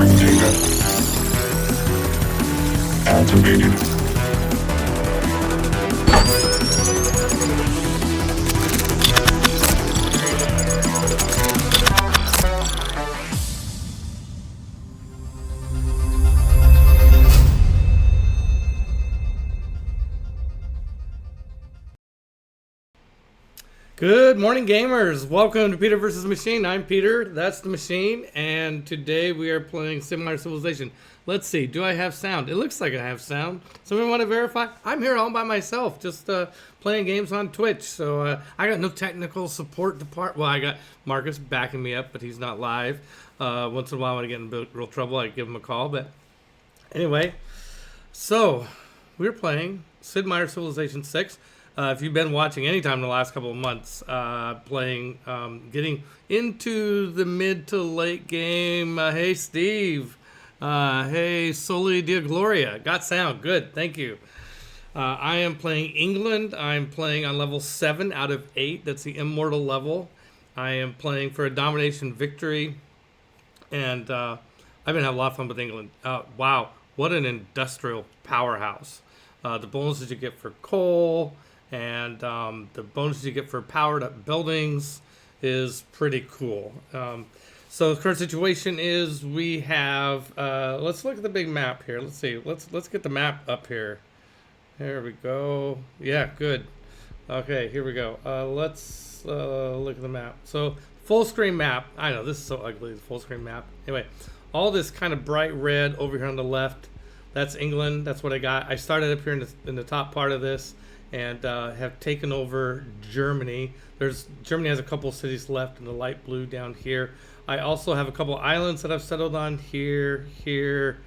data activated. Good morning, gamers. Welcome to Peter vs. Machine. I'm Peter, that's the machine, and today we are playing Sid Meier's Civilization. Let's see, do I have sound? It looks like I have sound. Someone want to verify? I'm here all by myself, just playing games on Twitch, so I got no technical support department. Well, I got Marcus backing me up, but he's not live. Once in a while when I get in real trouble, I give him a call, but anyway. So, we're playing Sid Meier's Civilization 6. If you've been watching any time in the last couple of months, getting into the mid to late game. Hey, Steve. Hey, Soli Dia Gloria. Got sound. Good. Thank you. I am playing England. I'm playing on level 7 out of 8. That's the immortal level. I am playing for a domination victory. And I've been having a lot of fun with England. Wow. What an industrial powerhouse. The bonuses you get for coal and the bonuses you get for powered up buildings is pretty cool. So the current situation is we have, let's look at the big map here. Let's see, let's get the map up here. There we go. Yeah, good. Okay, here we go. Let's look at the map. So full screen map. I know this is so ugly, the full screen map. Anyway, all this kind of bright red over here on the left, that's England. That's what I got. I started up here in the top part of this and have taken over Germany. Germany has a couple cities left in the light blue down here. I also have a couple islands that I've settled on here, here,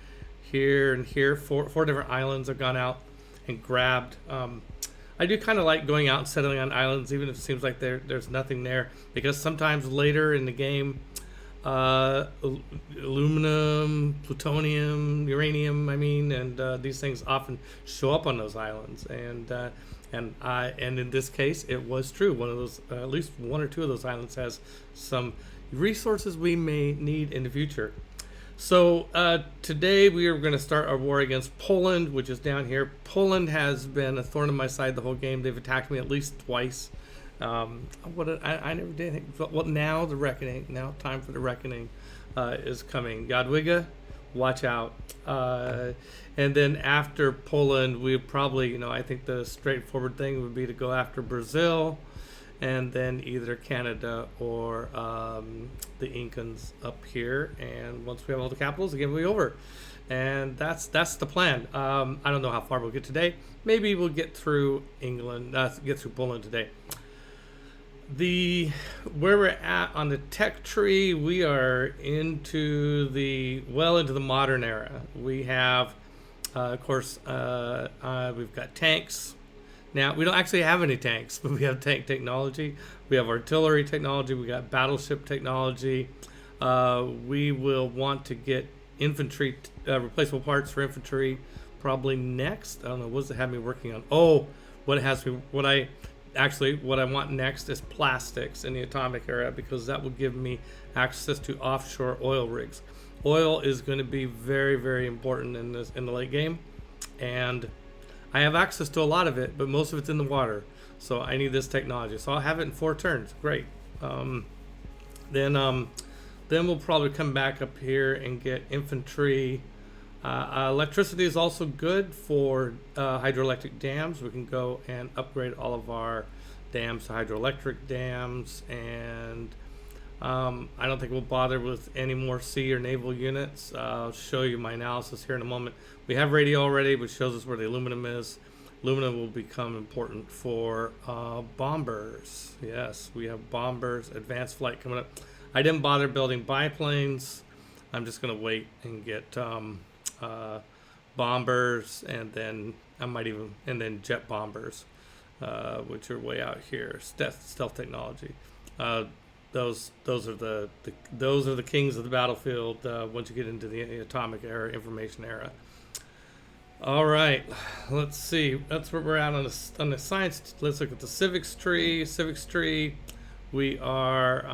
and here. Four different islands I've gone out and grabbed. I do kind of like going out and settling on islands, even if it seems like there's nothing there, because sometimes later in the game, aluminum, plutonium, uranium, and these things often show up on those islands, and in this case it was true. One of those, at least one or two of those islands has some resources we may need in the future. So today we are going to start our war against Poland, which is down here. Poland has been a thorn in my side the whole game. They've attacked me at least twice. I never did anything. Well, now the reckoning. Now time for the reckoning is coming. Jadwiga, watch out. And then after Poland, we probably, I think the straightforward thing would be to go after Brazil, and then either Canada or the Incans up here. And once we have all the capitals, again, we'll be over. And that's the plan. I don't know how far we'll get today. Maybe we'll get through England, get through Poland today. Where we're at on the tech tree, we are into the modern era. We have, of course, we've got tanks. Now, we don't actually have any tanks, but we have tank technology. We have artillery technology. We got battleship technology. We will want to get infantry, replaceable parts for infantry probably next. I don't know, what does it have me working on? Oh, what I want next is plastics in the atomic era, because that will give me access to offshore oil rigs. Oil is going to be very, very important in the late game, and I have access to a lot of it, but most of it's in the water. So I need this technology. So I'll have it in 4 turns. Great. Then we'll probably come back up here and get infantry. Electricity is also good for hydroelectric dams. We can go and upgrade all of our dams to hydroelectric dams, and I don't think we'll bother with any more sea or naval units. I'll show you my analysis here in a moment. We have radio already, which shows us where the aluminum is. Aluminum will become important for bombers. Yes, we have bombers, advanced flight coming up. I didn't bother building biplanes. I'm just going to wait and get bombers, and then jet bombers, which are way out here. Stealth technology. Those are the kings of the battlefield once you get into the atomic era, information era. All right, let's see. That's where we're at on the science. Let's look at the civics tree. We are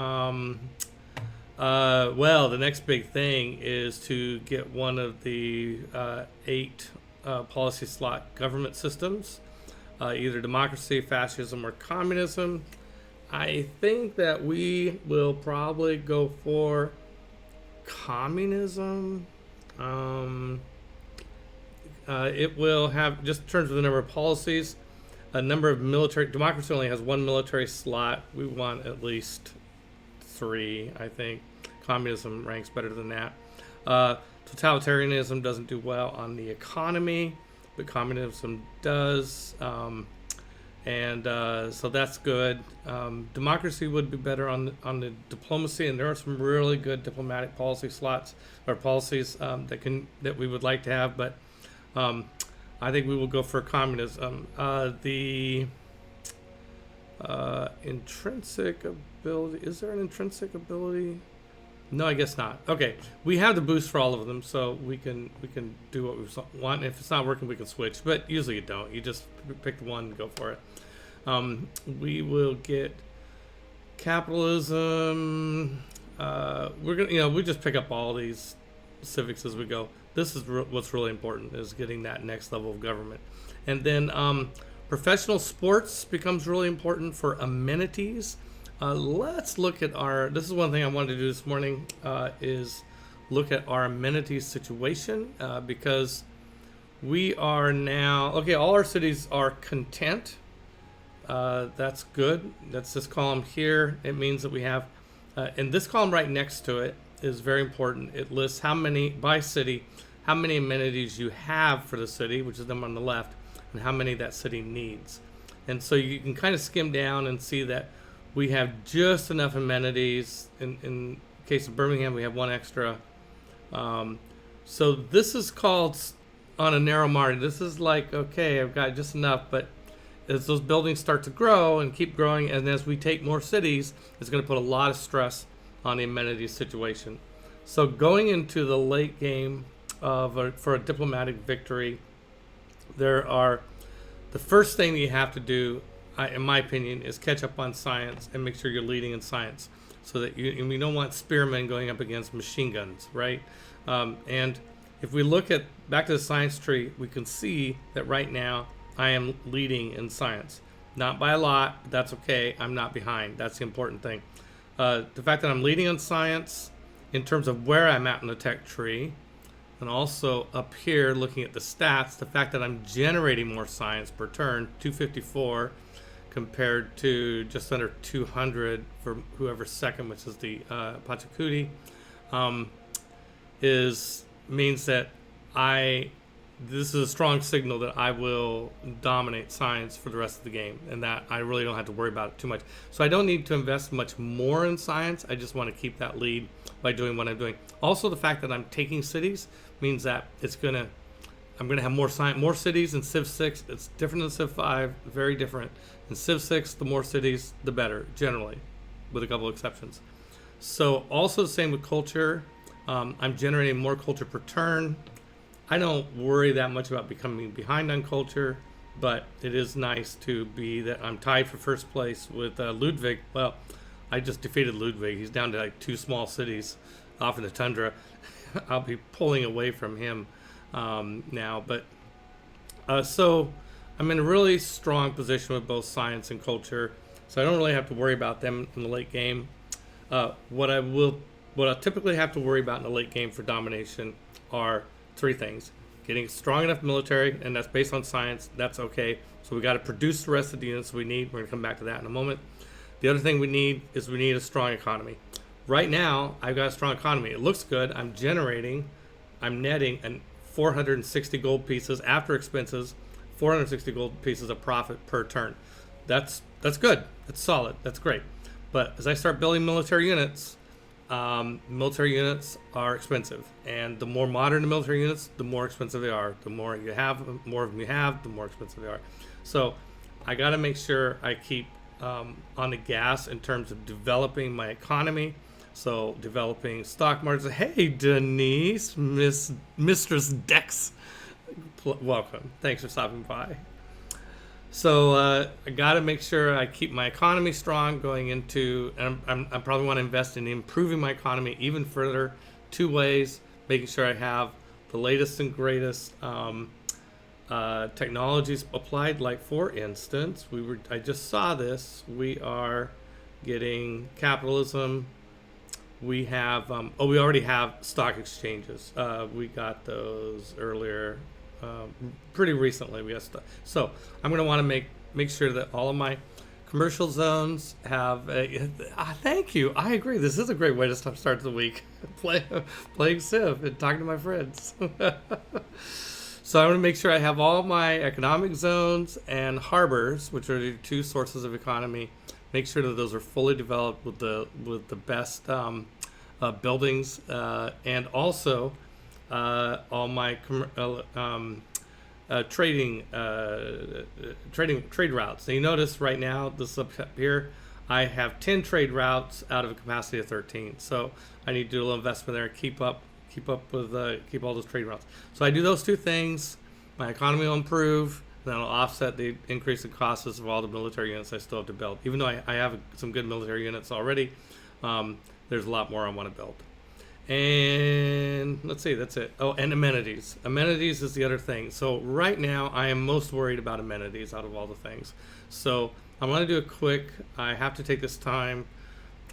Well, the next big thing is to get one of the 8 policy slot government systems, either democracy, fascism, or communism. I think that we will probably go for communism. It will have, just in terms of the number of policies, a number of military. Democracy only has 1 military slot. We want at least 3, I think. Communism ranks better than that. Totalitarianism doesn't do well on the economy, but communism does. So that's good. Democracy would be better on the diplomacy, and there are some really good diplomatic policy slots or policies that we would like to have, but I think we will go for communism. The intrinsic ability, is there an intrinsic ability? No, I guess not. Okay, we have the boost for all of them, so we can do what we want. If it's not working, we can switch, but usually you don't. You just pick the one and go for it. We will get capitalism. We're gonna, we just pick up all these civics as we go. This is what's really important, is getting that next level of government. And then professional sports becomes really important for amenities. Let's look at this is one thing I wanted to do this morning, is look at our amenities situation, because we are now, all our cities are content. That's good. That's this column here. It means that we have, and this column right next to it is very important. It lists by city, how many amenities you have for the city, which is them on the left, and how many that city needs. And so you can kind of skim down and see that we have just enough amenities. In case of Birmingham, we have 1 extra. So this is called on a narrow margin. This is like, okay, I've got just enough, but as those buildings start to grow and keep growing, and as we take more cities, it's going to put a lot of stress on the amenities situation. So going into the late game for a diplomatic victory, the first thing that you have to do, in my opinion, is catch up on science and make sure you're leading in science, so that we don't want spearmen going up against machine guns, right? And if we look back to the science tree, we can see that right now I am leading in science. Not by a lot, but that's okay. I'm not behind. That's the important thing. The fact that I'm leading in science in terms of where I'm at in the tech tree, and also up here looking at the stats, the fact that I'm generating more science per turn, 254 compared to just under 200 for whoever's second, which is the Pachacuti, means that this is a strong signal that I will dominate science for the rest of the game, and that I really don't have to worry about it too much. So I don't need to invest much more in science. I just want to keep that lead by doing what I'm doing. Also, the fact that I'm taking cities means that I'm gonna have more cities in Civ 6. It's different than Civ 5, very different. In Civ 6, the more cities, the better, generally, with a couple of exceptions. So also the same with culture. I'm generating more culture per turn. I don't worry that much about becoming behind on culture, but it is nice to be that I'm tied for first place with Ludwig. Well, I just defeated Ludwig. He's down to like 2 small cities off in the tundra. I'll be pulling away from him now. But so I'm in a really strong position with both science and culture, so I don't really have to worry about them in the late game. What I typically have to worry about in the late game for domination are 3 things: getting strong enough military, and that's based on science. That's okay. So we got to produce the rest of the units we need. We're going to come back to that in a moment. The other thing we need a strong economy. Right now, I've got a strong economy. It looks good. I'm netting 460 gold pieces after expenses, 460 gold pieces of profit per turn. That's good. That's solid. That's great. But as I start building military units are expensive, and the more modern the military units, the more expensive they are. The more you have, the more of them you have, the more expensive they are. So I got to make sure I keep on the gas in terms of developing my economy. So developing stock markets. Hey, Denise, Mistress Dex, welcome. Thanks for stopping by. So I got to make sure I keep my economy strong going into, and I probably want to invest in improving my economy even further. Two ways: making sure I have the latest and greatest technologies applied. Like for instance, I just saw this. We are getting capitalism. We have we already have stock exchanges. We got those earlier, pretty recently. We got stuff. So I'm going to want to make sure that all of my commercial zones have. Thank you. I agree. This is a great way to start the week. Playing Civ and talking to my friends. So I want to make sure I have all my economic zones and harbors, which are the two sources of economy. Make sure that those are fully developed with the best buildings, and also all my trade routes. So you notice right now, this up here, I have 10 trade routes out of a capacity of 13. So I need to do a little investment there, keep up with keep all those trade routes. So I do those two things, my economy will improve. Then I'll offset the increase in costs of all the military units I still have to build. Even though I have some good military units already, there's a lot more I want to build. And let's see, that's it. Oh, and amenities. Amenities is the other thing. So right now, I am most worried about amenities out of all the things. So I want to do a quick, I have to take this time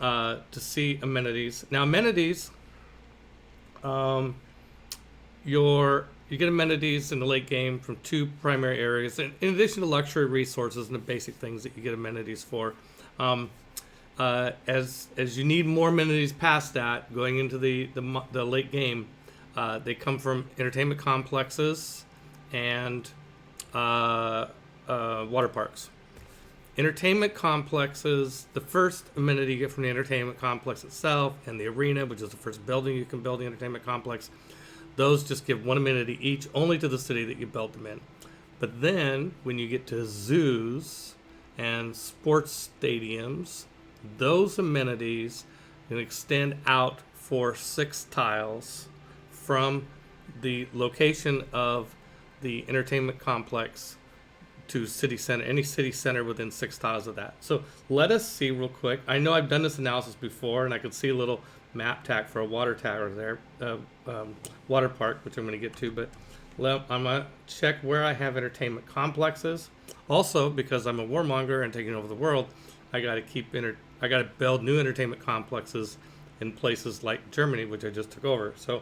to see amenities. Now, amenities, you get amenities in the late game from two primary areas, in addition to luxury resources and the basic things that you get amenities for. As you need more amenities past that, going into the late game, they come from entertainment complexes and water parks. Entertainment complexes, the first amenity you get from the entertainment complex itself, and the arena, which is the first building you can build the entertainment complex. Those just give one amenity each, only to the city that you built them in. But then, when you get to zoos and sports stadiums, those amenities can extend out for 6 tiles from the location of the entertainment complex to city center, any city center within 6 tiles of that. So let us see real quick. I know I've done this analysis before, and I could see a little map tack for a water tower there, water park, which I'm going to get to, but I'm going to check where I have entertainment complexes. Also, because I'm a warmonger and taking over the world, I got to build new entertainment complexes in places like Germany, which I just took over. So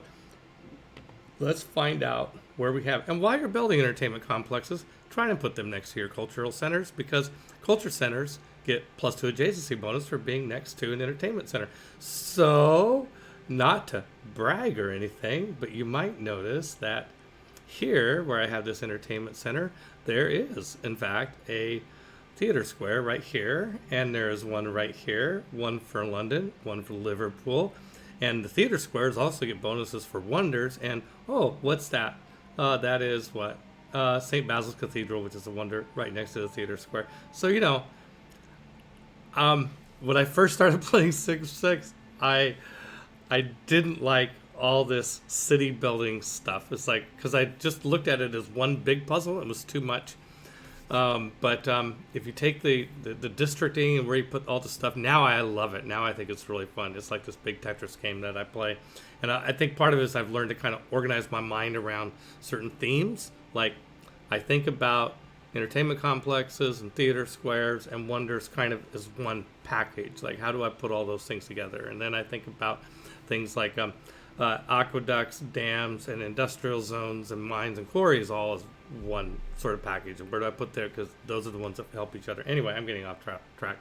let's find out where we have, and while you're building entertainment complexes, try and put them next to your cultural centers, because culture centers get +2 adjacency bonus for being next to an entertainment center. So, not to brag or anything, but you might notice that here, where I have this entertainment center, there is, in fact, a theater square right here, and there is one right here, one for London, one for Liverpool, and the theater squares also get bonuses for wonders. And oh, what's that? That is what? St. Basil's Cathedral, which is a wonder right next to the theater square. So, you know, when I first started playing Civ 6, I didn't like all this city building stuff. It's like, because I just looked at it as one big puzzle, it was too much. But if you take the districting and where you put all the stuff, now I love it. Now I think it's really fun. It's like this big Tetris game that I play. And I think part of it is I've learned to kind of organize my mind around certain themes. Like, I think about entertainment complexes and theater squares and wonders kind of as one package. Like, how do I put all those things together? And then I think about things like aqueducts, dams, and industrial zones and mines and quarries all as one sort of package. And where do I put there? Because those are the ones that help each other. Anyway, I'm getting off track.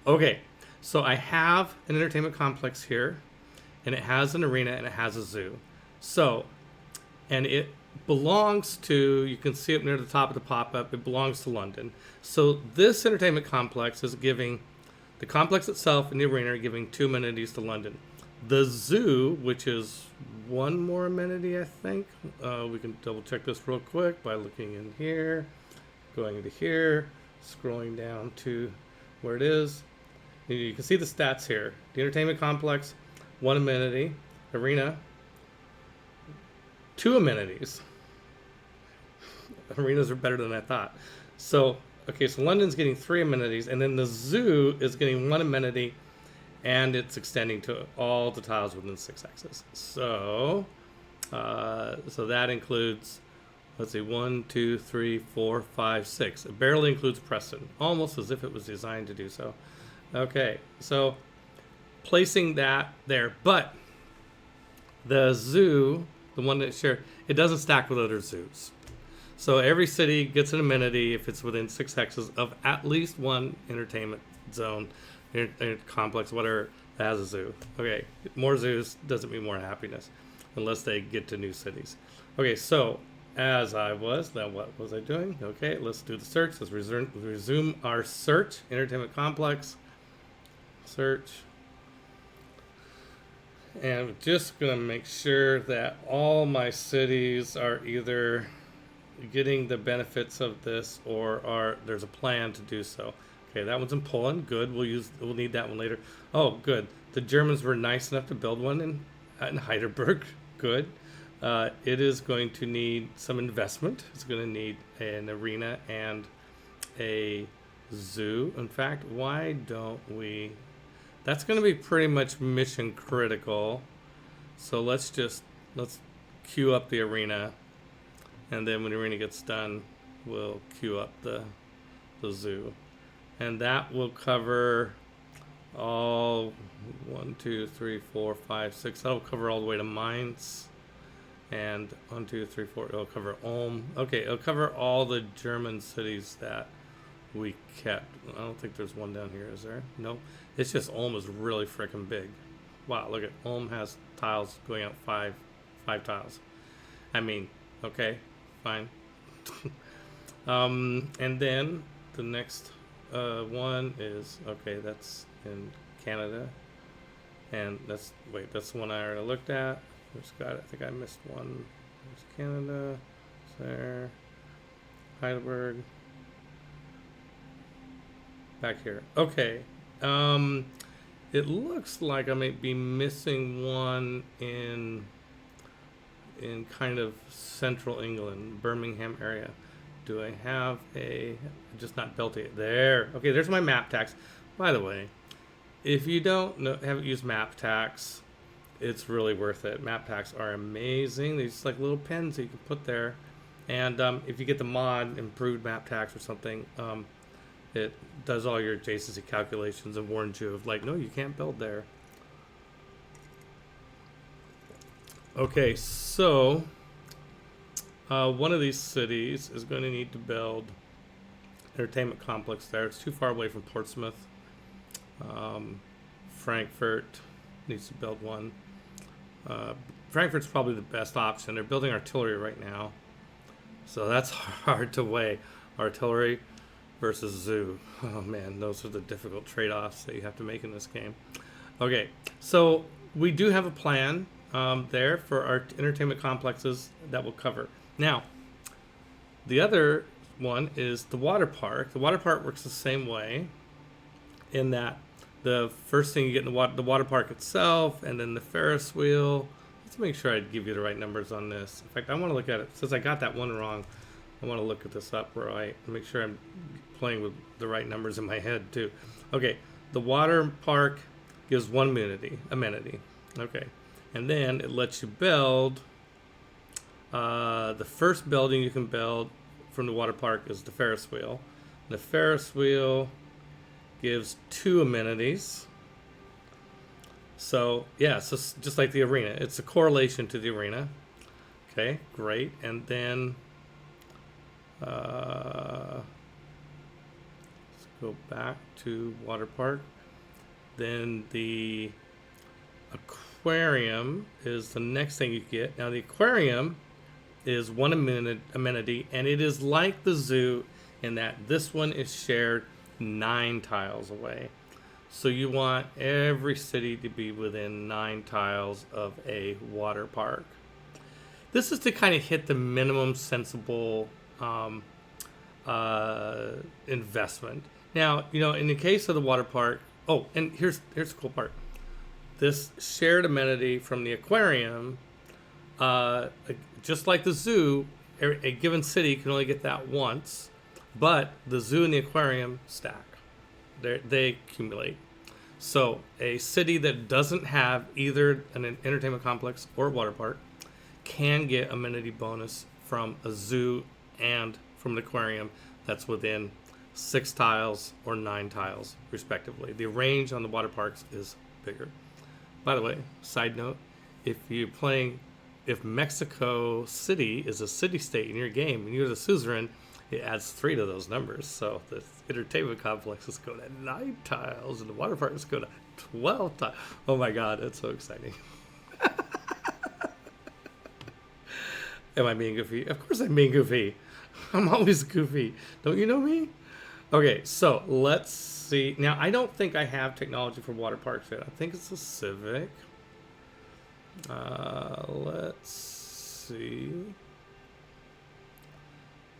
Okay, so I have an entertainment complex here, and it has an arena, and it has a zoo. So, and it belongs to, you can see up near the top of the pop-up, it belongs to London. So this entertainment complex is giving, the complex itself and the arena are giving 2 amenities to London. The zoo, which is one more amenity, I think. We can double check this real quick by looking in here, going into here, scrolling down to where it is. You can see the stats here. The entertainment complex, 1 amenity. Arena, 2 amenities. Arenas are better than I thought. So, okay, so London's getting 3 amenities, and then the zoo is getting 1 amenity, and it's extending to all the tiles within 6 axes. So, so that includes, let's see, 1, 2, 3, 4, 5, 6. It barely includes Preston, almost as if it was designed to do so. Okay, so placing that there, but the zoo, the one that shared, it doesn't stack with other zoos. So every city gets an amenity if it's within 6 hexes of at least one entertainment zone, complex, whatever, that has a zoo. Okay, more zoos doesn't mean more happiness unless they get to new cities. Okay, so as I was, now what was I doing? Okay, let's do the search. Let's resume our search. Entertainment complex, search. And I'm just going to make sure that all my cities are either getting the benefits of this or there's a plan to do so. Okay, that one's in Poland. Good. We'll need that one later. Oh, good. The Germans were nice enough to build one in Heidelberg. Good. It is going to need some investment. It's going to need an arena and a zoo. In fact, why don't we... That's going to be pretty much mission critical. So let's queue up the arena. And then when the arena gets done, we'll queue up the zoo. And that will cover all 1, 2, 3, 4, 5, 6. That'll cover all the way to Mainz. And 1, 2, 3, 4, it'll cover Ulm. Okay, it'll cover all the German cities that we kept. I don't think there's one down here, is there? Nope. It's just Ulm is really freaking big. Wow, look at Ulm has tiles going out five tiles. I mean, okay, fine. And then the next one is, okay, that's in Canada. And that's the one I already looked at. I think I missed one. There's Canada. It's there. Heidelberg. Back here. Okay. It looks like I might be missing one in kind of central England, Birmingham area. Do I have just not built it? There. Okay, there's my map tax. By the way, if you haven't used map tax, it's really worth it. Map tax are amazing. They're just like little pens that you can put there. And if you get the mod improved map tax or something, it does all your adjacency calculations and warns you of like, no, you can't build there. Okay, so one of these cities is going to need to build entertainment complex there. It's too far away from Portsmouth. Frankfurt needs to build one. Frankfurt's probably the best option. They're building artillery right now, so that's hard to weigh. Artillery versus zoo. Oh man, those are the difficult trade-offs that you have to make in this game. Okay, so we do have a plan there for our entertainment complexes that we'll cover. Now, the other one is the water park. The water park works the same way in that the first thing you get in the water park itself, and then the Ferris wheel. Let's make sure I give you the right numbers on this. In fact, I want to look at it. Since I got that one wrong, I want to look at this up where I make sure I'm playing with the right numbers in my head too. Okay, the water park gives 1 amenity. Okay, and then it lets you build. The first building you can build from the water park is the Ferris wheel. The Ferris wheel gives 2 amenities. So yeah, so just like the arena, it's a correlation to the arena. Okay, great. And then let's go back to water park. Then the aquarium is the next thing you get. Now the aquarium is 1 amenity, and it is like the zoo in that this one is shared 9 tiles away. So you want every city to be within 9 tiles of a water park. This is to kind of hit the minimum sensible investment. Now, in the case of the water park, oh, and here's the cool part. This shared amenity from the aquarium, just like the zoo, a given city can only get that once. But the zoo and the aquarium stack. They accumulate. So a city that doesn't have either an entertainment complex or a water park can get amenity bonus from a zoo and from an aquarium that's within 6 tiles or 9 tiles, respectively. The range on the water parks is bigger. By the way, side note, if Mexico City is a city-state in your game and you're the suzerain, it adds 3 to those numbers. So the entertainment complexes go to 9 tiles and the water parks go to 12 tiles. Oh my God, that's so exciting. Am I being goofy? Of course I'm being goofy. I'm always goofy. Don't you know me? Okay, so let's see. Now, I don't think I have technology for water parks yet. I think it's a Civic. Let's see.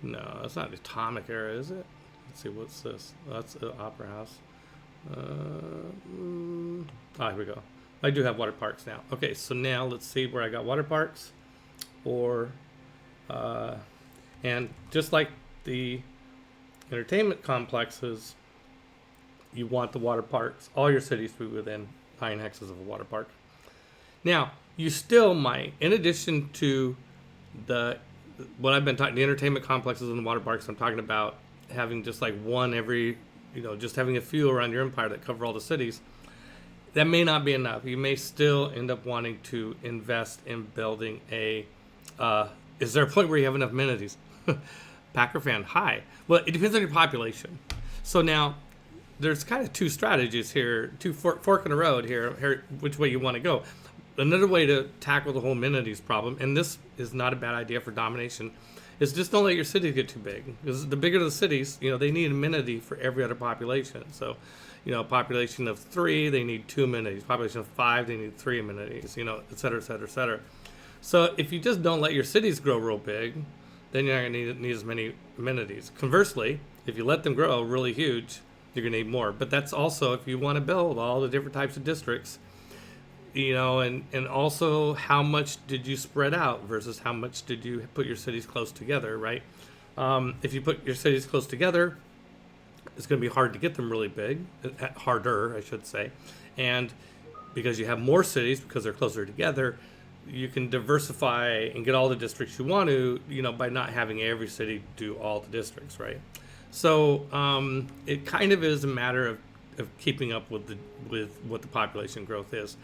No, that's not the Atomic Era, is it? Let's see, what's this? That's the Opera House. Here we go. I do have water parks now. Okay, so now let's see where I got water parks. And just like the entertainment complexes, you want the water parks, all your cities to be within 9 hexes of a water park. Now, you still might, in addition to what I've been talking, the entertainment complexes and the water parks, I'm talking about having just like one every, just having a few around your empire that cover all the cities. That may not be enough. You may still end up wanting to invest in building is there a point where you have enough amenities? Packer fan, hi. Well, it depends on your population. So now, there's kind of 2 strategies here, 2 fork in the road here, which way you want to go. Another way to tackle the whole amenities problem, and this is not a bad idea for domination, is just don't let your cities get too big. Because the bigger the cities, they need amenity for every other population. So, population of 3, they need 2 amenities. Population of 5, they need 3 amenities, et cetera, et cetera, et cetera. So if you just don't let your cities grow real big, then you're not going to need as many amenities. Conversely, if you let them grow really huge, you're going to need more. But that's also if you want to build all the different types of districts, and also how much did you spread out versus how much did you put your cities close together, right? If you put your cities close together, it's going to be hard to get them really big, harder, I should say. And because you have more cities, because they're closer together, you can diversify and get all the districts you want to, by not having every city do all the districts, right? So it kind of is a matter of keeping up with what the population growth is.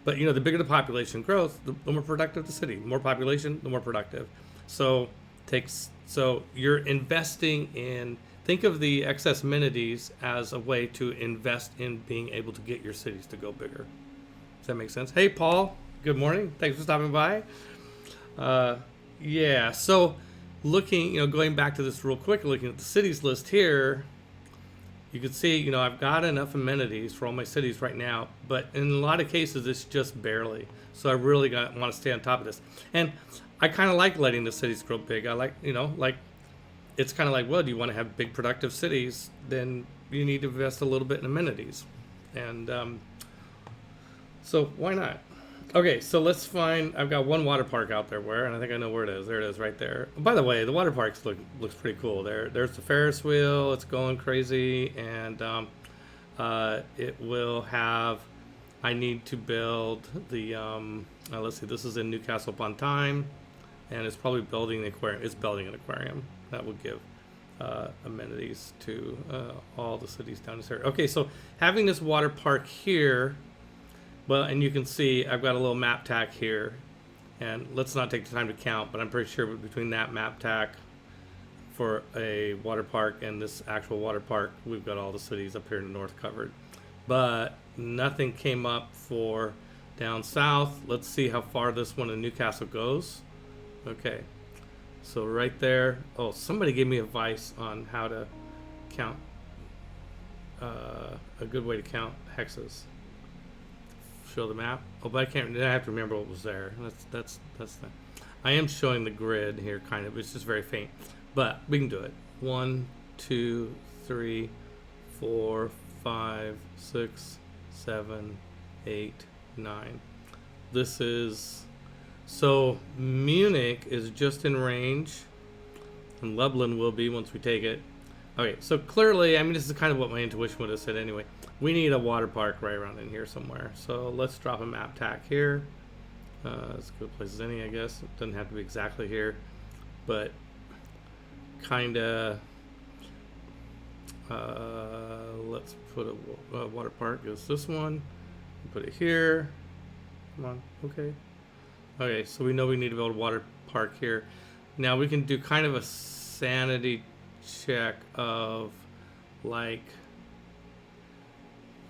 But the bigger the population growth, the more productive the city. The more population, the more productive. So you're investing in. Think of the excess amenities as a way to invest in being able to get your cities to go bigger. Does that make sense? Hey, Paul. Good morning. Thanks for stopping by. So looking, going back to this real quick, looking at the cities list here, you can see, I've got enough amenities for all my cities right now, but in a lot of cases, it's just barely. So I really want to stay on top of this. And I kind of like letting the cities grow big. I like, it's kind of like, well, do you want to have big productive cities? Then you need to invest a little bit in amenities. And so why not? Okay, so let's find. I've got one water park out there and I think I know where it is. There it is, right there. By the way, the water parks looks pretty cool. There's the Ferris wheel. It's going crazy, and it will have. I need to build the. Let's see. This is in Newcastle upon Tyne, and it's probably building the aquarium. It's building an aquarium that will give amenities to all the cities down this area. Okay, so having this water park here. Well, and you can see I've got a little map tack here, and let's not take the time to count, but I'm pretty sure between that map tack for a water park and this actual water park, we've got all the cities up here in the north covered. But nothing came up for down south. Let's see how far this one in Newcastle goes. Okay, so right there. Oh, somebody gave me advice on how to count, a good way to count hexes. Show the map. Oh, but I have to remember what was there. That's the. I am showing the grid here, kind of. It's just very faint, but we can do it. 1, 2, 3, 4, 5, 6, 7, 8, 9. This is so Munich is just in range, and Lublin will be once we take it. Okay, so clearly, I mean, this is kind of what my intuition would have said anyway. We need a water park right around in here somewhere. So let's drop a map tack here. As good a place as any, I guess. It doesn't have to be exactly here, but kind of. Let's put a water park. Is this one? Put it here. Come on. Okay. Okay, so we know we need to build a water park here. Now we can do kind of a sanity check of like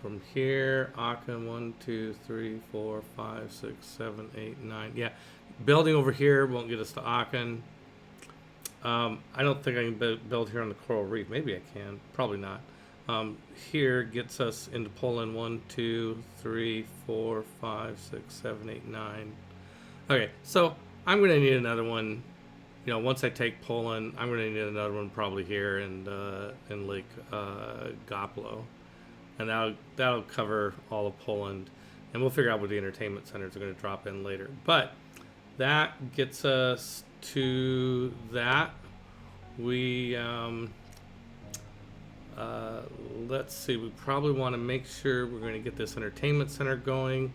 from here, Aachen 1, 2, 3, 4, 5, 6, 7, 8, 9. Yeah, building over here won't get us to Aachen. I don't think I can build here on the coral reef. Maybe I can. Probably not. Here gets us into Poland 1, 2, 3, 4, 5, 6, 7, 8, 9. Okay, so I'm going to need another one. You know, once I take Poland, I'm going to need another one probably here in Lake Goplo. And that'll cover all of Poland. And we'll figure out what the entertainment centers are going to drop in later. But that gets us to that. We let's see, we probably want to make sure we're going to get this entertainment center going.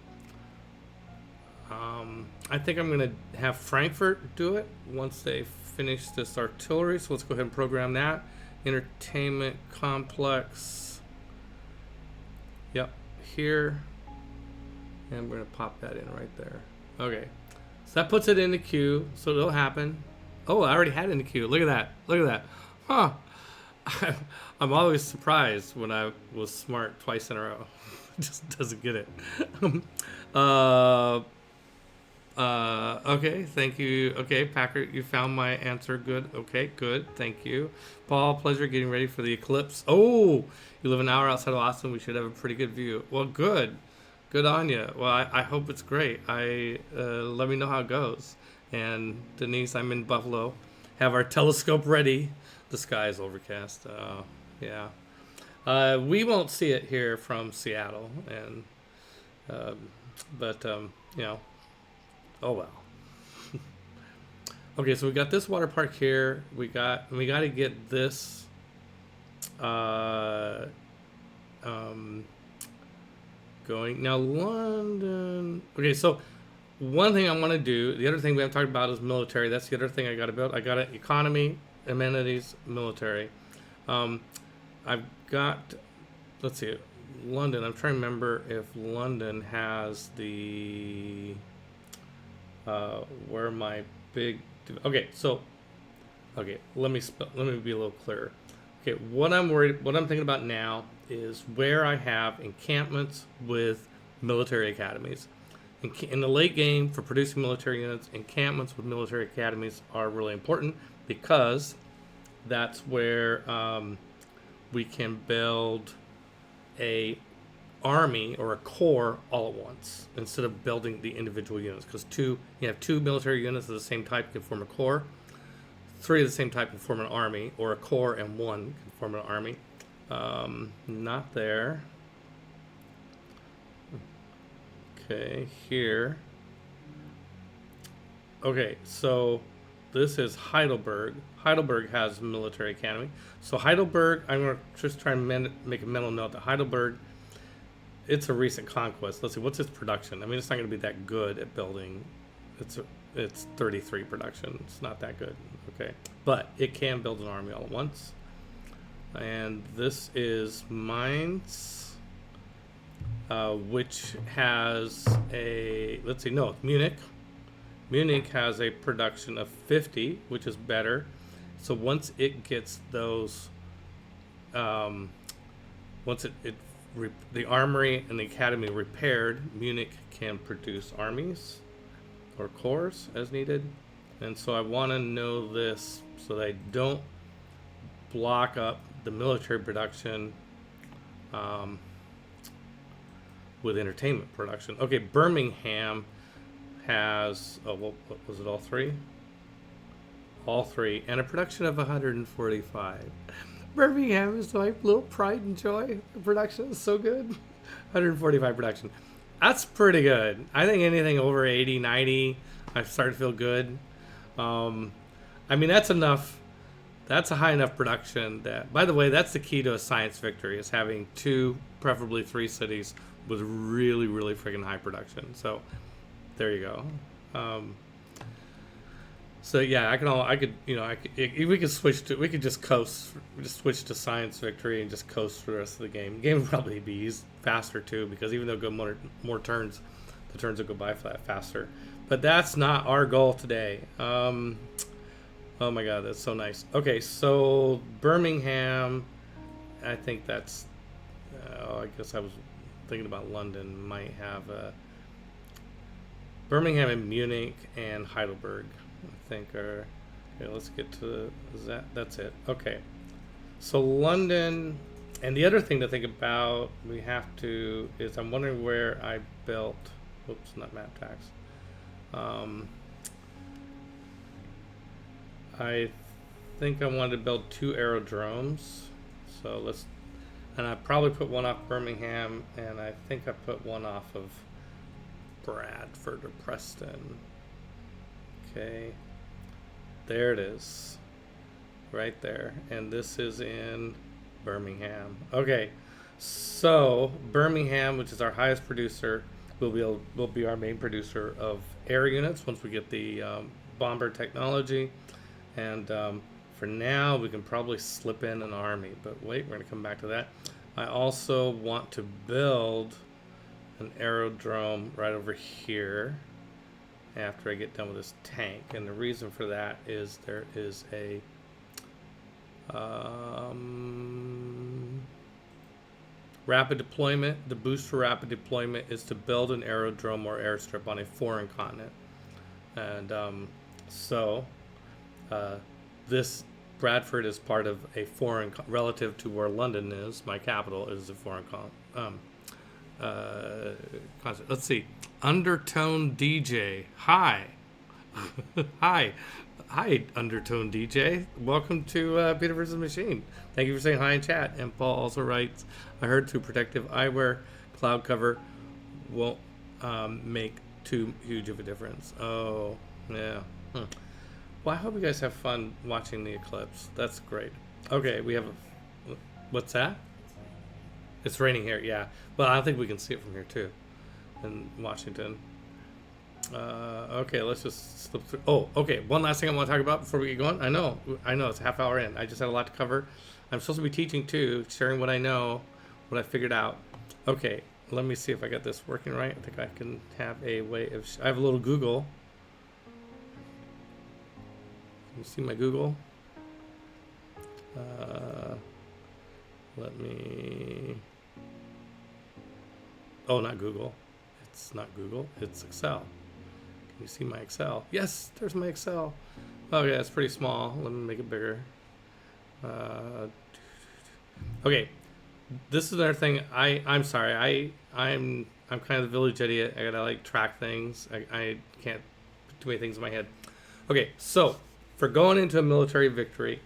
I think I'm going to have Frankfurt do it once they finish this artillery. So let's go ahead and program that. Entertainment complex. Yep, here. And we're going to pop that in right there. Okay. So that puts it in the queue, so it'll happen. Oh, I already had it in the queue. Look at that. Look at that. Huh. I'm always surprised when I was smart twice in a row. Just doesn't get it. Okay, thank you. Okay, Packer, you found my answer. Good. Okay, good. Thank you. Paul, pleasure getting ready for the eclipse. Oh, you live an hour outside of Austin. We should have a pretty good view. Well, good. Good on you. Well, I hope it's great. Let me know how it goes. And Denise, I'm in Buffalo. Have our telescope ready. The sky is overcast. Yeah. We won't see it here from Seattle, and but you know, oh well. Okay, so we got this water park here. We got to get this. Going now, London. Okay, so one thing I want to do. The other thing we haven't talked about is military. That's the other thing I got to build. I got an economy, amenities, military. I've got. Let's see, London. I'm trying to remember if London has the. Where my big. Okay, so. Okay, let me be a little clearer. Okay, what I'm thinking about now is where I have encampments with military academies. In the late game, for producing military units, encampments with military academies are really important because that's where we can build a army or a corps all at once instead of building the individual units. Because you have two military units of the same type can form a corps. Three of the same type can form an army, or a corps and one can form an army. Not there. Okay, here. Okay, so this is Heidelberg. Heidelberg has a military academy. So Heidelberg, I'm going to just try and make a mental note that Heidelberg, it's a recent conquest. Let's see, what's its production? I mean, it's not going to be that good at building. It's 33 production. It's not that good. Okay, but it can build an army all at once. And this is Mainz, which has a, let's see, no, Munich. Munich has a production of 50, which is better. So once it gets those, once the armory and the academy repaired, Munich can produce armies or corps as needed. And so I want to know this so that I don't block up the military production with entertainment production. Okay, Birmingham has, what was it, all three? All three, and a production of 145. Birmingham is my little pride and joy. The production is so good. 145 production. That's pretty good. I think anything over 80, 90, I start to feel good. I mean, that's enough that's a high enough production that, by the way, that's the key to a science victory, is having 2, preferably 3 cities with really, really freaking high production. So there you go. So yeah, we could just switch to science victory and just coast for the rest of the game. The game would probably be faster too, because even though go more turns, the turns will go by faster. But that's not our goal today. Oh my god, that's so nice. Okay, so Birmingham, I think that's. I guess I was thinking about London might have Birmingham and Munich and Heidelberg. I think are. Okay, let's get to that. That's it. Okay, so London, and the other thing to think about is I'm wondering where I built. Whoops, not map tax. I think I wanted to build 2 aerodromes, and I probably put one off Birmingham, and I think I put one off of Bradford or Preston. Okay, there it is, right there, and this is in Birmingham. Okay, so Birmingham, which is our highest producer, will be our main producer of air units once we get the bomber technology. And for now, we can probably slip in an army. But wait, we're going to come back to that. I also want to build an aerodrome right over here after I get done with this tank. And the reason for that is there is a rapid deployment. The boost for rapid deployment is to build an aerodrome or airstrip on a foreign continent. And this Bradford is part of a foreign relative to where London is. My capital is a foreign concept. Let's see. Undertone DJ. Hi. Hi, Undertone DJ. Welcome to Peter vs. Machine. Thank you for saying hi in chat. And Paul also writes, I heard through protective eyewear, cloud cover won't make too huge of a difference. Oh, yeah. Well, I hope you guys have fun watching the eclipse. That's great. Okay, we have what's that? It's raining here, yeah. But I think we can see it from here too, in Washington. Okay, let's just slip through. Oh, okay. One last thing I want to talk about before we get going. I know, it's a half hour in. I just had a lot to cover. I'm supposed to be teaching too, sharing what I know, what I figured out. Okay, let me see if I got this working right. I think I can have a way of. I have a little Google. You see my Google? Let me. Oh, not Google. It's not Google. It's Excel. Can you see my Excel? Yes, there's my Excel. Oh yeah, it's pretty small. Let me make it bigger. Okay, this is another thing. I'm sorry. I'm kind of the village idiot. I gotta track things. I can't put too many things in my head. Okay, so for going into a military victory,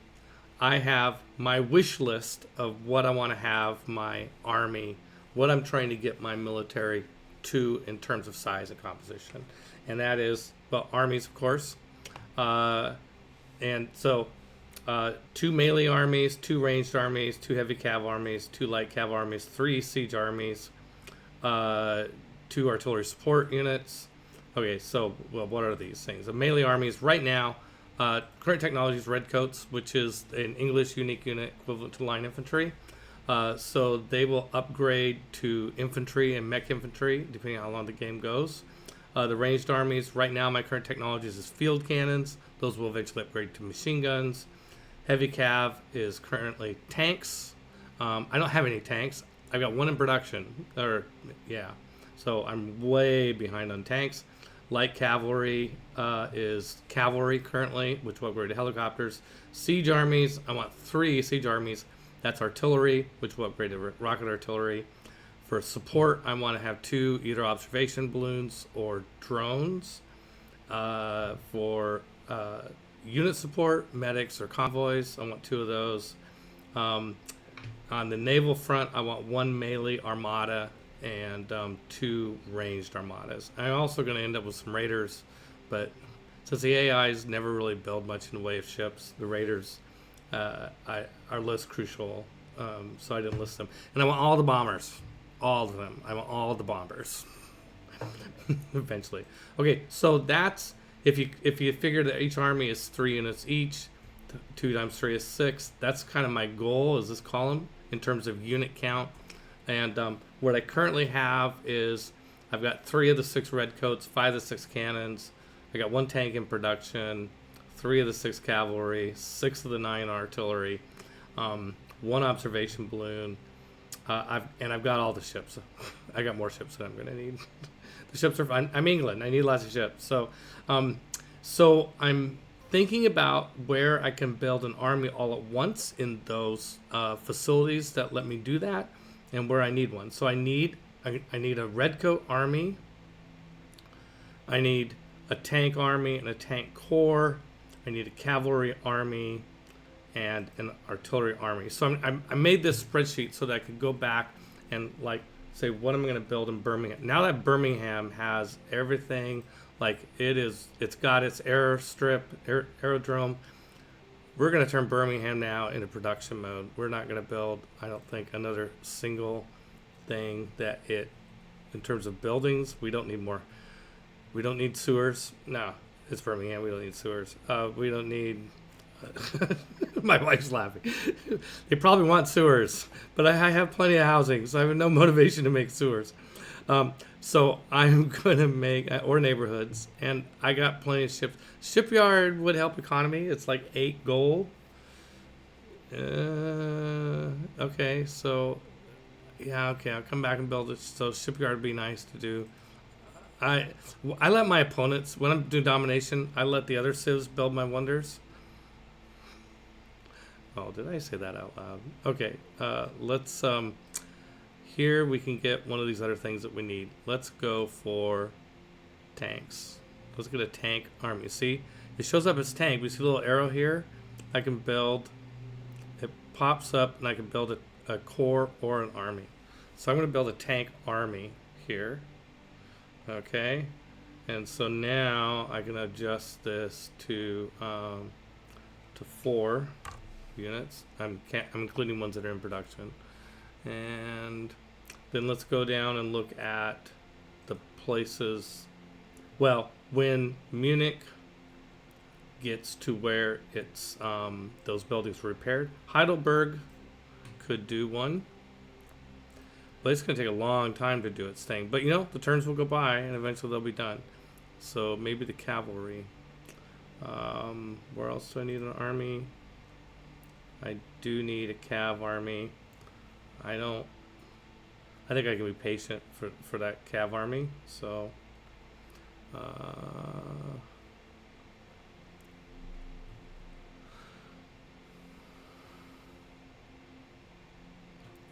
I have my wish list of what I want to have my army, what I'm trying to get my military to in terms of size and composition. And that is, well, armies, of course. And so 2 melee armies, 2 ranged armies, 2 heavy cav armies, 2 light cav armies, 3 siege armies, 2 artillery support units. Okay, so, well, what are these things? The melee armies right now, current technology is redcoats, which is an English unique unit equivalent to line infantry. So they will upgrade to infantry and mech infantry, depending on how long the game goes. The ranged armies, right now my current technologies is field cannons. Those will eventually upgrade to machine guns. Heavy cav is currently tanks. I don't have any tanks. I've got 1 in production. So I'm way behind on tanks. Light cavalry is cavalry currently, which will upgrade to helicopters. Siege armies, I want 3 siege armies. That's artillery, which will upgrade to rocket artillery. For support, I want to have 2 either observation balloons or drones. For unit support, medics or convoys, I want 2 of those. On the naval front, I want 1 melee armada and 2 ranged armadas. I'm also going to end up with some raiders, but since the AIs never really build much in the way of ships, the raiders are less crucial, so I didn't list them. And I want all the bombers, all of them. I want all the bombers. Eventually. Okay, so that's if you figure that each army is 3 units each, 2 times 3 is 6. That's kind of my goal is this column in terms of unit count. And what I currently have is I've got 3 of the 6 redcoats, 5 of the 6 cannons. I got 1 tank in production, 3 of the 6 cavalry, 6 of the 9 artillery, 1 observation balloon. I've got all the ships. I got more ships than I'm going to need. The ships are fine. I'm England. I need lots of ships. So I'm thinking about where I can build an army all at once in those facilities that let me do that, and where I need one. So I need a redcoat army. I need a tank army and a tank corps. I need a cavalry army and an artillery army. So I made this spreadsheet so that I could go back and like say what am I going to build in Birmingham. Now that Birmingham has everything, like it's got its aerodrome. We're going to turn Birmingham now into production mode. We're not going to build, I don't think, another single thing that in terms of buildings, we don't need more. We don't need sewers. No, it's Birmingham. We don't need sewers. We don't need. My wife's laughing. They probably want sewers, but I have plenty of housing, so I have no motivation to make sewers. So I'm going to make, or neighborhoods, and I got plenty of ships. Shipyard would help economy. It's like 8 gold. Okay, so yeah, okay, I'll come back and build it. So shipyard would be nice to do. I let my opponents, when I'm doing domination, I let the other civs build my wonders. Oh, did I say that out loud? Okay, let's, here we can get one of these other things that we need. Let's go for tanks. Let's get a tank army. See, it shows up as tank. We see a little arrow here. I can build, it pops up and I can build a corps or an army. So I'm going to build a tank army here. Okay, and so now I can adjust this to 4 units. I'm including ones that are in production. And then let's go down and look at the places. Well, when Munich gets to where it's those buildings were repaired, Heidelberg could do one. But it's going to take a long time to do its thing. But, you know, the turns will go by, and eventually they'll be done. So maybe the cavalry. Where else do I need an army? I do need a cav army. I think I can be patient for that cav army. So,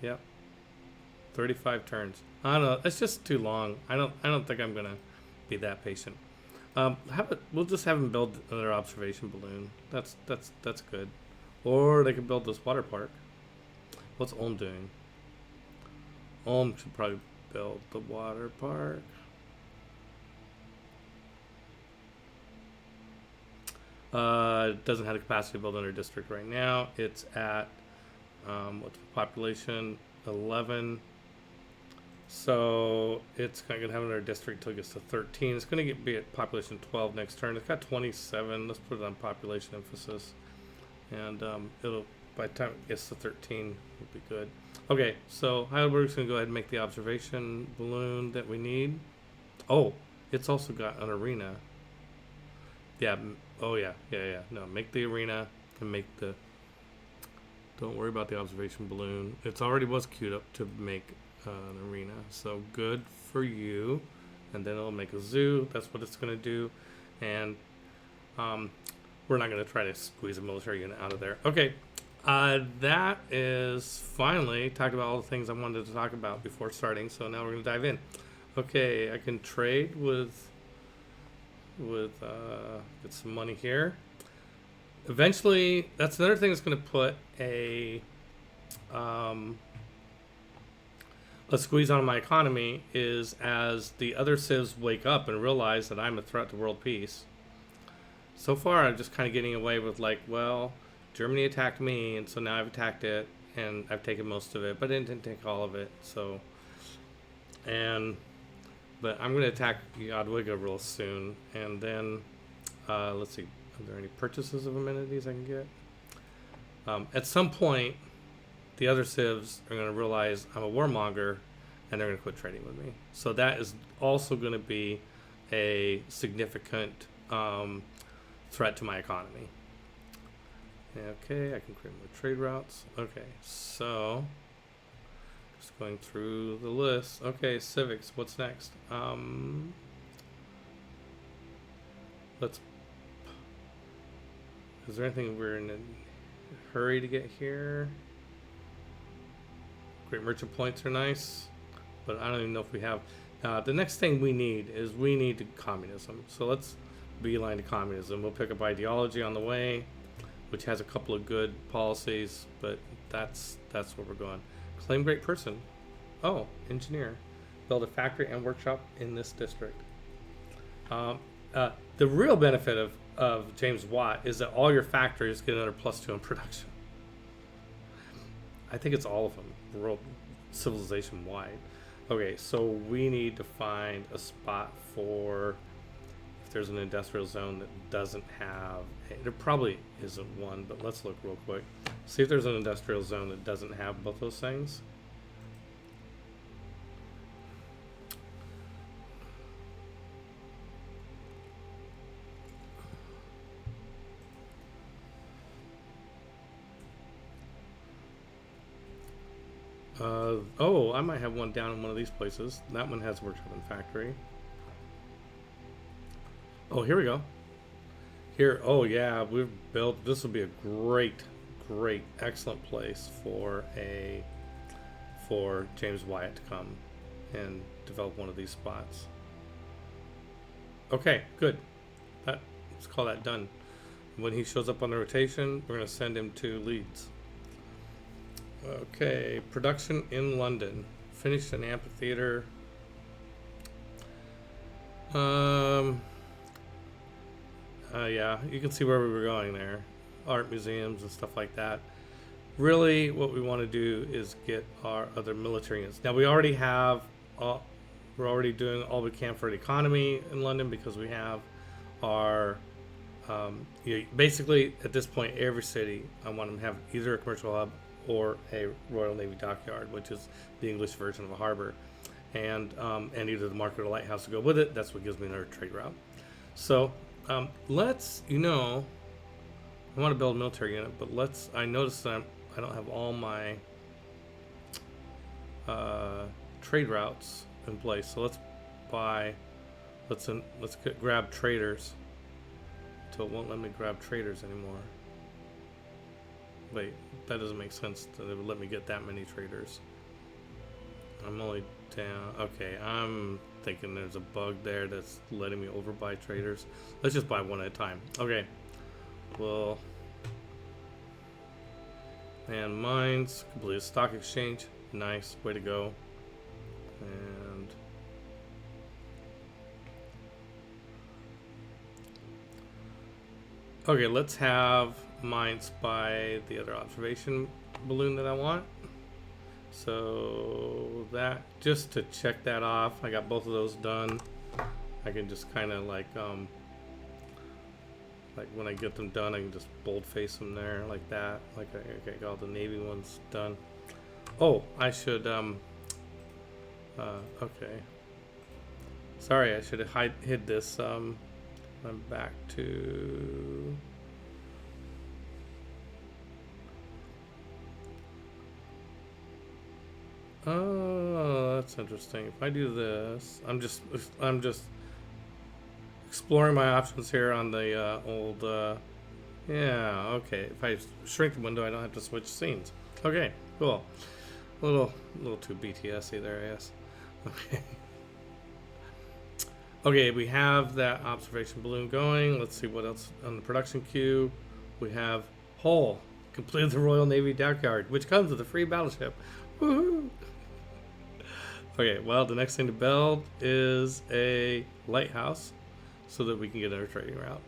yep. 35 turns. I don't know. It's just too long. I don't think I'm gonna be that patient. We'll just have them build another observation balloon. That's good. Or they could build this water park. What's Ulm doing? Ulm should probably build the water park. It doesn't have the capacity to build another district right now. It's at what's the population? 11. So it's going to have another district until it gets to 13. It's going to be at population 12 next turn. It's got 27. Let's put it on population emphasis. And it'll, by the time it gets to 13, it'll be good. Okay, so Heidelberg's going to go ahead and make the observation balloon that we need. Oh, it's also got an arena. Yeah, oh yeah. No, make the arena and make the... Don't worry about the observation balloon. It's already was queued up to make an arena. So good for you. And then it'll make a zoo. That's what it's going to do. And we're not going to try to squeeze a military unit out of there. Okay. That is finally talked about all the things I wanted to talk about before starting. So now we're going to dive in. Okay. I can trade with get some money here. Eventually, that's another thing that's going to put a squeeze on my economy is as the other civs wake up and realize that I'm a threat to world peace. So far, I'm just kind of getting away with like, well, Germany attacked me, and so now I've attacked it, and I've taken most of it, but I didn't take all of it. So, but I'm going to attack Oswego real soon, and then let's see, are there any purchases of amenities I can get? At some point, the other civs are going to realize I'm a warmonger, and they're going to quit trading with me. So that is also going to be a significant threat to my economy. Okay, I can create more trade routes. Okay, so just going through the list. Okay, civics, what's next? Is there anything we're in a hurry to get here? Great merchant points are nice, but I don't even know if we have. The next thing we need is communism. So let's beeline to communism. We'll pick up ideology on the way, which has a couple of good policies, but that's where we're going. Claim great person. Oh, engineer. Build a factory and workshop in this district. The real benefit of James Watt is that all your factories get another +2 in production. I think it's all of them, world civilization wide. Okay, so we need to find a spot for if there's an industrial zone that doesn't have. There probably isn't one, but let's look real quick. See if there's an industrial zone that doesn't have both those things. Oh, I might have one down in one of these places. That one has workshop and factory. Oh, here we go. Here, oh yeah, we've built, this will be a great, excellent place for James Wyatt to come and develop one of these spots. Okay, good. Let's call that done. When he shows up on the rotation, we're going to send him to Leeds. Okay, production in London. Finished an amphitheater. Yeah, you can see where we were going there. Art museums and stuff like that. Really, what we want to do is get our other military units. Now, we already have, we're already doing all we can for the economy in London because we have our, basically at this point, every city, I want them to have either a commercial hub or a Royal Navy dockyard, which is the English version of a harbor, and either the market or lighthouse to go with it. That's what gives me another trade route. So let's, I want to build a military unit, but I noticed that I don't have all my trade routes in place. So let's grab traders. So it won't let me grab traders anymore. Wait, that doesn't make sense that it would let me get that many traders. I'm only down. Okay, I'm thinking there's a bug there that's letting me overbuy traders. Let's just buy one at a time. Okay. Well, and mines, complete stock exchange. Nice, way to go. And okay, let's have mines by the other observation balloon that I want. So that, just to check that off, I got both of those done. I can just kind of like when I get them done, I can just boldface them there like that. Like I got all the Navy ones done. Oh, I should okay. Sorry, I should have hid this. I'm back to. Oh, that's interesting. If I do this, I'm just exploring my options here on the old. Yeah, okay. If I shrink the window, I don't have to switch scenes. Okay, cool. A little too BTS-y there, I guess. Okay. Okay, we have that observation balloon going. Let's see what else on the production queue. We have Hull completed the Royal Navy dockyard, which comes with a free battleship. Woohoo! Okay, well, the next thing to build is a lighthouse so that we can get our trading route.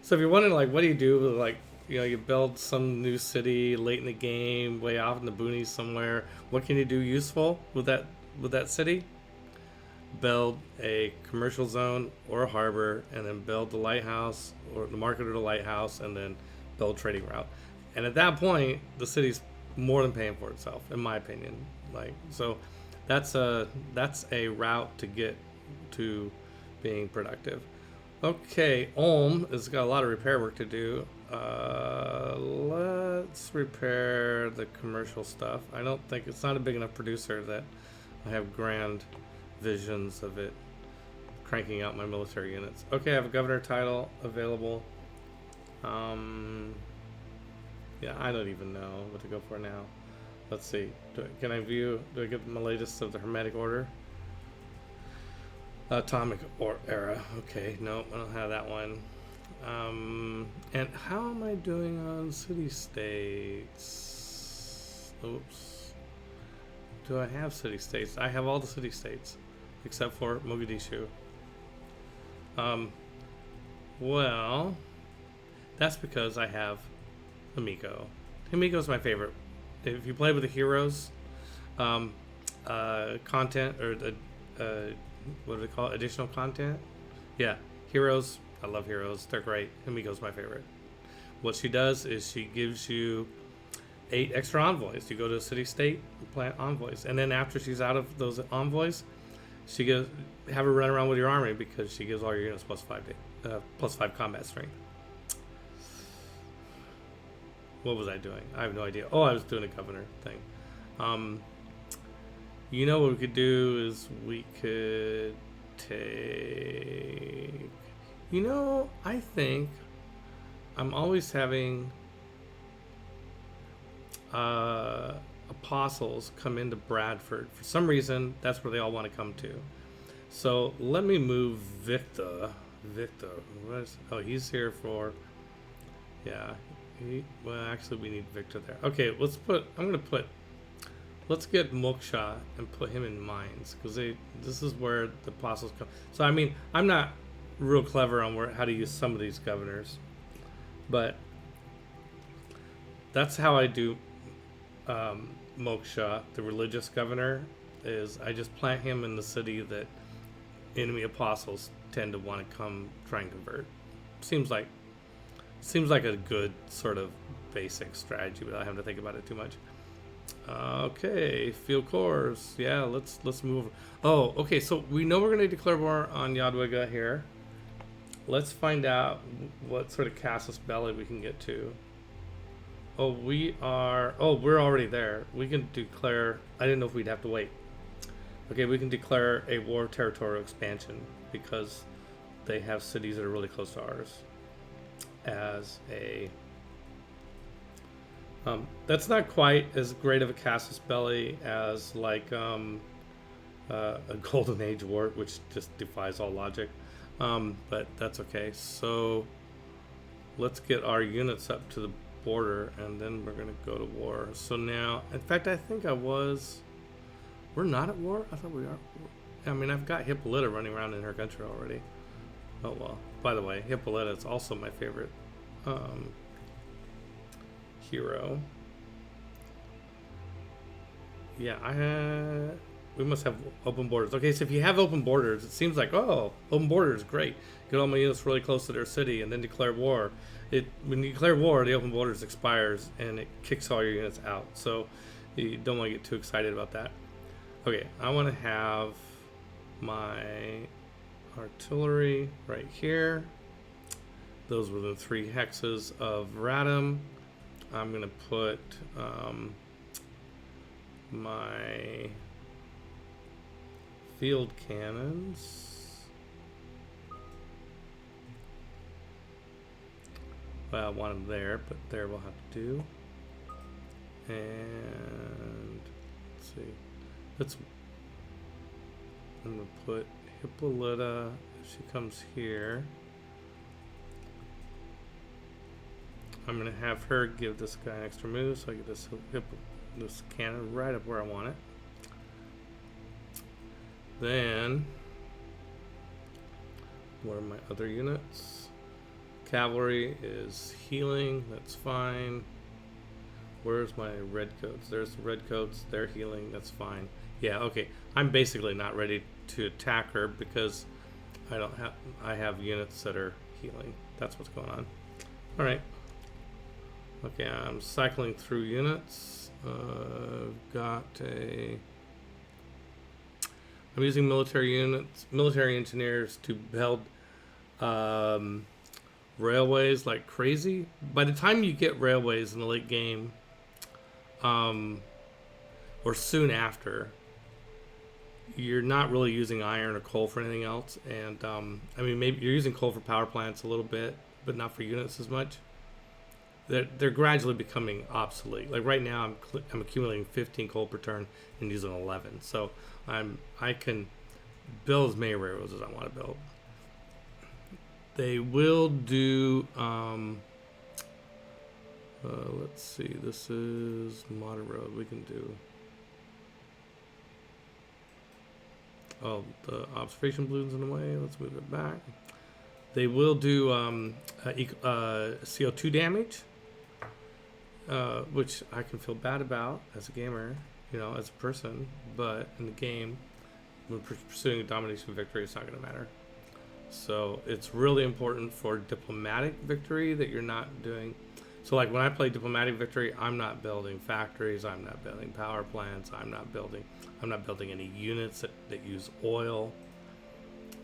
So if you're wondering, like, what do you do with, like, you build some new city late in the game, way off in the boonies somewhere. What can you do useful with that city? Build a commercial zone or a harbor, and then build the lighthouse or the market or the lighthouse, and then build trading route. And at that point, the city's more than paying for itself, in my opinion. Like, so that's a route to get to being productive. Okay, Ulm has got a lot of repair work to do. Let's repair the commercial stuff. I don't think it's not a big enough producer that I have grand visions of it cranking out my military units. Okay, I have a governor title available. Yeah, I don't even know what to go for now. Let's see. Can I view? Do I get my latest of the Hermetic Order? Atomic Era. Okay, no, I don't have that one. And how am I doing on city states? Oops. Do I have city states? I have all the city states except for Mogadishu. Well, that's because I have Himiko. Himiko's my favorite. If you play with the heroes, content or the what do they call it? Additional content? Yeah, heroes. I love heroes. They're great. Himiko's my favorite. What she does is she gives you 8 extra envoys. You go to a city-state, plant envoys, and then after she's out of those envoys, she goes have her run around with your army because she gives all your units plus 5 combat strength. What was I doing? I have no idea. Oh, I was doing a governor thing. You know what we could do is we could take... You know, I think I'm always having apostles come into Bradford. For some reason, that's where they all want to come to. So let me move Victor. Oh, he's here for... Yeah. Well, actually, we need Victor there. Okay, let's get Moksha and put him in mines, because this is where the apostles come. So, I mean, I'm not real clever on how to use some of these governors, but that's how I do Moksha, the religious governor, is I just plant him in the city that enemy apostles tend to want to come try and convert. Seems like a good sort of basic strategy without having to think about it too much. Okay, field cores. Yeah, let's move. Oh, okay. So we know we're going to declare war on Jadwiga here. Let's find out what sort of casus belli we can get to. Oh, we're already there. We can declare. I didn't know if we'd have to wait. Okay, we can declare a war of territorial expansion because they have cities that are really close to ours. As a that's not quite as great of a casus belli as like a Golden Age war, which just defies all logic, but that's okay. So let's get our units up to the border and then we're gonna go to war. So now, in fact, I think we're not at war. I thought we are. I mean, I've got Hippolyta running around in her country already. Oh well. By the way, Hippolyta is also my favorite hero. Yeah, we must have open borders. Okay, so if you have open borders, it seems like, oh, open borders, great. Get all my units really close to their city and then declare war. When you declare war, the open borders expires and it kicks all your units out. So you don't want to get too excited about that. Okay, I want to have my artillery right here. Those were the 3 hexes of Radom. I'm going to put my field cannons. Well, I want them there, but there we'll have to do. And let's see. I'm going to put Hippolyta, if she comes here. I'm going to have her give this guy an extra move, so I get this cannon right up where I want it. Then, what are my other units? Cavalry is healing. That's fine. Where's my redcoats? There's the redcoats. They're healing. That's fine. Yeah, okay. I'm basically not ready to attack her because I have units that are healing. That's what's going on. All right. Okay, I'm cycling through units. I'm using military units, military engineers to build railways like crazy. By the time you get railways in the late game, or soon after, you're not really using iron or coal for anything else. And I mean, maybe you're using coal for power plants a little bit, but not for units as much. They're gradually becoming obsolete. Like right now, I'm accumulating 15 coal per turn and using 11. So I can build as many railroads as I want to build. They will do. Let's see. This is modern road. We can do. Oh, the observation balloon's in the way. Let's move it back. They will do CO2 damage, which I can feel bad about as a gamer, as a person. But in the game, when pursuing a domination victory, it's not going to matter. So it's really important for diplomatic victory that you're not doing. So like when I play diplomatic victory, I'm not building factories, I'm not building power plants, I'm not building any units that use oil.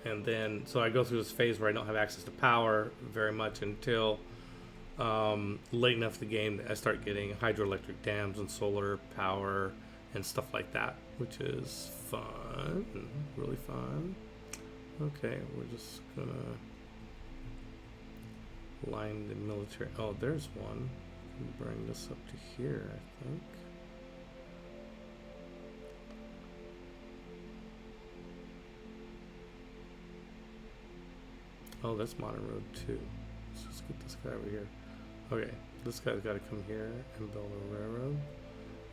And then, so I go through this phase where I don't have access to power very much until late enough in the game that I start getting hydroelectric dams and solar power and stuff like that, which is fun, really fun. Okay, we're just gonna line the military. Oh, there's one. Bring this up to here, I think. Oh, that's modern road too. Let's just get this guy over here. Okay, this guy's got to come here and build a railroad,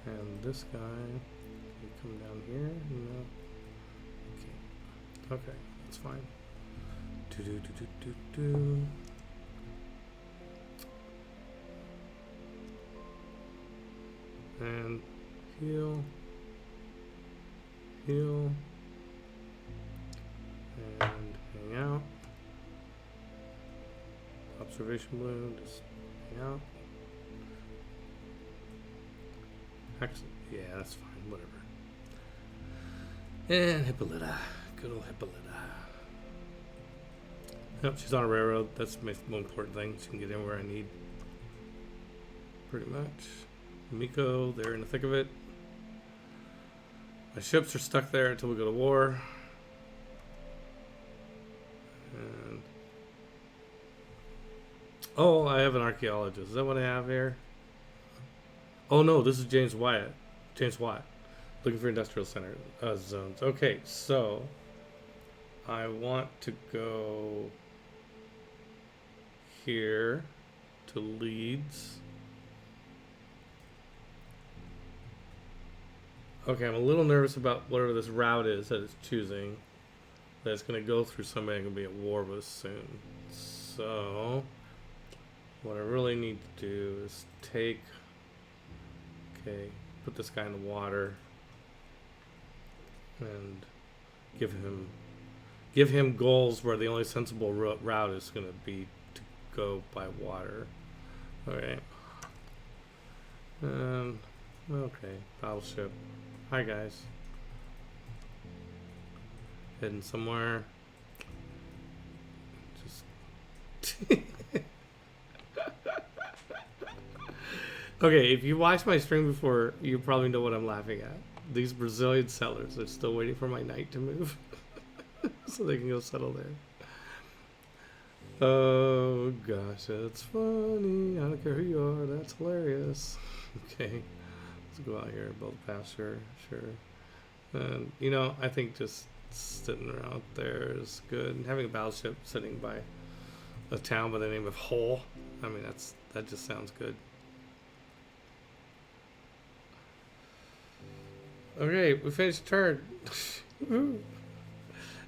and this guy can come down here. No. Okay, that's fine. Do. And heal, and hang out. Observation balloon, just hang out. Actually, yeah, that's fine, whatever. And Hippolyta, good old Hippolyta. Yep, she's on a railroad. That's the most important thing. She can get anywhere I need. Pretty much. Miko, they're in the thick of it. My ships are stuck there until we go to war. And oh, I have an archaeologist. Is that what I have here? Oh no, this is James Watt. Looking for industrial center zones. Okay, so I want to go here to Leeds. Okay, I'm a little nervous about whatever this route is that it's choosing. That it's going to go through somebody I'm going to be at war with soon. So what I really need to do is put this guy in the water and give him goals where the only sensible route is going to be to go by water. Okay. Okay, battleship. Hi guys. Heading somewhere. Just okay, if you watched my stream before, you probably know what I'm laughing at. These Brazilian settlers are still waiting for my knight to move so they can go settle there. Oh gosh, that's funny. I don't care who you are, that's hilarious. Okay, let's go out here and build a pasture, sure. And I think just sitting around there is good. And having a battleship sitting by a town by the name of Hull, I mean that just sounds good. Okay, we finished turn.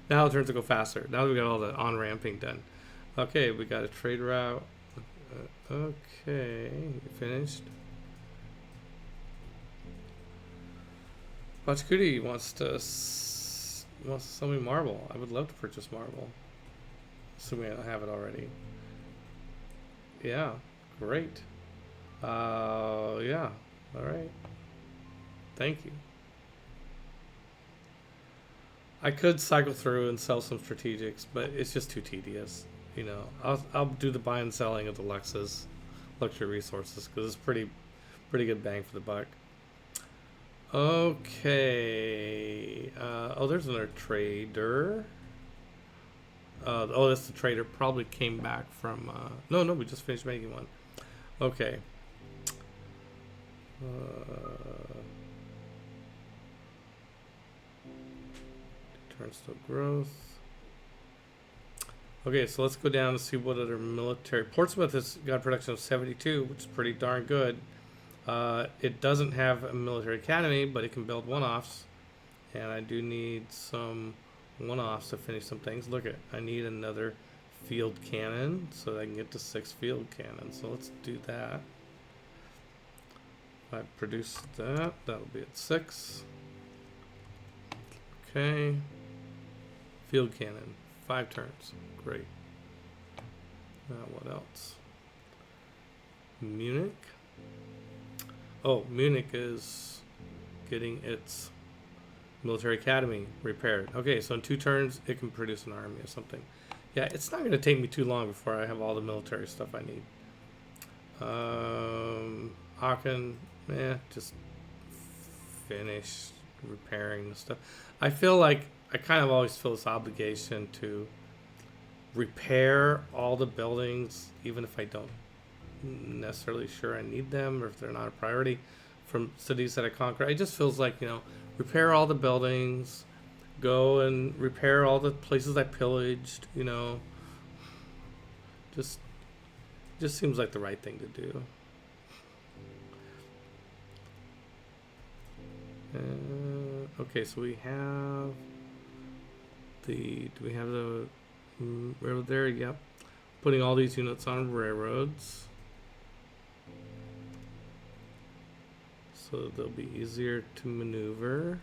Now it turns to go faster. Now that we got all the on-ramping done. Okay, we got a trade route. Okay, finished. Pachkudi wants to sell me marble. I would love to purchase marble, assuming I don't have it already. Yeah, great. Yeah, all right. Thank you. I could cycle through and sell some strategics, but it's just too tedious. You know, I'll do the buying and selling of the luxury resources because it's pretty good bang for the buck. Okay. Oh, there's another trader. Oh, that's the trader. Probably came back from. No, we just finished making one. Okay. Turns to growth. Okay, so let's go down and see what other military. Portsmouth has got a production of 72, which is pretty darn good. It doesn't have a military academy, but it can build one-offs. And I do need some one-offs to finish some things. Look, I need another field cannon so that I can get to 6 field cannons. So let's do that. If I produce that, that'll be at 6. Okay. Field cannon, 5 turns. Great. What else? Munich. Oh, Munich is getting its military academy repaired. Okay, so in 2 turns, it can produce an army or something. Yeah, it's not going to take me too long before I have all the military stuff I need. Aachen, just finish repairing the stuff. I feel like I kind of always feel this obligation to repair all the buildings, even if I don't necessarily sure I need them or if they're not a priority from cities that I conquer. It just feels like, repair all the buildings, go and repair all the places I pillaged, just seems like the right thing to do. Okay, so we have do we have the railroad there? Yep. Putting all these units on railroads so they'll be easier to maneuver.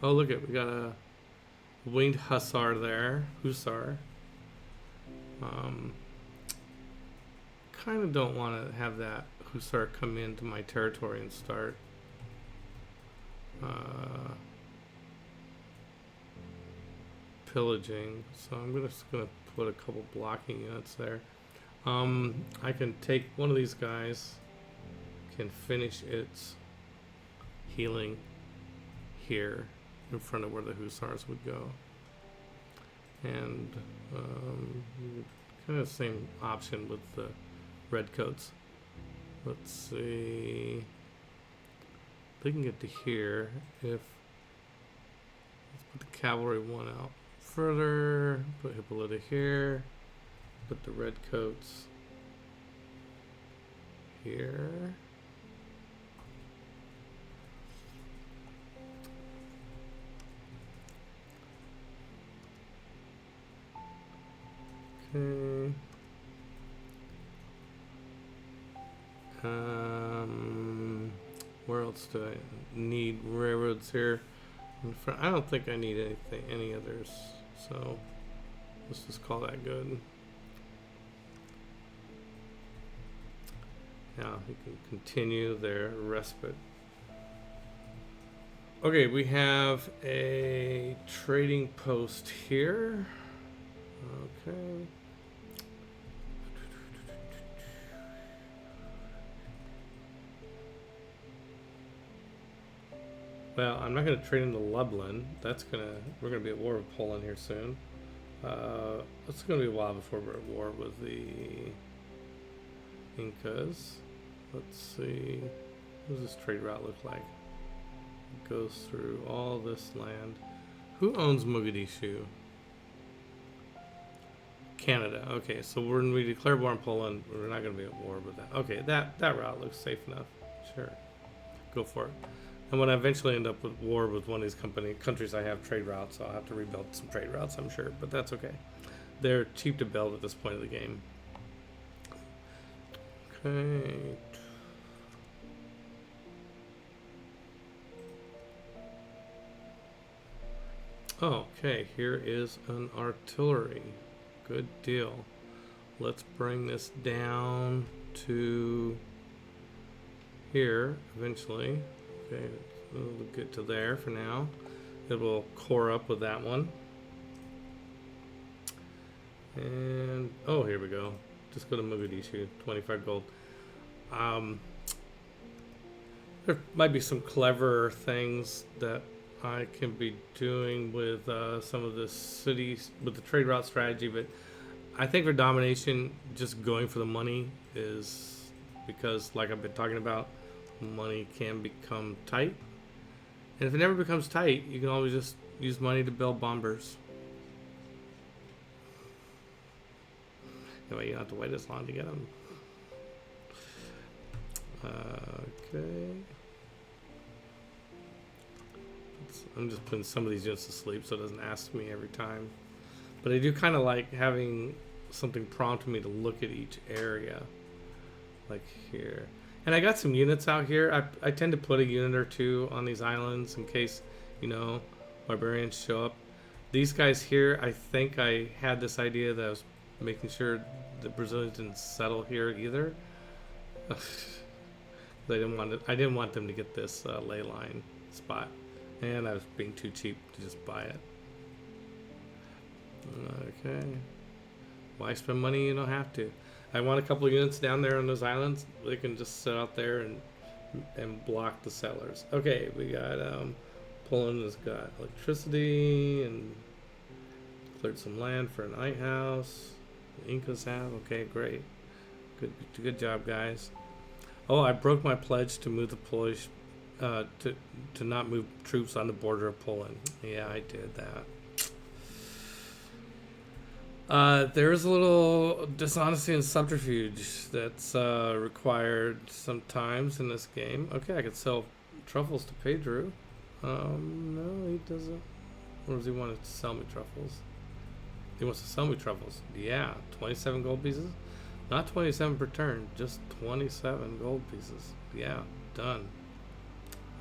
Oh, look we got a winged hussar there. Hussar. Kind of don't want to have that hussar come into my territory and start pillaging, so I'm just gonna put a couple blocking units there. I can take one of these guys, can finish its healing here in front of where the hussars would go, and kind of the same option with the redcoats. Let's see. They can get to here if. Let's put the cavalry one out further. Put Hippolyta here. Put the redcoats here. Okay. Where else do I need railroads here? I don't think I need any others, so let's just call that good. Now you can continue their respite. Okay, we have a trading post here. Okay. Well, I'm not going to trade into Lublin. We're going to be at war with Poland here soon. It's going to be a while before we're at war with the Incas. Let's see. What does this trade route look like? It goes through all this land. Who owns Mogadishu? Canada. Okay, so when we declare war on Poland, we're not going to be at war with that. Okay, that route looks safe enough. Sure. Go for it. And when I eventually end up with war with one of these countries, I have trade routes. I'll have to rebuild some trade routes, I'm sure, but that's okay. They're cheap to build at this point of the game. Okay. Okay, here is an artillery. Good deal. Let's bring this down to here eventually. Okay, we'll get to there for now. It will core up with that one. And, oh, here we go. Just go to Mogadishu, 25 gold. There might be some clever things that I can be doing with some of the cities, with the trade route strategy, but I think for domination, just going for the money is because, like I've been talking about, money can become tight. And if it never becomes tight, you can always just use money to build bombers. Anyway, you don't have to wait as long to get them. Okay. I'm just putting some of these units to sleep so it doesn't ask me every time. But I do kind of like having something prompt me to look at each area. Like here. And I got some units out here. I tend to put a unit or two on these islands in case, you know, barbarians show up. These guys here, I think I had this idea that I was making sure the Brazilians didn't settle here either. I didn't want them to get this ley line spot. And I was being too cheap to just buy it. Okay. Why spend money you don't have to? I want a couple of units down there on those islands. They can just sit out there and block the settlers. Okay, we got Poland has got electricity and cleared some land for an lighthouse. The Incas have. Okay, great. Good job, guys. Oh, I broke my pledge to move the Polish to not move troops on the border of Poland. Yeah, I did that. There is a little dishonesty and subterfuge that's required sometimes in this game. Okay, I could sell truffles to Pedro. No, he doesn't. Or does he want to sell me truffles? He wants to sell me truffles. Yeah, 27 gold pieces. Not 27 per turn, just 27 gold pieces. Yeah, done.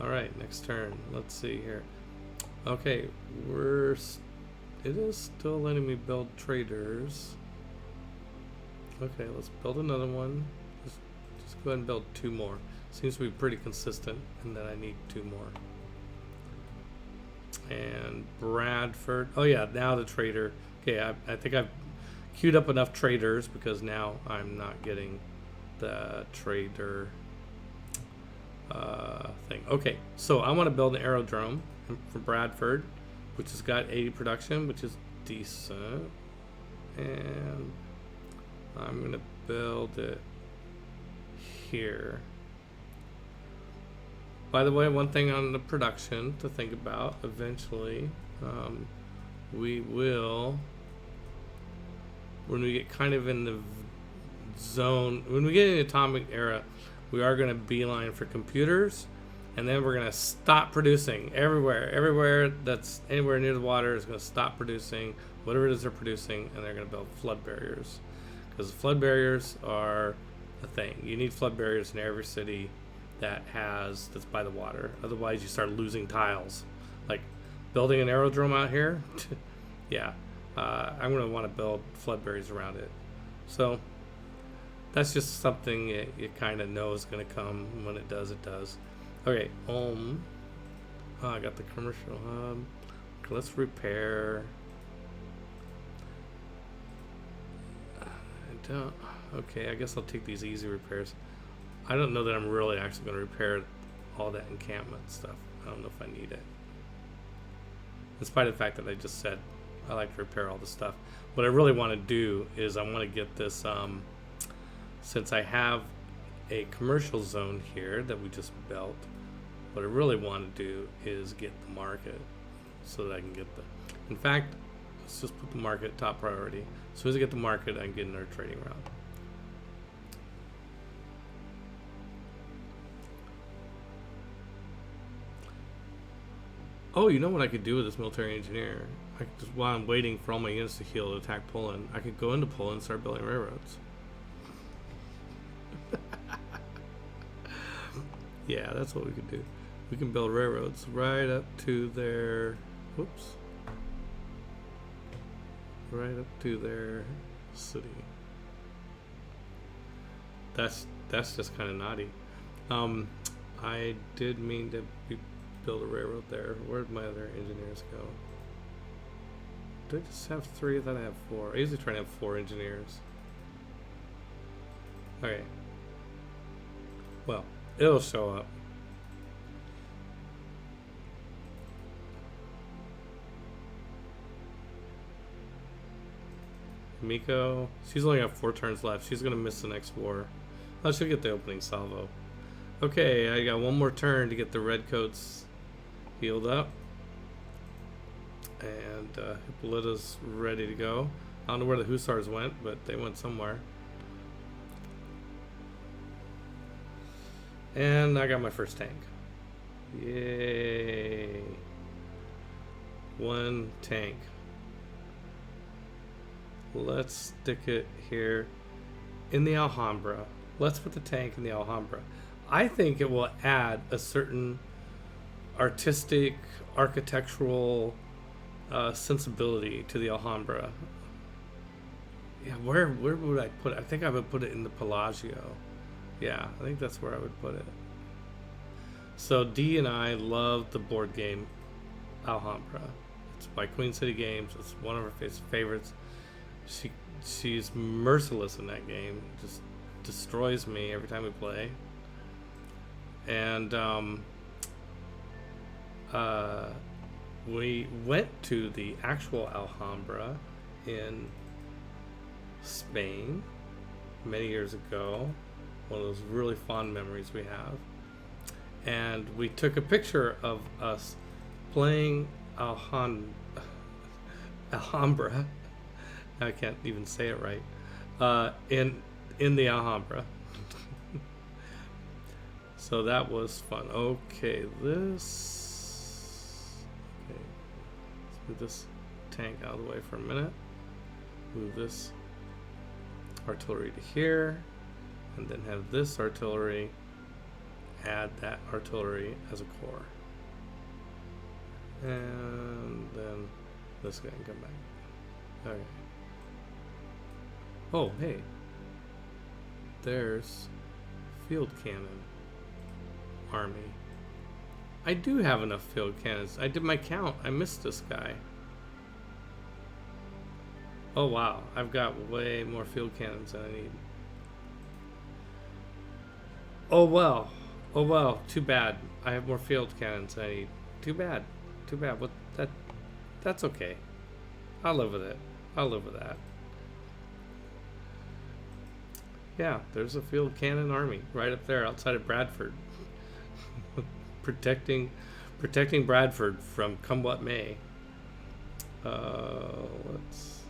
Alright, next turn. Let's see here. Okay, it is still letting me build traders. Okay, let's build another one. Just go ahead and build 2 more. Seems to be pretty consistent in that I need 2 more. And Bradford. Oh yeah, now the trader. Okay, I think I've queued up enough traders because now I'm not getting the trader thing. Okay, so I want to build an aerodrome for Bradford, which has got 80 production, which is decent. And I'm going to build it here. By the way, one thing on the production to think about, eventually, we will, when we get kind of in the zone, when we get in the atomic era, we are going to beeline for computers, and then we're going to stop producing everywhere that's anywhere near the water is going to stop producing whatever it is they're producing, and they're going to build flood barriers, because flood barriers are a thing. You need flood barriers in every city that's by the water. Otherwise you start losing tiles. Like building an aerodrome out here. Yeah, I'm going to want to build flood barriers around it. So that's just something you kind of know is going to come. When it does, it does. Okay, I got the commercial hub. Okay, let's repair. Okay, I guess I'll take these easy repairs. I don't know that I'm really actually going to repair all that encampment stuff. I don't know if I need it. In spite of the fact that I just said I like to repair all the stuff. What I really want to do is I want to get this, since I have a commercial zone here that we just built, what I really want to do is get the market so that I can get in fact, let's just put the market at top priority. As soon as I get the market, I can get another trading route. Oh, you know what I could do with this military engineer? I could just, while I'm waiting for all my units to heal to attack Poland, I could go into Poland and start building railroads. Yeah, that's what we could do. We can build railroads right up to their, whoops, right up to their city. That's just kind of naughty. I did mean to build a railroad there. Where'd my other engineers go? Did I just have 3? I thought I have 4. I usually try to have 4 engineers. Okay. Well, it'll show up. Miko, she's only got 4 turns left. She's gonna miss the next war. Oh, she'll get the opening salvo. Okay, I got 1 more turn to get the redcoats healed up. And Hippolyta's ready to go. I don't know where the Hussars went, but they went somewhere. And I got my first tank. Yay. 1 tank. Let's stick it here in the Alhambra. Let's put the tank in the Alhambra. I think it will add a certain artistic, architectural sensibility to the Alhambra. Yeah, where would I put it? I think I would put it in the Palazzo. Yeah, I think that's where I would put it. So Dee and I love the board game Alhambra. It's by Queen City Games. It's one of her favorites. She's merciless in that game. Just destroys me every time we play. And we went to the actual Alhambra in Spain many years ago. One of those really fond memories we have. And we took a picture of us playing Alhambra. I can't even say it right. In the Alhambra. So that was fun. Okay, let's move this tank out of the way for a minute. Move this artillery to here, and then have this artillery add that artillery as a core. And then this guy can come back. Okay. Oh, hey. There's field cannon army. I do have enough field cannons. I did my count. I missed this guy. Oh wow, I've got way more field cannons than I need. Oh well. Oh well, too bad. I have more field cannons than I need. Too bad. Too bad. What that's okay. I'll live with it. I'll live with that. Yeah, there's a field cannon army right up there outside of Bradford. protecting Bradford from come what may. Let's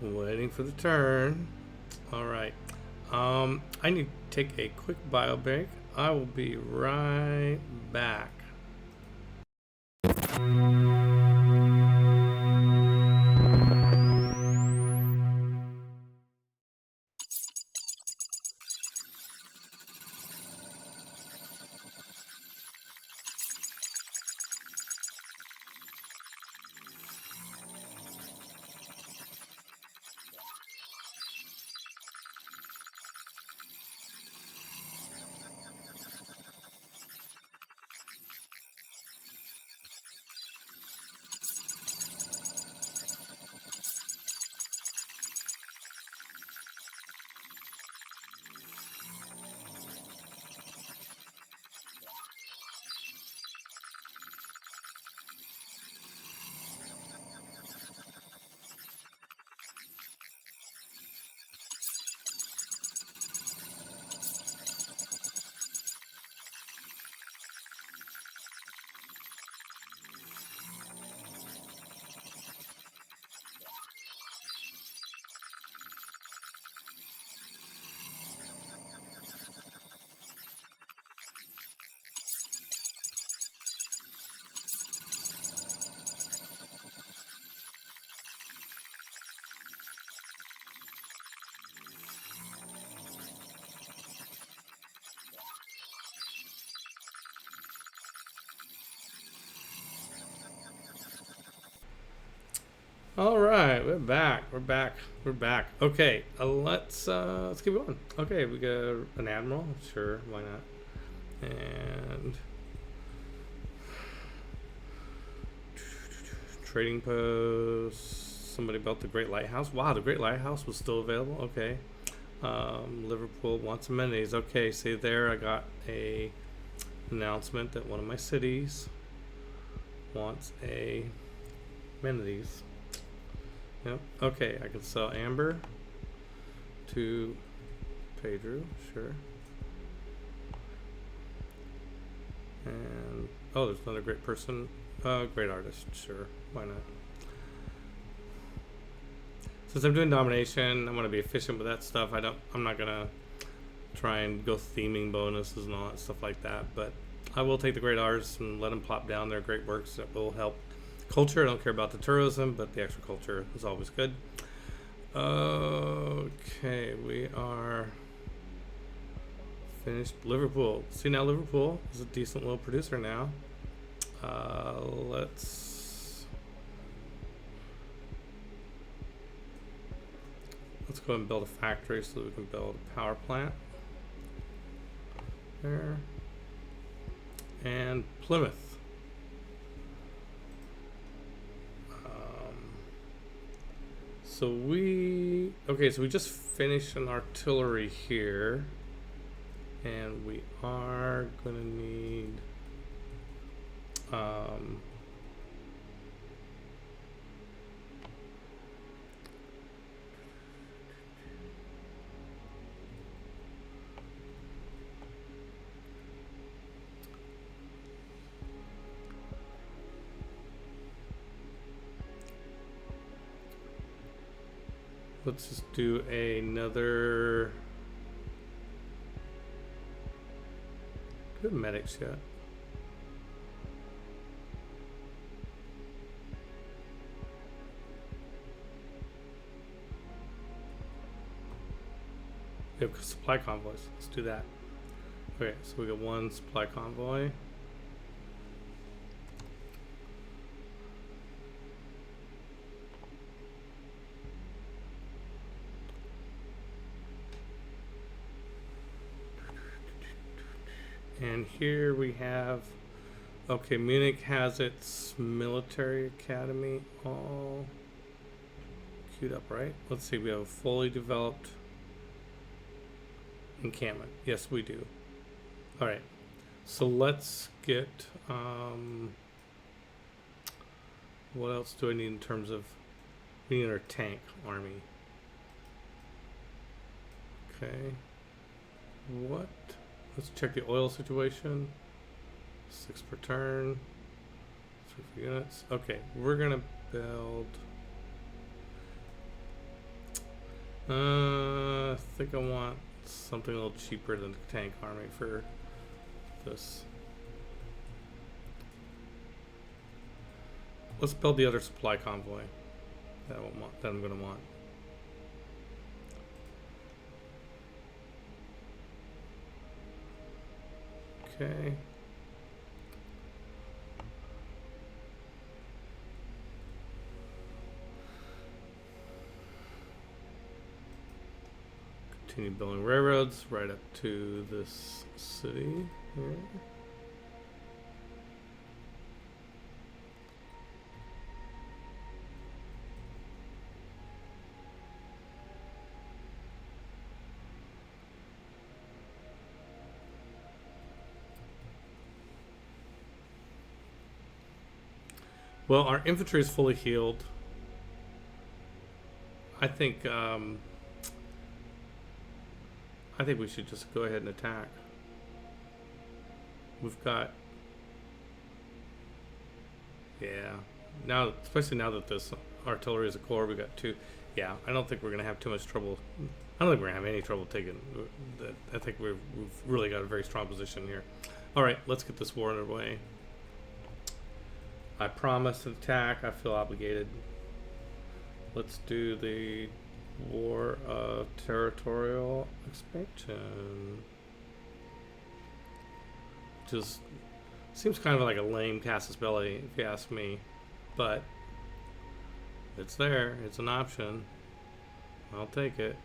waiting for the turn. All right. I need to take a quick bio break. I will be right back. All right, we're back. We're back. We're back. Okay, let's keep going. Okay, we got an admiral. Sure, why not? And trading post. Somebody built the Great Lighthouse. Wow, the Great Lighthouse was still available. Okay. Liverpool wants amenities. Okay, see there, I got a announcement that one of my cities wants a amenities. Yep. Okay, I can sell amber to Pedro. Sure. And oh, there's another great person. Great artist. Sure. Why not? Since I'm doing domination, I'm gonna be efficient with that stuff. I'm not gonna try and go theming bonuses and all that stuff like that. But I will take the great artists and let them plop down their great works that will help culture. I don't care about the tourism, but the extra culture is always good. Okay, we are finished. Liverpool. See, now Liverpool is a decent little producer now. Let's go ahead and build a factory so that we can build a power plant. There. And Plymouth. So we just finished an artillery here, and we are gonna need let's just do another. Good medics yet. We have supply convoys. Let's do that. Okay, so we got one supply convoy. And here we have, okay, Munich has its military academy all queued up, right? Let's see, we have a fully developed encampment. Yes, we do. All right, so let's get, what else do I need in terms of, we need our tank army. Okay, what? Let's check the oil situation. 6 per turn. 3 units. Okay, we're gonna build. I think I want something a little cheaper than the tank army for this. Let's build the other supply convoy that I'm gonna want. Okay. Continue building railroads right up to this city here. Well, our infantry is fully healed. I think we should just go ahead and attack. We've got, yeah. Now, especially now that this artillery is a core, we got 2. Yeah, I don't think we're gonna have too much trouble. I don't think we're gonna have any trouble taking. I think we've really got a very strong position here. All right, let's get this war underway. I promised an attack. I feel obligated. Let's do the war of territorial expansion. Just seems kind of like a lame casus belli, if you ask me. But It's there. It's an option. I'll take it.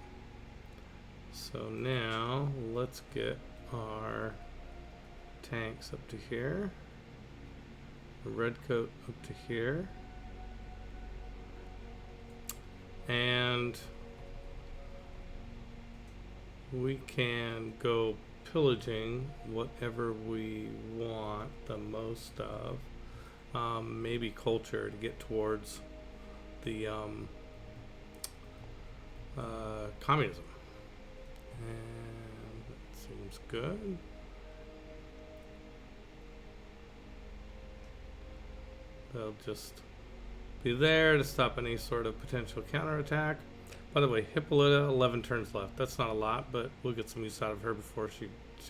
So now let's get our tanks up to here. The red coat up to here. And we can go pillaging whatever we want the most of. Maybe culture to get towards the communism. And that seems good. They'll just be there to stop any sort of potential counterattack. By the way, Hippolyta, 11 turns left. That's not a lot, but we'll get some use out of her before she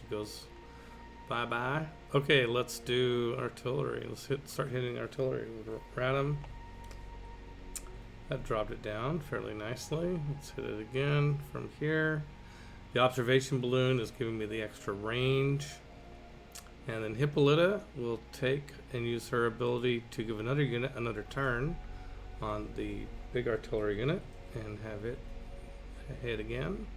goes bye-bye. Okay, let's do artillery. Let's start hitting artillery with Radom. That dropped it down fairly nicely. Let's hit it again from here. The observation balloon is giving me the extra range. And then Hippolyta will take and use her ability to give another unit another turn on the big artillery unit and have it hit again.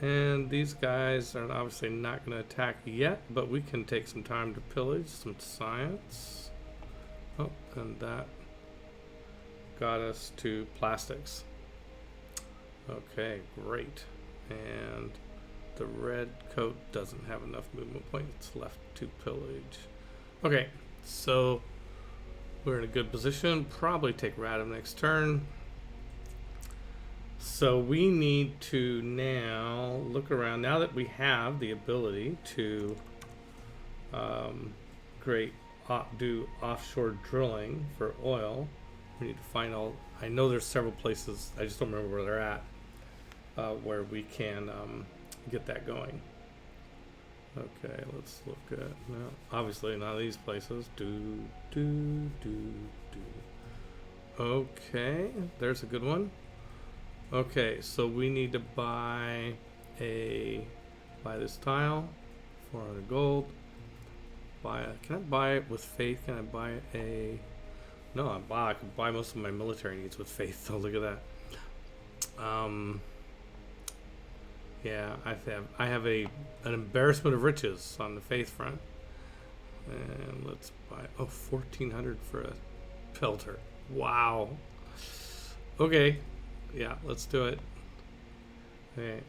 And these guys are obviously not going to attack yet, but we can take some time to pillage some science. Oh, and that got us to plastics. Okay, great. And the red coat doesn't have enough movement points left to pillage. Okay, so we're in a good position. Probably take Radom next turn. So we need to now look around. Now that we have the ability to do offshore drilling for oil, we need to find all. I know there's several places. I just don't remember where they're at, where we can get that going. Okay, let's look at now. Obviously, not these places. Okay, there's a good one. Okay, so we need to buy this tile, 400 gold. Can I buy it with faith? Can I buy a? No, I can buy most of my military needs with faith. So look at that. Yeah, I have an embarrassment of riches on the faith front. And let's buy 1,400 for a pelter. Wow. Okay. Yeah, let's do it. Okay.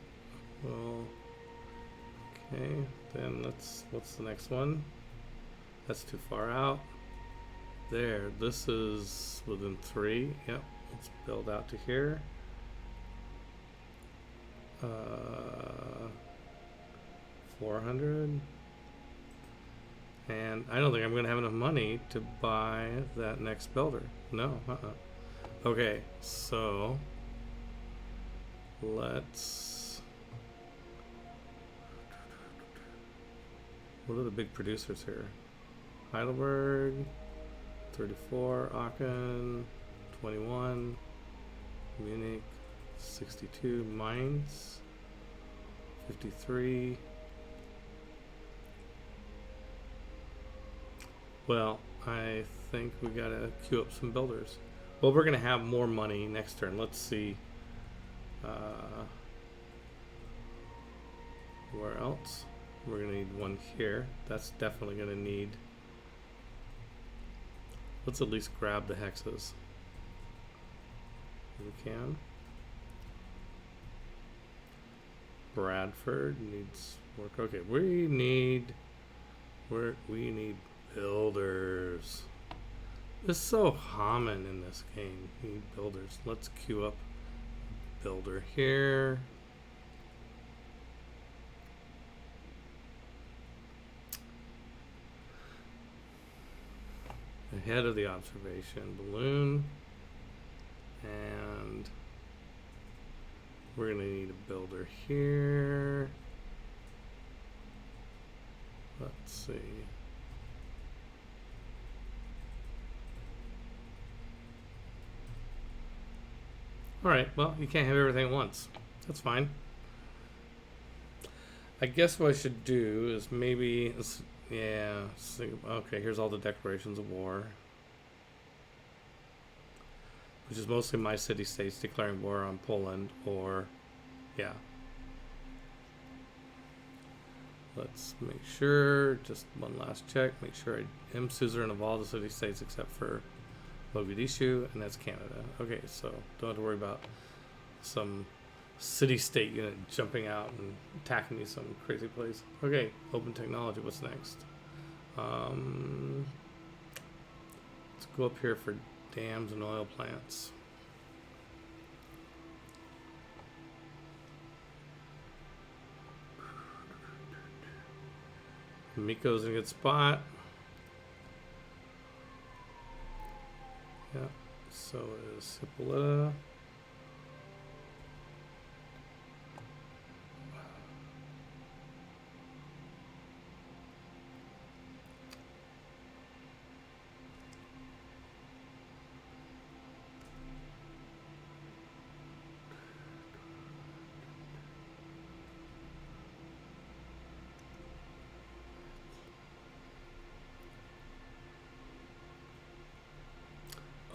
Well. Okay. Then what's the next one? That's too far out. There. This is within 3. Yep. Let's build out to here. 400. And I don't think I'm going to have enough money to buy that next builder. No. Okay. So let's. What are the big producers here? Heidelberg, 34, Aachen, 21, Munich, 62, Mainz, 53. Well, I think we gotta queue up some builders. Well, we're gonna have more money next turn. Let's see. Where else? We're gonna need one here. That's definitely gonna need. Let's at least grab the hexes. We can. Bradford needs work. Okay, we need builders. It's so common in this game. We need builders. Let's queue up builder here. Ahead of the observation balloon, and we're gonna need a builder here. Let's see. All right, well, you can't have everything at once. That's fine. I guess what I should do is maybe, yeah, okay, here's all the declarations of war. which is mostly my city-states declaring war on Poland, or, yeah. Let's make sure, just one last check, make sure I am suzerain of all the city-states except for Mogadishu, and that's Canada. Okay, so don't have to worry about some city-state unit jumping out and attacking me some crazy place. Okay, open technology, what's next? Let's go up here for dams and oil plants. Miko's in a good spot. Yeah, so is Hippolyta.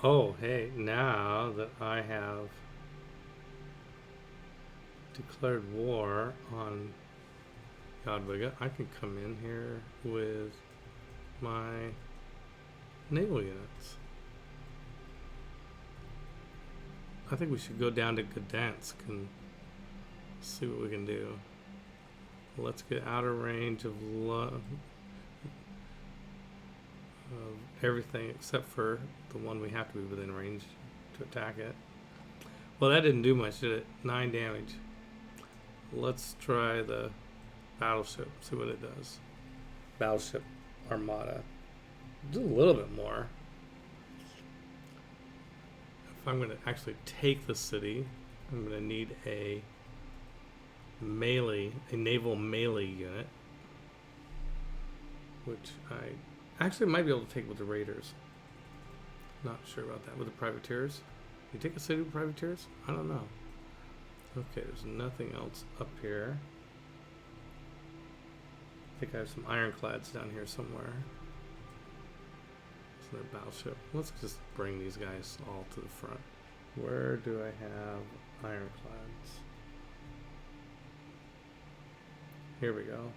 Oh, hey, now that I have declared war on Jadwiga, I can come in here with my naval units. I think we should go down to Gdansk and see what we can do. Let's get out of range of everything except for the one we have to be within range to attack it. Well, that didn't do much, did it? 9 damage. Let's try the battleship, see what it does. Battleship Armada. Do a little bit more. If I'm going to actually take the city, I'm going to need a naval melee unit, which I actually might be able to take with the raiders. Not sure about that. With the privateers? You take a city with privateers? I don't know. Okay, there's nothing else up here. I think I have some ironclads down here somewhere. It's their battleship. Let's just bring these guys all to the front. Where do I have ironclads? Here we go.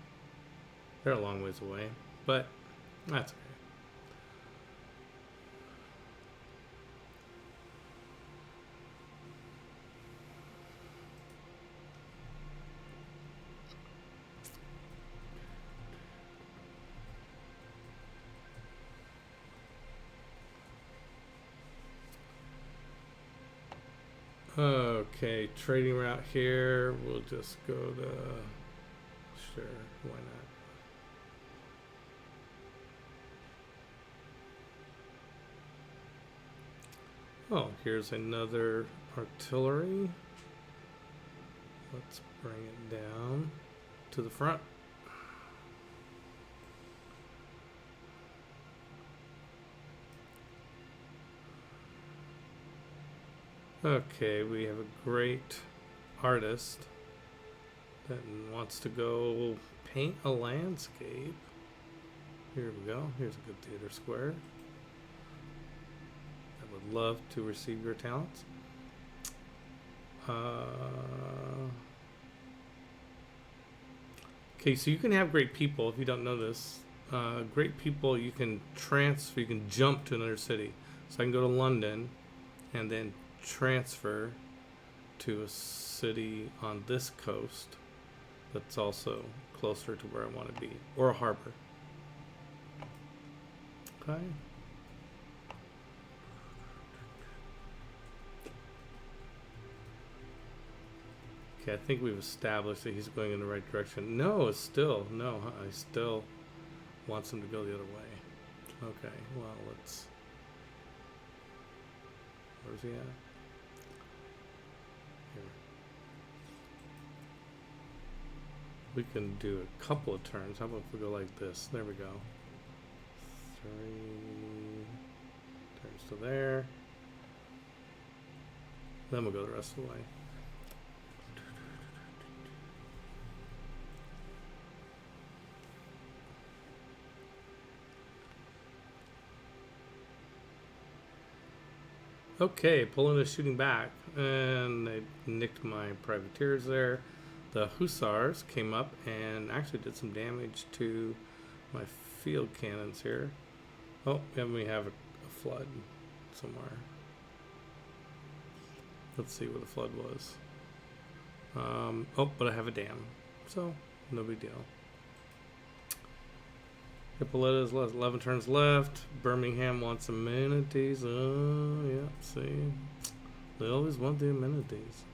They're a long ways away, but that's okay. Okay, trading route here. We'll just go to, sure, why not? Oh, here's another artillery. Let's bring it down to the front. Okay, we have a great artist that wants to go paint a landscape. Here we go. Here's a good theater square. I would love to receive your talents. Okay, so you can have great people if you don't know this. Great people you can transfer, you can jump to another city. So I can go to London and then transfer to a city on this coast that's also closer to where I want to be, or a harbor. Okay. Okay, I think we've established that he's going in the right direction. No, it's still, no, I still wants him to go the other way. Okay, well, let's, where's he at? Here. We can do a couple of turns. How about if we go like this? There we go. 3 turns to there. Then we'll go the rest of the way. Okay, Poland is shooting back, and they nicked my privateers there. The hussars came up and actually did some damage to my field cannons here. Oh, and we have a flood somewhere. Let's see what the flood was. Oh, but I have a dam, so no big deal. Hippolyta's 11 turns left. Birmingham wants amenities. Oh, yeah, see. They always want the amenities.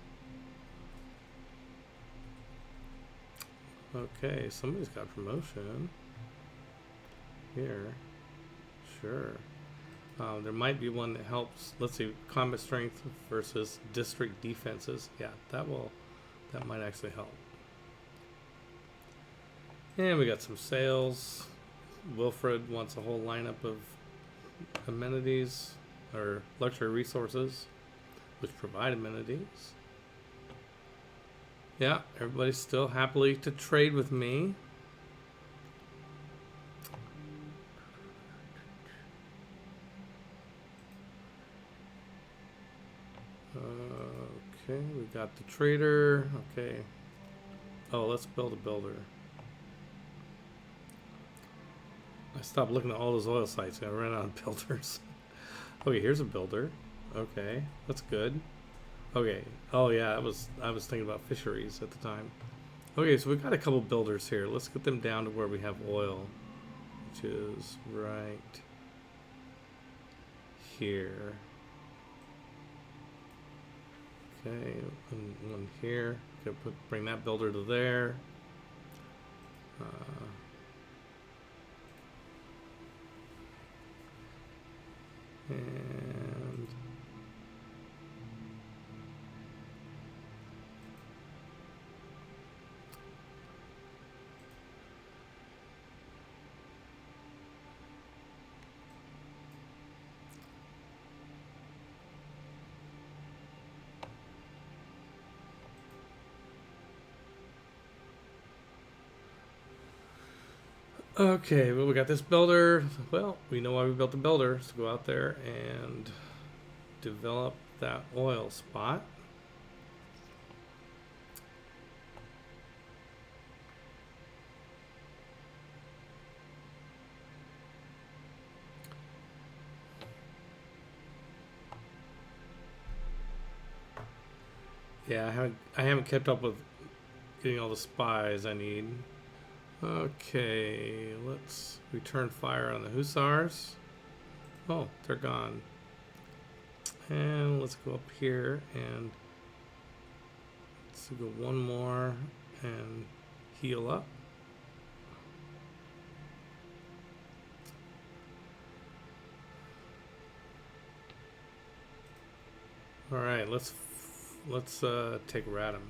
Okay, somebody's got promotion. Here. Sure. There might be one that helps. Let's see, combat strength versus district defenses. Yeah, that might actually help. And we got some sales. Wilfred wants a whole lineup of amenities or luxury resources which provide amenities. Yeah, everybody's still happily to trade with me. Okay, we got the trader. Okay. Oh, let's build a builder. I stopped looking at all those oil sites. I ran out of builders. Okay, here's a builder. Okay, that's good. Okay. Oh yeah, I was thinking about fisheries at the time. Okay, so we've got a couple builders here. Let's get them down to where we have oil, which is right here. Okay, and one here. Okay, bring that builder to there. And okay, well, we got this builder. Well, we know why we built the builder. So go out there and develop that oil spot. Yeah, I haven't kept up with getting all the spies I need. Okay, let's return fire on the hussars. Oh, they're gone. And let's go up here and let's go one more and heal up. All right, let's take Radom.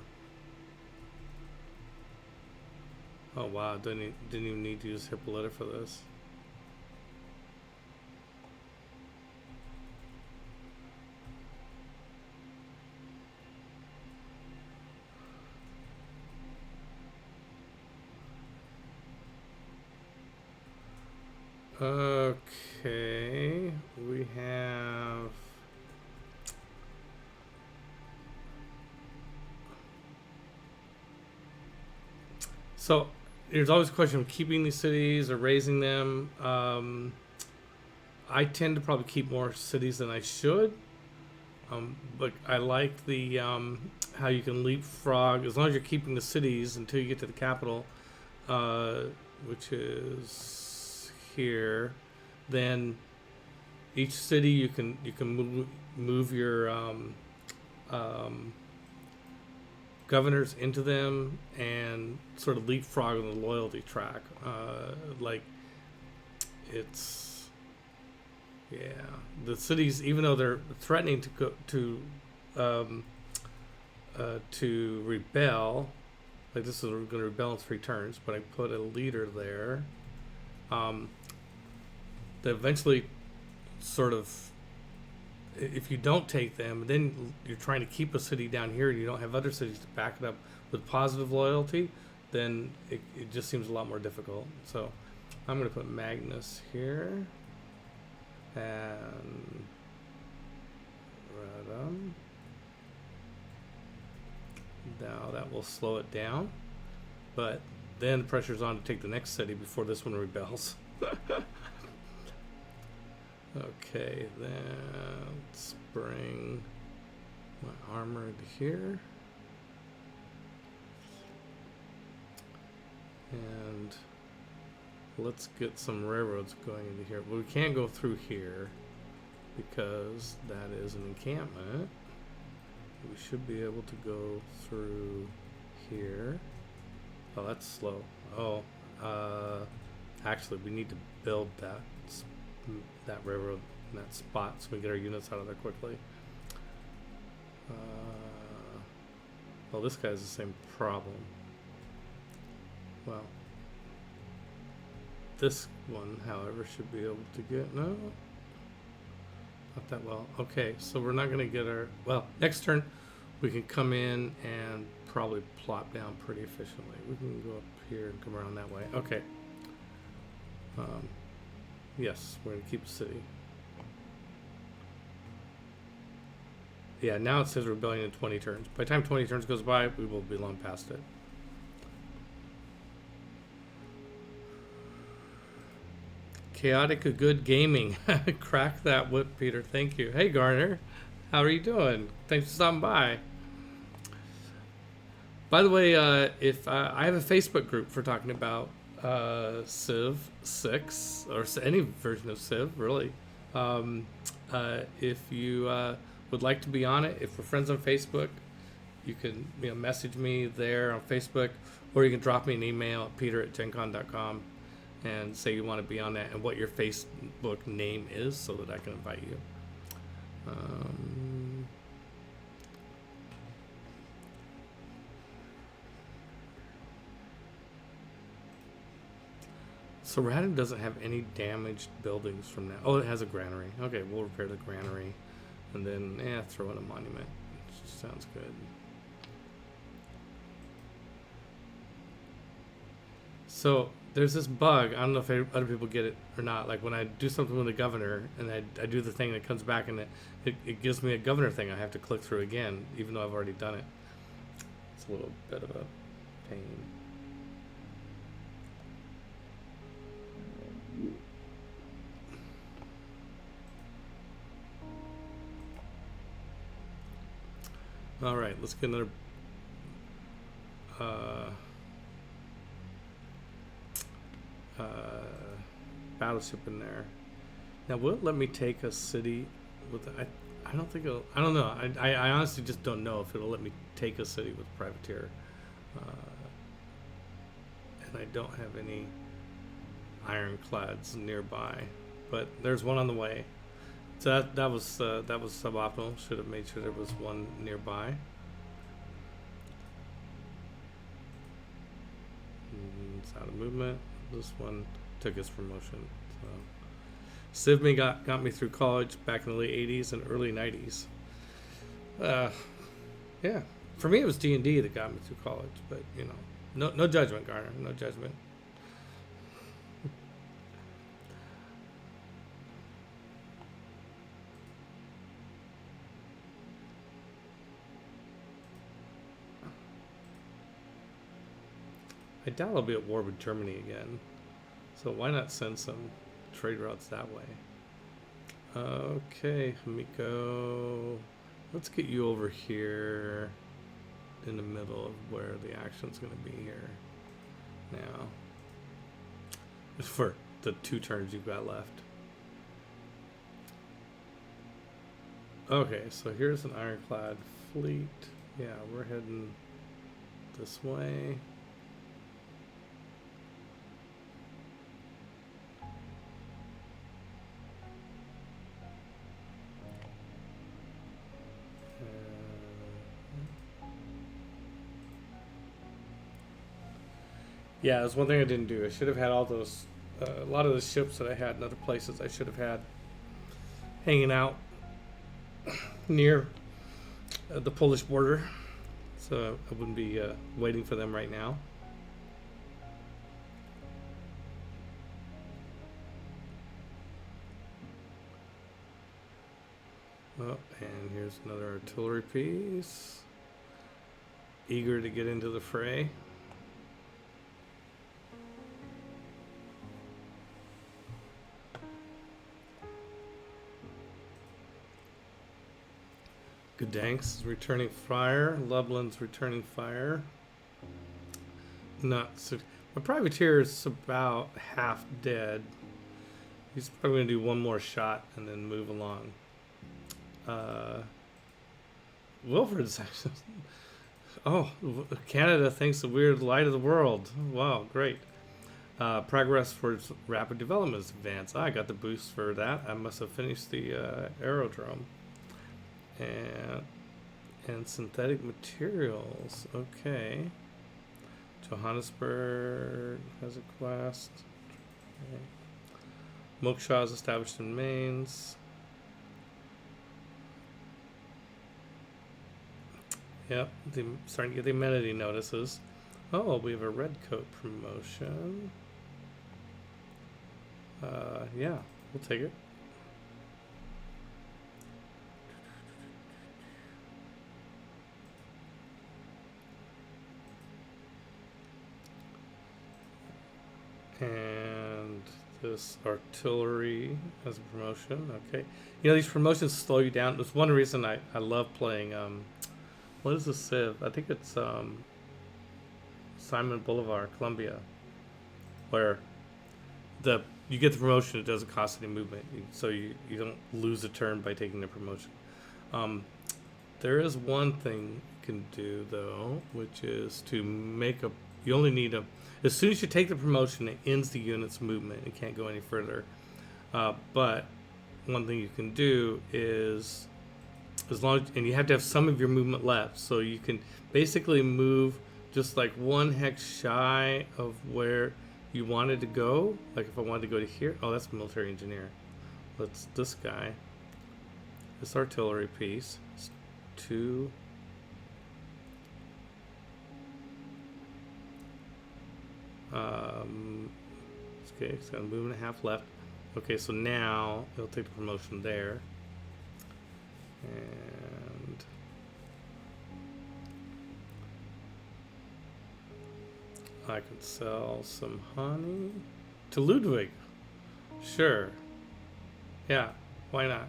Oh wow, didn't even need to use Hippolyta for this. Okay, we have so there's always a question of keeping these cities or raising them. I tend to probably keep more cities than I should, but I like the how you can leapfrog as long as you're keeping the cities until you get to the capital, which is here. Then each city you can move your governors into them and sort of leapfrog on the loyalty track. Like it's, yeah, the cities, even though they're threatening to go to rebel, like this is going to rebel in 3 turns, but I put a leader there. That eventually sort of, if you don't take them, then you're trying to keep a city down here and you don't have other cities to back it up with positive loyalty, then it just seems a lot more difficult. So I'm going to put Magnus here. And rid of. Now that will slow it down, but then the pressure's on to take the next city before this one rebels. Okay, then let's bring my armor into here. And let's get some railroads going into here. Well, we can't go through here because that is an encampment. We should be able to go through here. Oh, that's slow. Oh, actually, we need to build that railroad in that spot so we get our units out of there quickly. Well, this guy has the same problem. Well, this one, however, should be able to get, no, not that well. Okay, so we're not going to get our, well, next turn we can come in and probably plop down pretty efficiently. We can go up here and come around that way. Okay. Yes, we're going to keep the city. Yeah, now it says rebellion in 20 turns. By the time 20 turns goes by, we will be long past it. Chaotic good gaming. Crack that whip, Peter. Thank you. Hey, Garner. How are you doing? Thanks for stopping by. By the way, if I have a Facebook group for talking about Civ 6 or any version of Civ, really. If you would like to be on it, if we're friends on Facebook, you can message me there on Facebook, or you can drop me an email at peter@gencon.com and say you want to be on that and what your Facebook name is so that I can invite you. So Radin doesn't have any damaged buildings from now. Oh, it has a granary. Okay, we'll repair the granary and then throw in a monument. Sounds good. So there's this bug. I don't know if other people get it or not. Like when I do something with the governor and I do the thing that comes back and it gives me a governor thing I have to click through again, even though I've already done it. It's a little bit of a pain. All right, let's get another battleship in there. Now, will it let me take a city with? I don't think it'll. I don't know. I honestly just don't know if it'll let me take a city with privateer. And I don't have any ironclads nearby, but there's one on the way. So that was suboptimal. Should have made sure there was one nearby. It's out of movement. This one took its promotion. So CivMe got me through college back in the late 80s and early 90s. Yeah, for me it was D&D that got me through college, but no judgment, Garner, no judgment. I doubt I'll be at war with Germany again, so why not send some trade routes that way? Okay, Hamiko, let's get you over here in the middle of where the action's going to be here now for the 2 turns you've got left. Okay, so here's an ironclad fleet. Yeah, we're heading this way. Yeah, that's one thing I didn't do. I should have had all those, a lot of the ships that I had in other places I should have had hanging out near the Polish border. So I wouldn't be waiting for them right now. Oh, and here's another artillery piece. Eager to get into the fray. Gdansk is returning fire. Lublin's returning fire. Not so. My privateer is about half dead. He's probably going to do one more shot and then move along. Wilfred's actually. Oh, Canada thinks the weird light of the world. Wow, great. Progress towards rapid development is advanced. I got the boost for that. I must have finished the aerodrome. And synthetic materials. Okay. Johannesburg has a quest. Okay. Moksha is established in Mainz. Yep, they're starting to get the amenity notices. Oh, we have a red coat promotion. Yeah, we'll take it. And this artillery has a promotion. Okay. You know, these promotions slow you down. That's one reason I love playing, what is the Civ? I think it's Simon Bolivar, Colombia, where you get the promotion, it doesn't cost any movement. So you don't lose a turn by taking the promotion. There is one thing you can do, though, which is to make a... You only need a... As soon as you take the promotion, it ends the unit's movement. It can't go any further. But one thing you can do is, as long as, and you have to have some of your movement left, so you can basically move just like one hex shy of where you wanted to go. Like if I wanted to go to here, oh, that's military engineer. That's this guy. This artillery piece. It's 2. Okay, it's got a move and a half left. Okay, so now it'll take the promotion there. And I could sell some honey to Ludwig. Sure. Yeah, why not?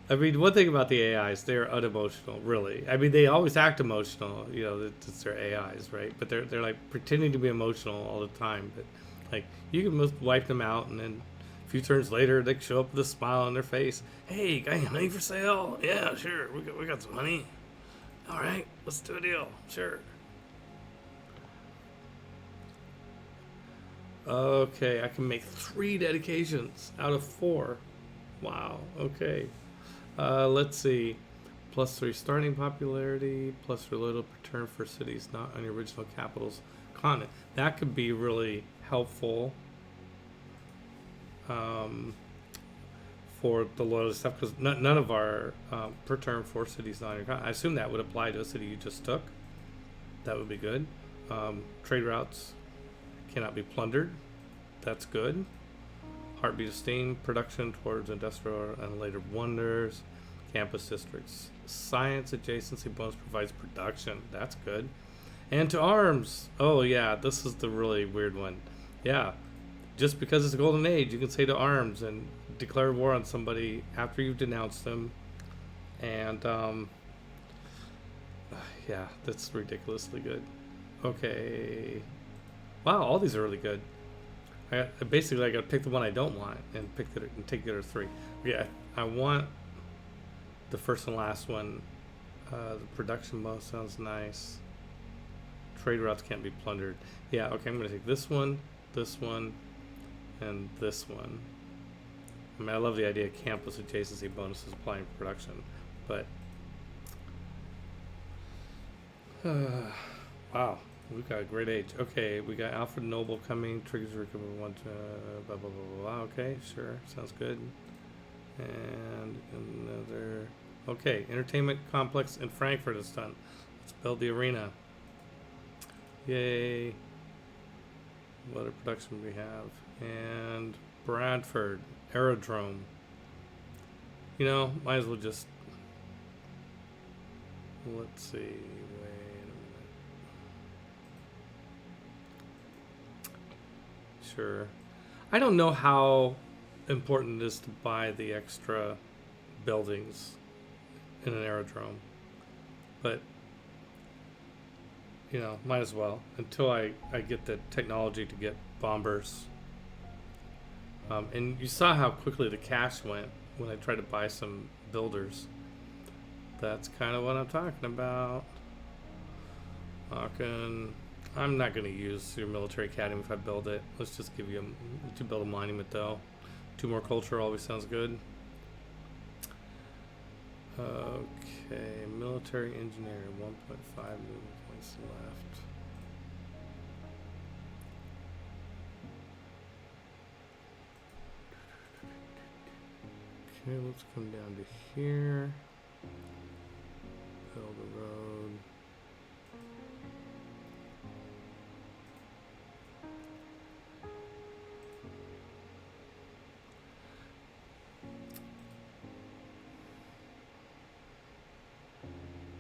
I mean, one thing about the AIs, they're unemotional, really. I mean, they always act emotional, you know, it's their AIs, right? But they're like pretending to be emotional all the time. But like, you can just wipe them out, and then a few turns later, they show up with a smile on their face. Hey, got any honey for sale? Yeah, sure. We got some honey. All right, let's do a deal. Sure. Okay, I can make 3 dedications out of 4. Wow. Okay. Let's see. +3 starting popularity, plus reloaded per turn for cities not on your original capital's continent. That could be really helpful for the loyalty stuff, because none of our per turn for cities not on your continent. I assume that would apply to a city you just took. That would be good. Trade routes cannot be plundered. That's good. Heartbeat of Steam, production towards industrial and later wonders. Campus districts. Science adjacency bonus provides production. That's good. And to arms. Oh yeah, this is the really weird one. Yeah, just because it's a golden age, you can say to arms and declare war on somebody after you've denounced them. And yeah, that's ridiculously good. Okay. Wow, all these are really good. Basically, I gotta pick the one I don't want and take the other 3. Yeah, I want the first and last one. The production bonus sounds nice. Trade routes can't be plundered. Yeah, okay, I'm gonna take this one, and this one. I mean, I love the idea of campus adjacency bonuses applying to production, but wow. We've got a great age. Okay, we got Alfred Noble coming. Triggers recover 1 blah, blah, blah, blah. Okay, sure. Sounds good. And another... Okay, entertainment complex in Frankfurt is done. Let's build the arena. Yay. What other production we have? And Bradford Aerodrome. You know, might as well just... Let's see. Wait a minute. Sure. I don't know how important it is to buy the extra buildings in an aerodrome, but you know, might as well until I get the technology to get bombers. And you saw how quickly the cash went when I tried to buy some builders. That's kind of what I'm talking about. I'm not going to use your military academy if I build it. Let's just give you to build a monument though. 2 more culture always sounds good. Okay, military engineer, 1.5 movement points left. Okay, let's come down to here. Build a road.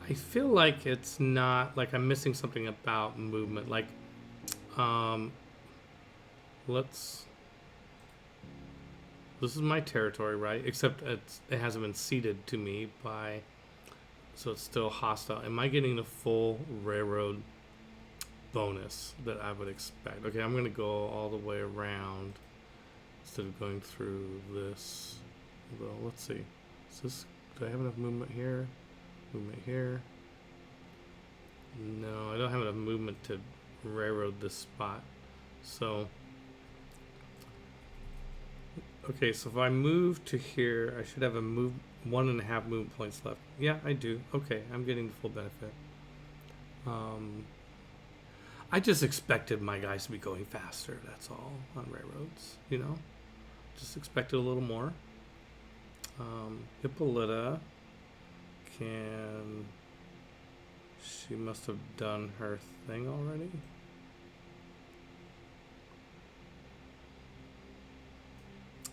I feel like it's not, like I'm missing something about movement. Like, this is my territory, right? Except it hasn't been ceded to me by, so it's still hostile. Am I getting the full railroad bonus that I would expect? Okay, I'm going to go all the way around instead of going through this. Well, let's see. Do I have enough movement here? Movement here. No, I don't have enough movement to railroad this spot. So, okay, so if I move to here, I should have 1.5 movement points left. Yeah, I do. Okay, I'm getting the full benefit. I just expected my guys to be going faster, that's all, on railroads, you know? Just expected a little more. Hippolyta she must have done her thing already.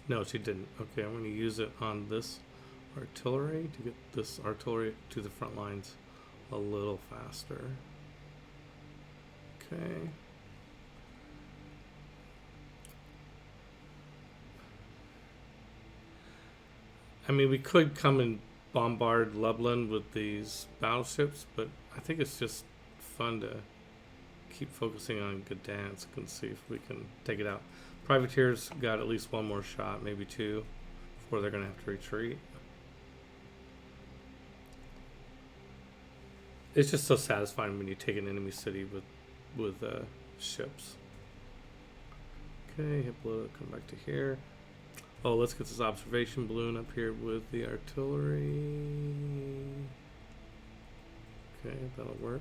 No, she didn't. Okay, I'm going to use it on this artillery to get this artillery to the front lines a little faster. Okay. I mean, we could come and bombard Lublin with these battleships, but I think it's just fun to keep focusing on Gdansk and see if we can take it out. Privateers got at least 1 more shot, maybe 2, before they're going to have to retreat. It's just so satisfying when you take an enemy city with ships. Okay, Hippolyta, come back to here. Oh, let's get this observation balloon up here with the artillery. Okay, that'll work.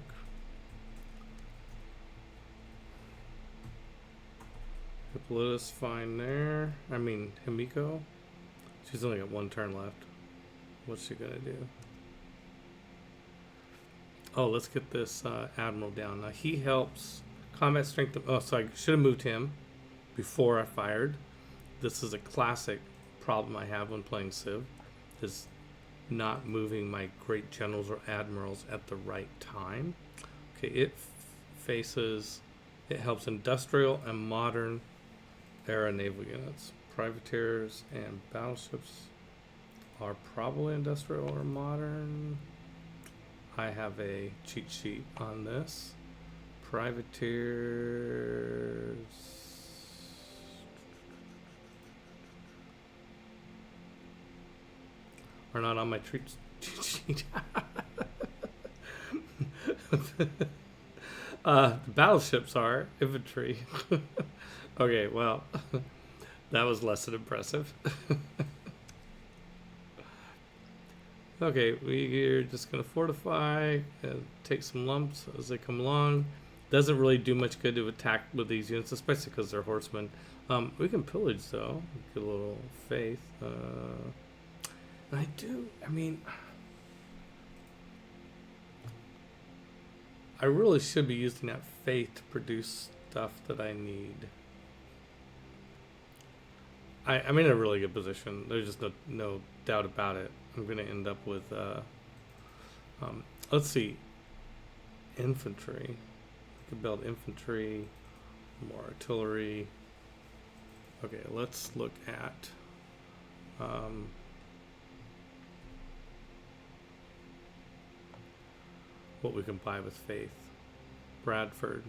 Hippolyta's fine there. I mean, Himiko. She's only got 1 turn left. What's she gonna do? Oh, let's get this admiral down. Now he helps combat strength. Oh, so I should have moved him before I fired. This is a classic problem I have when playing Civ, is not moving my great generals or admirals at the right time. Okay, it helps industrial and modern era naval units. Privateers and battleships are probably industrial or modern. I have a cheat sheet on this. Privateers are not on my cheat sheet. The battleships are infantry. Okay, well, that was less than impressive. Okay, we're just gonna fortify and take some lumps as they come along. Doesn't really do much good to attack with these units, especially because they're horsemen. We can pillage though. Get a little faith. I really should be using that faith to produce stuff that I need. I'm in a really good position. There's just no doubt about it. I'm going to end up with, let's see, infantry. We could build infantry, more artillery. Okay, let's look at what we can buy with faith. Bradford,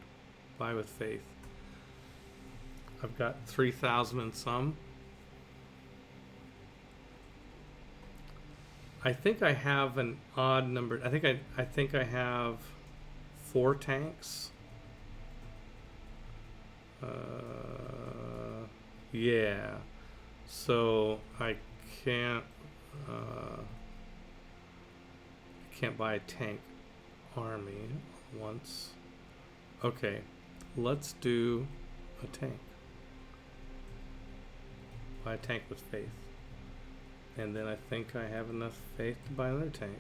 buy with faith. I've got 3,000 and some. I think I have an odd number. I think I have 4 tanks. Yeah. So I can't buy a tank army once. Okay, let's do a tank. Buy a tank with faith. And then I think I have enough faith to buy another tank.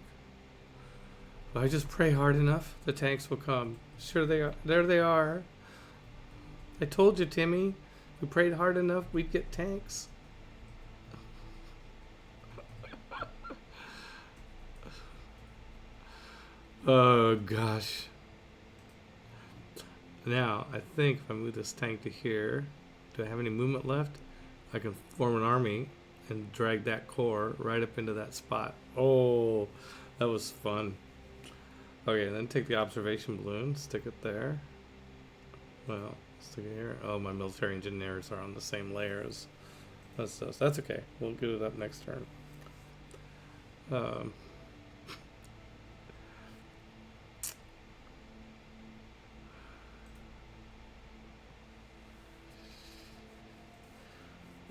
If I just pray hard enough, the tanks will come. Sure they are. There they are. I told you, Timmy. If we prayed hard enough, we'd get tanks. Oh, gosh. Now, I think if I move this tank to here, do I have any movement left? I can form an army and drag that core right up into that spot. Oh, that was fun. Okay, then take the observation balloon, stick it there. Well, stick it here. Oh, my military engineers are on the same layer as us. That's okay. We'll get it up next turn.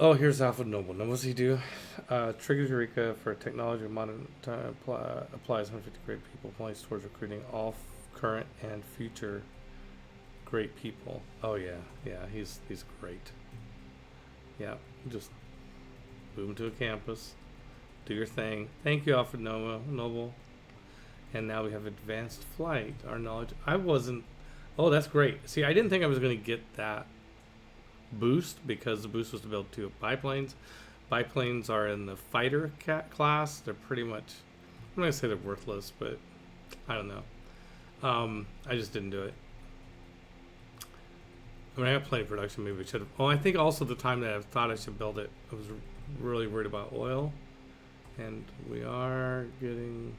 Oh, here's Alpha Noble. Now, what's he do? Triggers Eureka for technology modern time applies 150 great people. Points towards recruiting all current and future great people. Oh yeah, he's great. Yeah, just move him to a campus, do your thing. Thank you, Alpha Noble. And now we have advanced flight. Our knowledge. I wasn't. Oh, that's great. See, I didn't think I was going to get that boost because the boost was to build 2 biplanes. Biplanes are in the fighter class. They're pretty much, I'm not gonna say they're worthless, but I don't know. I just didn't do it. I mean, I have plenty of production. Maybe we should have. Oh, I think also the time that I thought I should build it, I was really worried about oil, and we are getting.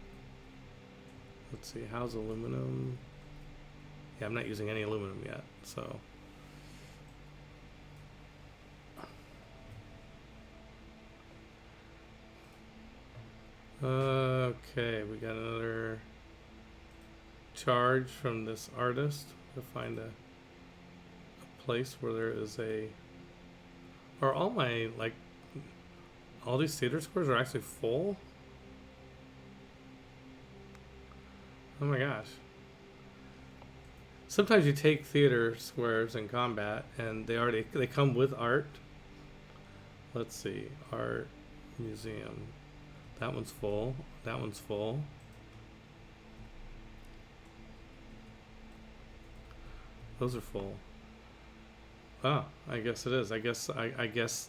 Let's see, how's aluminum? Yeah, I'm not using any aluminum yet, so. Okay, we got another charge from this artist to find a place where there is a. Are all my, like, all these theater squares are actually full? Oh my gosh. Sometimes you take theater squares in combat and they come with art. Let's see, art, museum. That one's full. That one's full. Those are full. Oh, I guess it is. I guess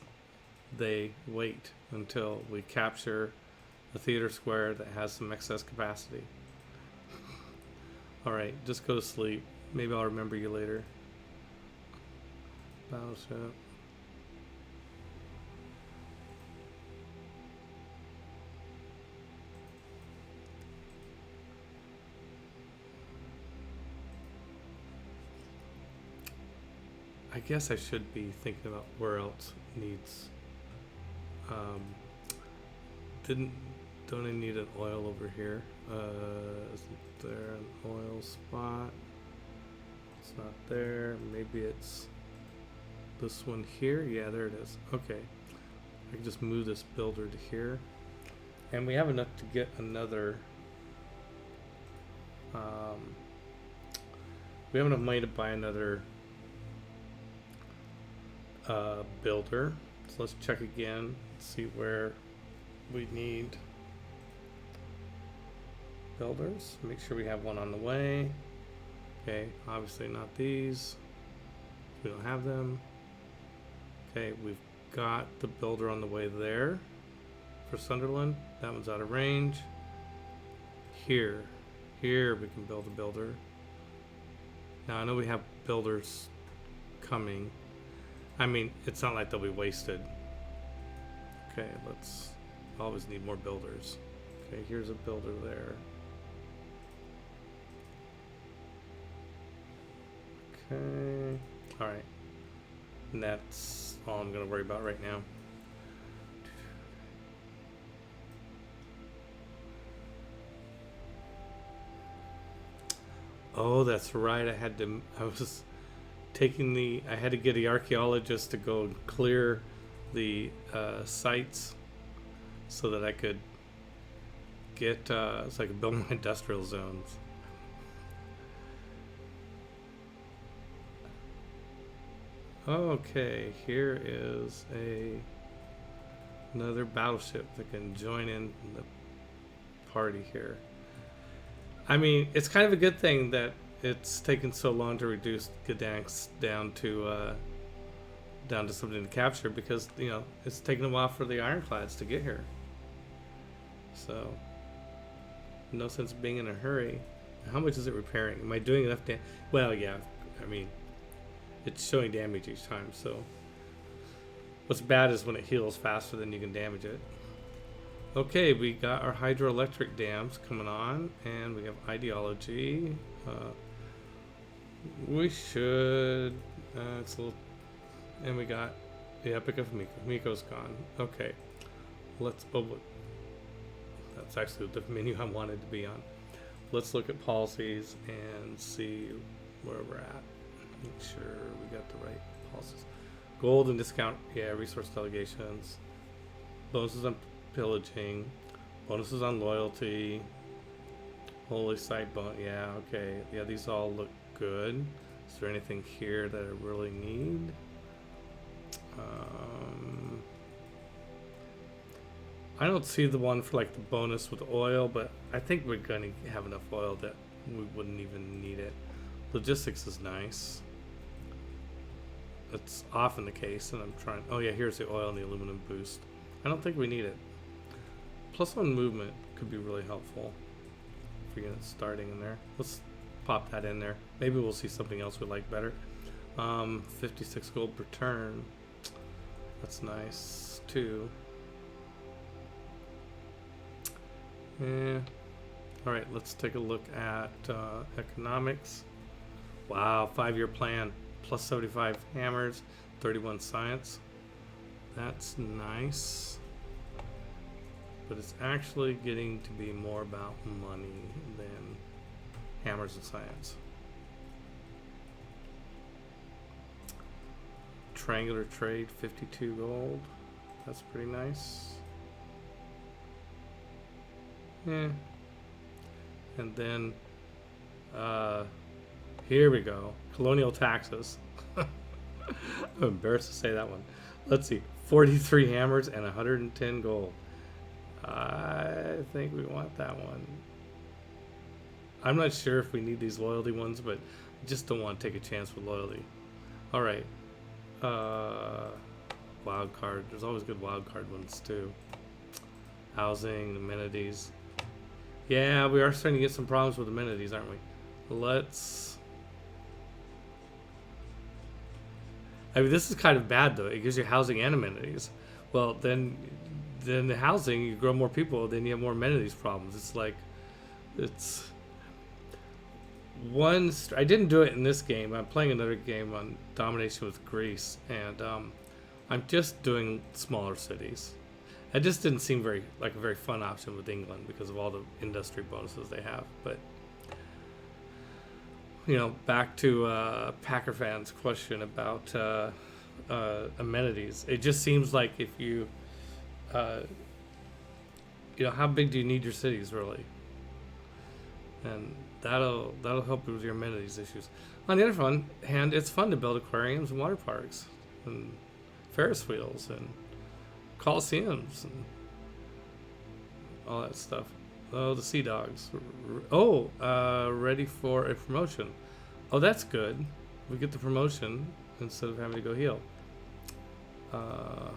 they wait until we capture a theater square that has some excess capacity. All right, just go to sleep. Maybe I'll remember you later. Battleship. I guess I should be thinking about where else needs. Don't I need an oil over here? Isn't there an oil spot? It's not there. Maybe it's this one here. Yeah, there it is. Okay, I can just move this builder to here, and we have enough to get another. We have enough money to buy another builder. So let's check again, see where we need builders. Make sure we have one on the way. Okay, obviously not these. We don't have them. Okay, we've got the builder on the way there for Sunderland. That one's out of range. Here we can build a builder. Now I know we have builders coming. I mean, it's not like they'll be wasted. Okay, let's always need more builders. Okay, here's a builder there. Okay, all right. And that's all I'm gonna worry about right now. Oh, that's right. I had to get the archaeologist to go and clear the sites so that I could get so I could build my industrial zones. Okay, here is another battleship that can join in the party here. I mean, it's kind of a good thing that it's taken so long to reduce Gdansk down to something to capture, because it's taken a while for the ironclads to get here. So no sense being in a hurry. How much is it repairing? Am I doing enough damage? Well, yeah. I mean, it's showing damage each time. So what's bad is when it heals faster than you can damage it. Okay, we got our hydroelectric dams coming on, and we have ideology. We should. It's a little, and we got the Epic of Miko. Miko's gone. Okay, let's. Oh, that's actually the menu I wanted to be on. Let's look at policies and see where we're at. Make sure we got the right policies. Gold and discount. Yeah, resource delegations. Bonuses on pillaging, bonuses on loyalty, holy site bonus. Yeah, okay. Yeah, these all look good. Is there anything here that I really need? I don't see the one for like the bonus with oil, but I think we're gonna have enough oil that we wouldn't even need it. Logistics is nice. That's often the case, and I'm trying. Oh yeah, here's the oil and the aluminum boost. I don't think we need it. Plus one movement could be really helpful if we get it starting in there. Let's pop that in there. Maybe we'll see something else we like better. 56 gold per turn. That's nice too. Yeah. All right, let's take a look at economics. Wow, 5-year plan. Plus 75 hammers, 31 science. That's nice. But it's actually getting to be more about money than hammers and science. Triangular trade, 52 gold. That's pretty nice. Yeah. And then here we go. Colonial taxes. I'm embarrassed to say that one. Let's see. 43 hammers and 110 gold. I think we want that one. I'm not sure if we need these loyalty ones, but I just don't want to take a chance with loyalty. All right. Wild card. There's always good wild card ones too. Housing, amenities. Yeah, we are starting to get some problems with amenities, aren't we? Let's... I mean, this is kind of bad though. It gives you housing and amenities. Well, then the housing, you grow more people, then you have more amenities problems. It's like, it's one. I didn't do it in this game. I'm playing another game on domination with Greece, and I'm just doing smaller cities. It just didn't seem like a very fun option with England because of all the industry bonuses they have. But back to Packer fans' question about amenities. It just seems like if you, how big do you need your cities really? And that'll help with your amenities issues. On the other hand, it's fun to build aquariums and water parks and Ferris wheels and Coliseums and all that stuff. Oh, the Sea Dogs. Oh, ready for a promotion. Oh, that's good. We get the promotion instead of having to go heal. Uh,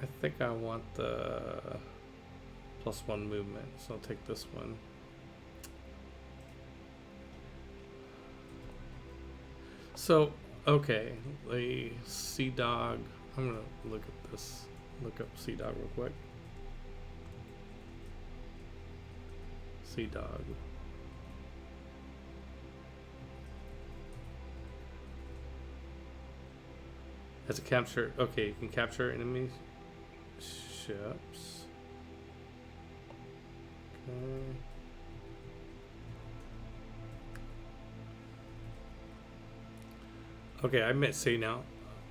I think I want the +1 movement, so I'll take this one. So, okay, the Sea Dog. I'm gonna look at this. Look up Sea Dog real quick. Sea Dog. As a capture, okay, you can capture enemy ships. Okay. Okay, I admit, see now,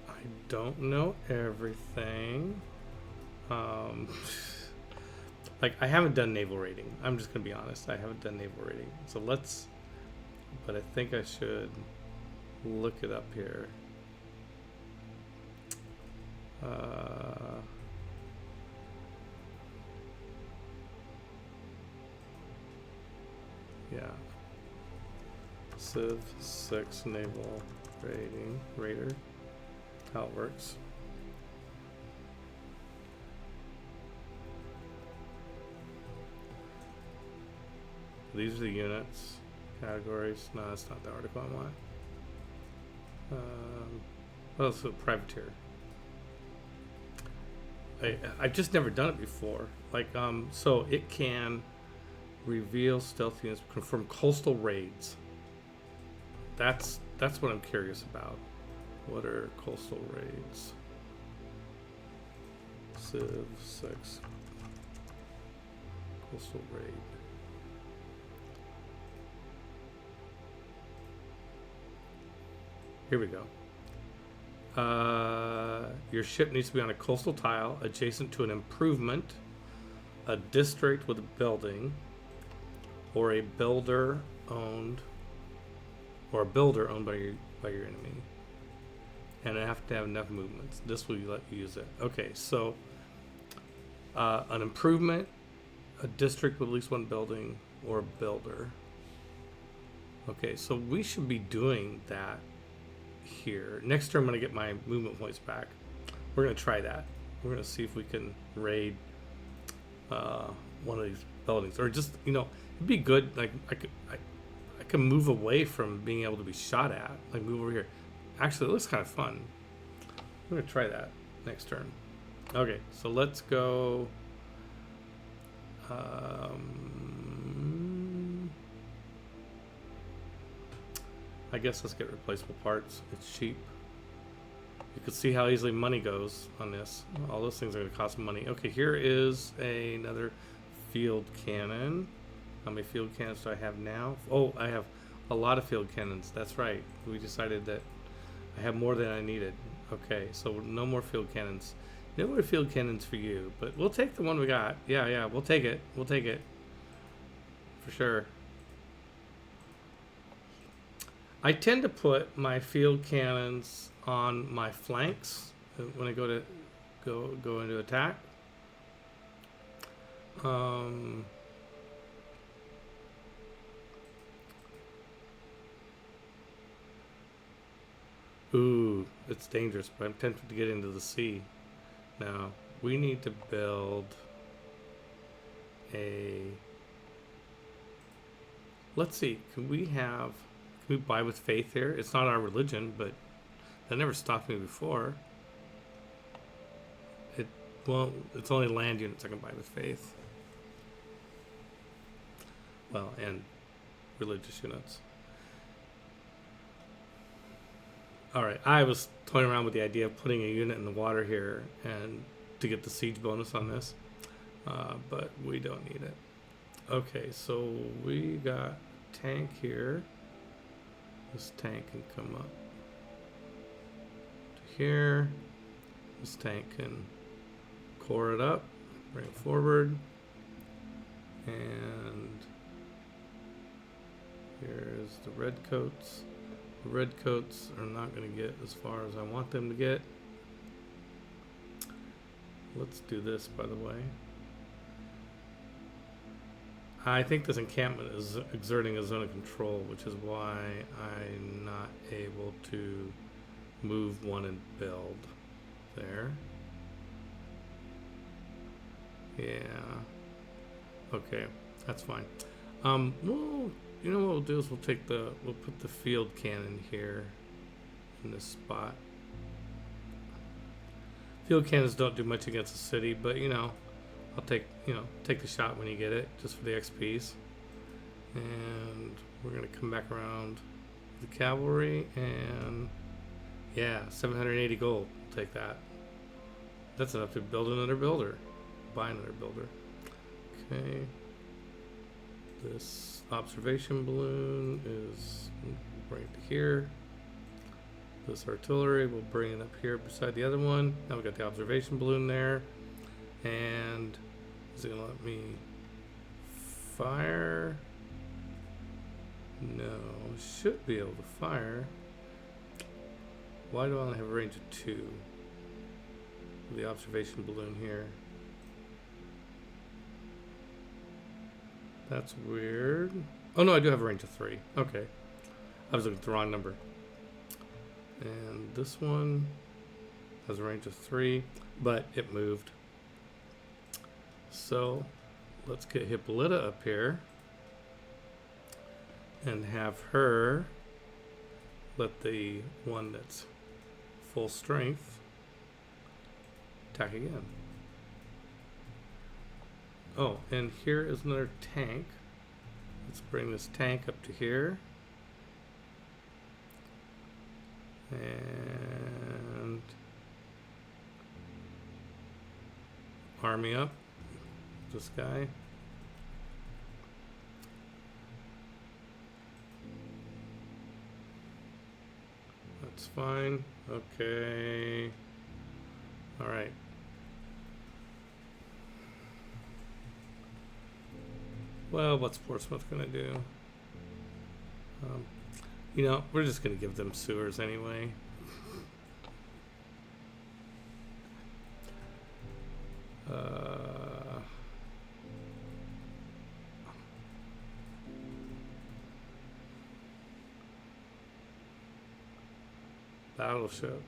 I don't know everything. Like I haven't done naval rating. I'm just gonna be honest. I haven't done naval rating. So let's, but I think I should look it up here. Yeah. Civ 6 naval rating raider. How it works. These are the units, categories. No, that's not the article I want. Oh, so privateer. I've just never done it before. Like, so it can reveal stealth units, confirm coastal raids. That's what I'm curious about. What are coastal raids? Civ 6 coastal raid. Here we go. Your ship needs to be on a coastal tile adjacent to an improvement, a district with a building, or a builder owned by your enemy. And I have to have enough movements. This will let you use it. Okay, so an improvement, a district with at least one building, or a builder. Okay, so we should be doing that here. Next turn, I'm going to get my movement points back. We're going to try that. We're going to see if we can raid one of these buildings, or just, you know, it'd be good. Like I can move away from being able to be shot at. Like move over here. Actually, it looks kind of fun. I'm going to try that next turn. Okay, so let's go. I guess let's get replaceable parts. It's cheap. You can see how easily money goes on this. All those things are going to cost money. Okay, here is another field cannon. How many field cannons do I have now? Oh, I have a lot of field cannons. That's right. We decided that I have more than I needed. Okay, so no more field cannons. No more field cannons for you, but we'll take the one we got. Yeah, we'll take it. We'll take it. For sure. I tend to put my field cannons on my flanks when I go into attack. Ooh, it's dangerous, but I'm tempted to get into the sea. Now, we need to build a... Let's see, can we buy with faith here? It's not our religion, but that never stopped me before. Well, it's only land units I can buy with faith. Well, and religious units. Alright, I was toying around with the idea of putting a unit in the water here and to get the siege bonus on this. But we don't need it. Okay, so we got tank here. This tank can come up to here. This tank can core it up, bring it forward. And here's the red coats. The red coats are not going to get as far as I want them to get. Let's do this, by the way. I think this encampment is exerting a zone of control, which is why I'm not able to move one and build there. Yeah. Okay, that's fine. Well, you know what we'll do is we'll put the field cannon here in this spot. Field cannons don't do much against the city, but I'll take the shot when you get it, just for the XPs. And we're gonna come back around the cavalry, and yeah, 780 gold. Take that. That's enough to build another builder, buy another builder. Okay. This observation balloon is right here. This artillery, we'll bring it up here beside the other one. Now we got the observation balloon there. And is it gonna let me fire? No, should be able to fire. Why do I only have a range of 2? The observation balloon here. That's weird. Oh no, I do have a range of 3. Okay. I was looking at the wrong number. And this one has a range of 3, but it moved. So let's get Hippolyta up here and have her let the one that's full strength attack again. Oh, and here is another tank. Let's bring this tank up to here. And army up. This guy. That's fine. Okay. All right. Well, what's Portsmouth gonna do? We're just gonna give them sewers anyway. Battleship.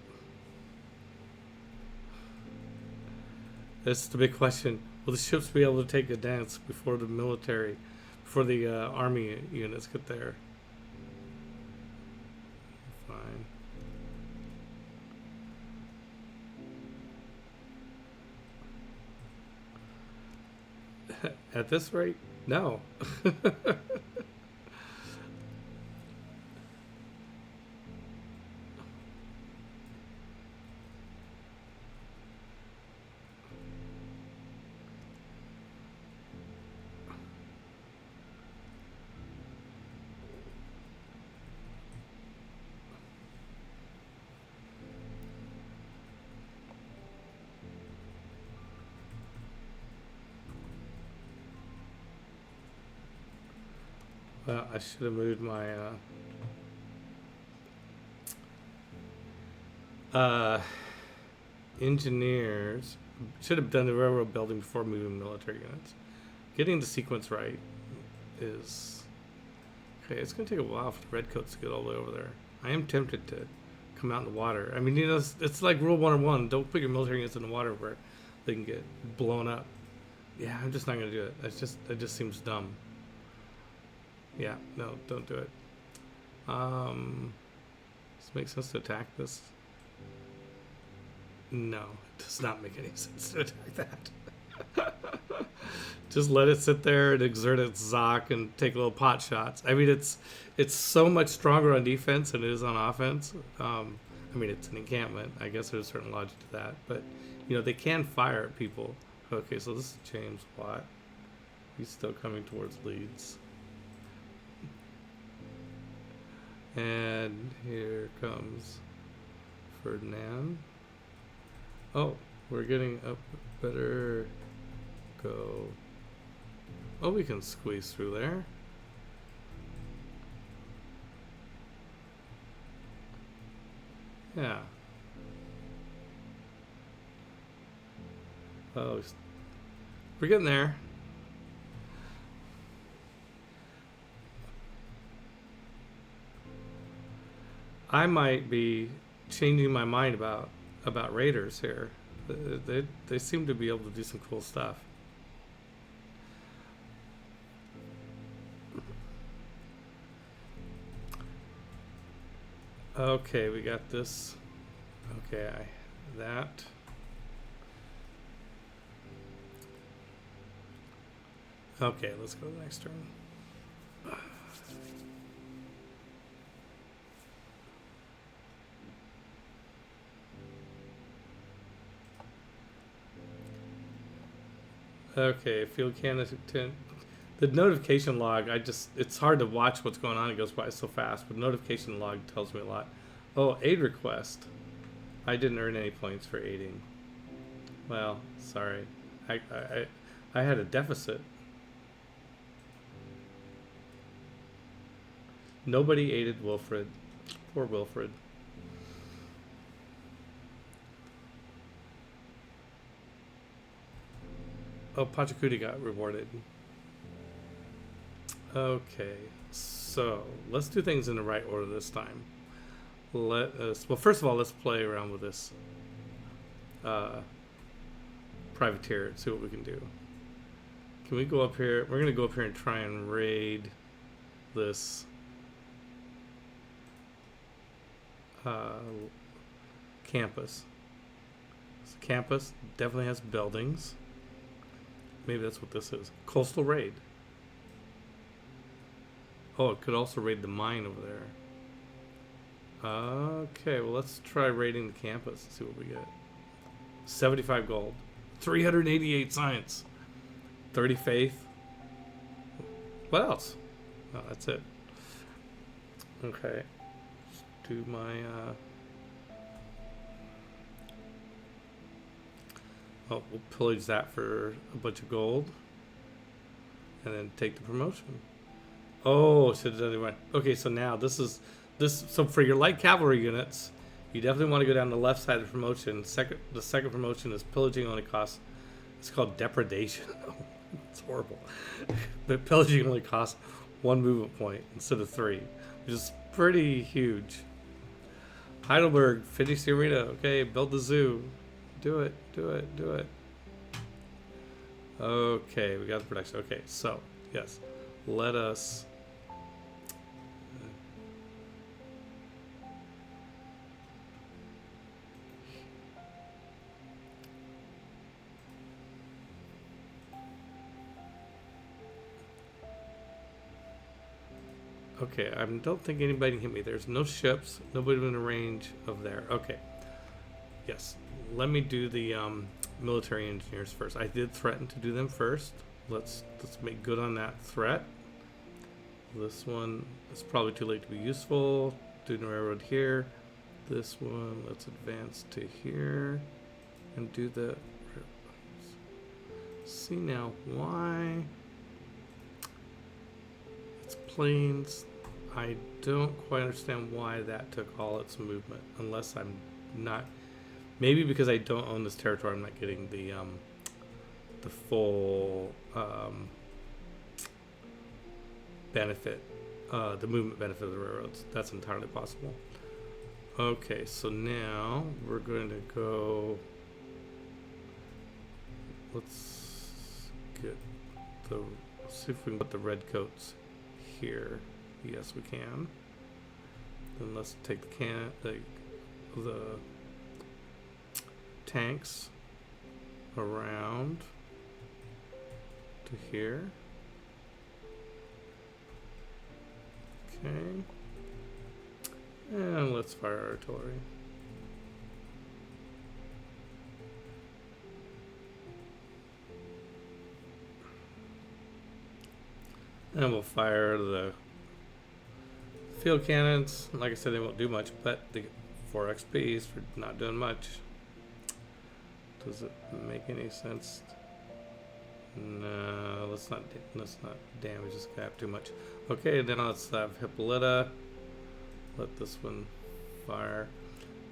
That's the big question. Will the ships be able to take a dance before the army units get there? Fine. At this rate, no. Well, I should have moved my engineers. Should have done the railroad building before moving military units. Getting the sequence right is okay. It's going to take a while for the redcoats to get all the way over there. I am tempted to come out in the water. I mean, it's like Rule 101. Don't put your military units in the water where they can get blown up. Yeah, I'm just not going to do it. It just seems dumb. Yeah, no, don't do it. Does it make sense to attack this? No, it does not make any sense to attack that. Just let it sit there and exert its zoc and take little pot shots. I mean, it's so much stronger on defense than it is on offense. I mean, it's an encampment. I guess there's a certain logic to that. But, they can fire at people. Okay, so this is James Watt. He's still coming towards Leeds. And here comes Ferdinand. Oh, we're getting up. Better go. Oh, we can squeeze through there. Yeah. Oh, we're getting there. I might be changing my mind about raiders here. They seem to be able to do some cool stuff. Okay, we got this. Okay, that. Okay, let's go to the next turn. Okay, field cannon. The notification log, it's hard to watch what's going on. It goes by so fast, but notification log tells me a lot. Oh, aid request. I didn't earn any points for aiding. Well, sorry. I had a deficit. Nobody aided Wilfred. Poor Wilfred. Oh, Pachacuti got rewarded. Okay, so let's do things in the right order this time. Well, first of all, let's play around with this privateer and see what we can do. Can we go up here? We're going to go up here and try and raid this campus. This campus definitely has buildings. Maybe that's what this is. Coastal raid. Oh, it could also raid the mine over there. Okay, well, let's try raiding the campus and see what we get. 75 gold. 388 science. 30 faith. What else? Oh, that's it. Okay. Let's do my... Oh, we'll pillage that for a bunch of gold. And then take the promotion. Oh, should have done it right. Okay, so now so for your light cavalry units, you definitely want to go down the left side of the promotion. The second promotion is pillaging only costs. It's called depredation. It's horrible. But pillaging only costs 1 movement point instead of 3, which is pretty huge. Heidelberg, finish the arena. Okay, build the zoo. Do it. Okay, we got the production. Okay, so yes, let us. Okay, I don't think anybody can hit me. There's no ships. Nobody within range of there. Okay. Yes. Let me do the military engineers first. I did threaten to do them first. Let's make good on that threat. This one is probably too late to be useful. Do the railroad here. This one, let's advance to here and do the. See now why it's plains. I don't quite understand why that took all its movement, unless I'm not. Maybe because I don't own this territory, I'm not getting the full benefit, the movement benefit of the railroads. That's entirely possible. Okay, so now we're going to go. Let's get let's see if we can put the red coats here. Yes, we can. Then let's take the tanks around to here. Okay. And let's fire artillery. And we'll fire the field cannons. Like I said, they won't do much, but they get 4 XPs for not doing much. Does it make any sense? No, let's not damage this guy up too much. Okay, then let's have Hippolyta. Let this one fire.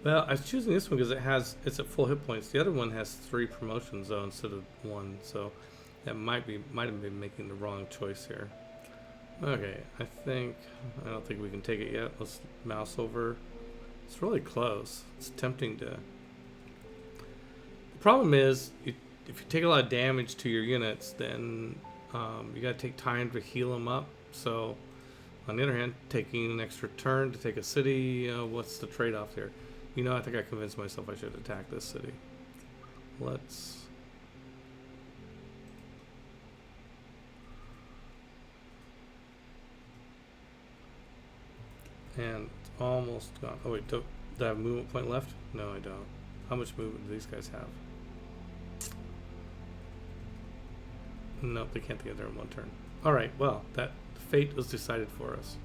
Well, I was choosing this one because it's at full hit points. The other one has 3 promotion zones instead of 1, so that might have been making the wrong choice here. Okay, I don't think we can take it yet. Let's mouse over It's really close. It's tempting to. The problem is, if you take a lot of damage to your units, then you got to take time to heal them up. So, on the other hand, taking an extra turn to take a city, what's the trade-off there? You know, I think I convinced myself I should attack this city. Let's. And it's almost gone. Oh wait, do I have a movement point left? No, I don't. How much movement do these guys have? Nope, they can't get there in one turn. Alright, well, that fate was decided for us.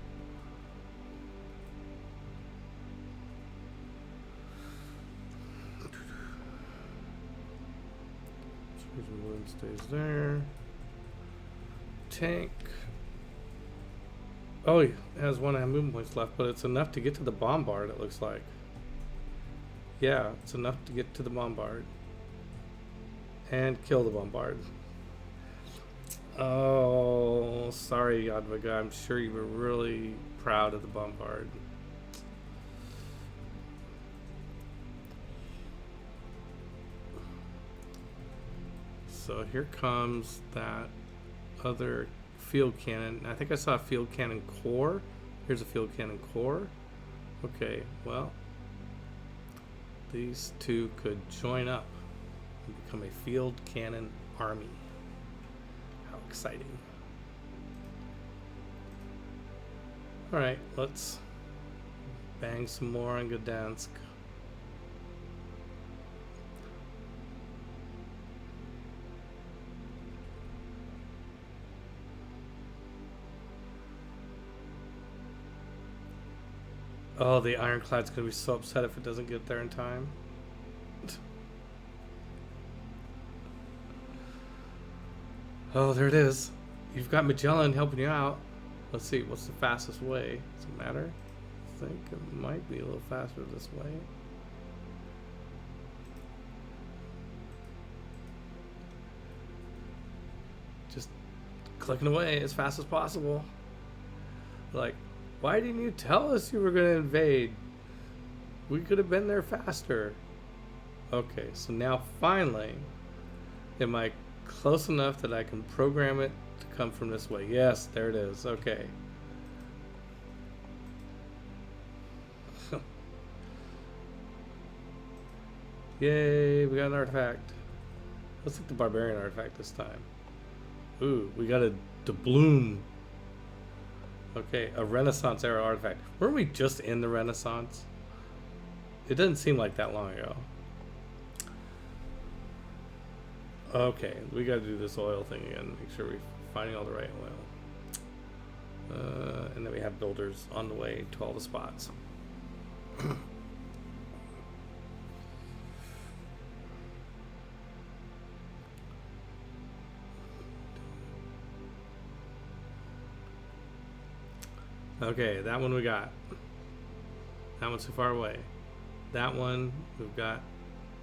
Movement stays there. Tank. Oh, it has one movement points left, but it's enough to get to the bombard, it looks like. Yeah, it's enough to get to the bombard. And kill the bombard. Oh, sorry, Yadviga. I'm sure you were really proud of the bombard. So here comes that other field cannon. I think I saw a field cannon core. Here's a field cannon core. Okay, well, these two could join up and become a field cannon army. How exciting. Alright, let's bang some more on Gdansk. Oh, the Ironclad's gonna be so upset if it doesn't get there in time. Oh, there it is. You've got Magellan helping you out. Let's see, what's the fastest way? Does it matter? I think it might be a little faster this way. Just clicking away as fast as possible. Like, why didn't you tell us you were going to invade? We could have been there faster. Okay, so now finally, am I close enough that I can program it to come from this way? Yes, there it is. Okay. Yay, we got an artifact. Let's take the barbarian artifact this time. Ooh, we got a doubloon. Okay, a Renaissance era artifact. Weren't we just in the Renaissance? It doesn't seem like that long ago. Okay, we gotta do this oil thing again. Make sure we're finding all the right oil. And then we have builders on the way to all the spots. Okay, that one we got. That one's too far away. That one we've got.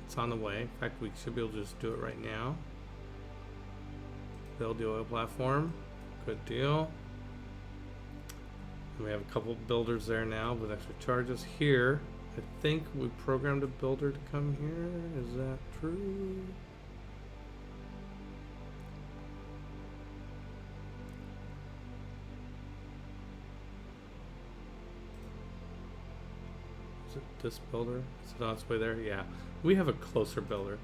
It's on the way. In fact, we should be able to just do it right now. Build the oil platform. Good deal. And we have a couple builders there now with extra charges. Here, I think we programmed a builder to come here. Is that true? Is it this builder? Is it on its way there? Yeah. We have a closer builder.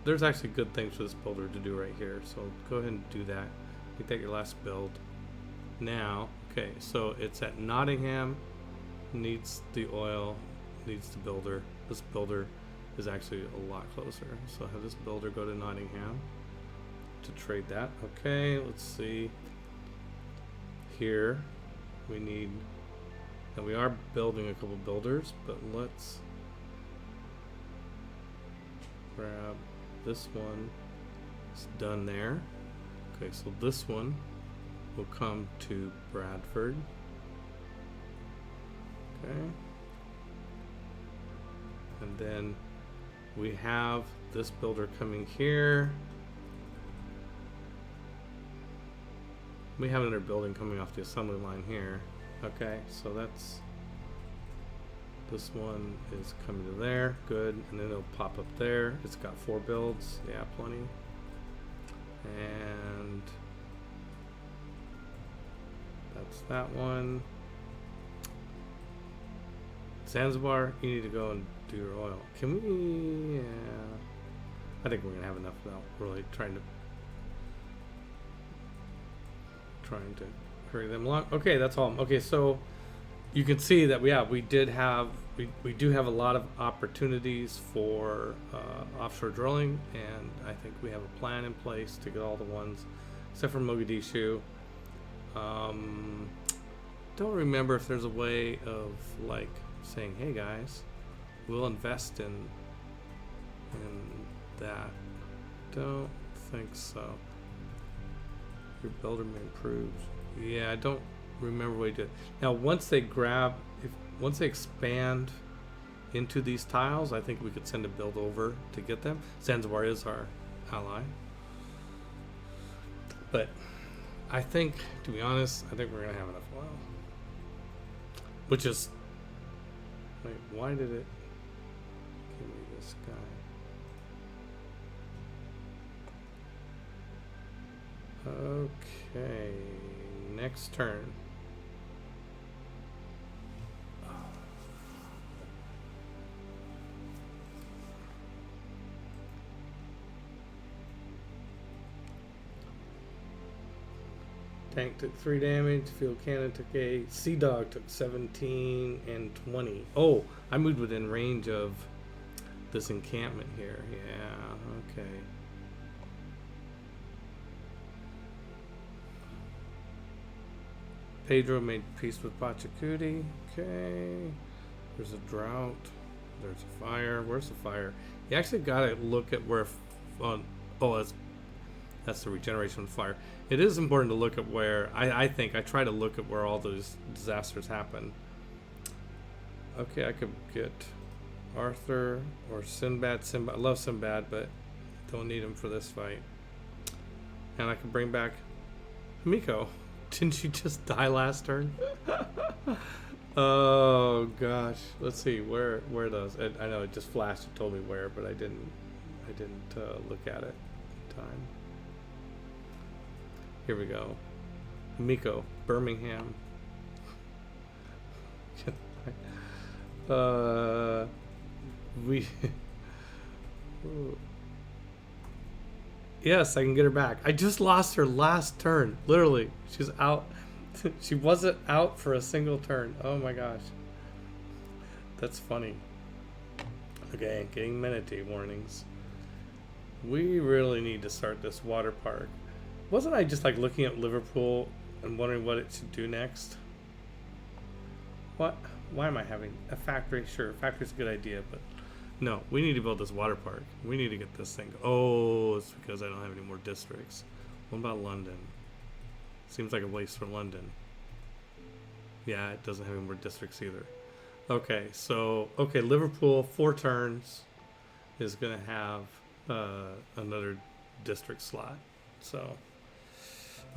There's actually good things for this builder to do right here. So go ahead and do that. Make that your last build. Now, okay, so it's at Nottingham. Needs the oil. Needs the builder. This builder is actually a lot closer. So have this builder go to Nottingham to trade that. Okay, let's see. Here we need. And we are building a couple builders, but let's grab this one. It's done there. Okay, so this one will come to Bradford. Okay. And then we have this builder coming here. We have another building coming off the assembly line here. Okay, so This one is coming to there. Good. And then it'll pop up there. It's got 4 builds. Yeah, plenty. And that's that one. Zanzibar, you need to go and do your oil. Can we? Yeah. I think we're gonna have enough without really trying to hurry them along. Okay, that's all. Okay, so you can see that we do have a lot of opportunities for offshore drilling, and I think we have a plan in place to get all the ones except for Mogadishu. Don't remember if there's a way of like saying, hey guys, we'll invest in that. Don't think so. Your builder may improve. Yeah, I don't remember what he did. Now once they expand into these tiles, I think we could send a build over to get them. Zanzibar is our ally. But I think, to be honest, I think we're gonna have enough oil. Which is, wait, why did it give me this guy? Okay, next turn. Tank took 3 damage, field cannon took 8, Sea Dog took 17 and 20. Oh, I moved within range of this encampment here. Yeah, okay. Pedro made peace with Pachacuti. Okay. There's a drought. There's a fire. Where's the fire? You actually gotta look at where. That's the regeneration of fire. It is important to look at where. I think I try to look at where all those disasters happen. Okay, I could get Arthur or Sinbad. I love Sinbad, but don't need him for this fight. And I can bring back Miko. Didn't she just die last turn? Oh gosh. Let's see where does it? I know it just flashed. It told me where, but I didn't look at it in time. Here we go. Miko, Birmingham. Yes, I can get her back. I just lost her last turn. Literally, she's out. She wasn't out for a single turn. Oh my gosh. That's funny. Okay, getting Menete warnings. We really need to start this water park. Wasn't I just like looking at Liverpool and wondering what it should do next? What? Why am I having a factory? Sure, factory's a good idea, but no, we need to build this water park. We need to get this thing. Oh, it's because I don't have any more districts. What about London? Seems like a waste for London. Yeah, it doesn't have any more districts either. Okay, so, Liverpool, 4 turns, is going to have another district slot. So,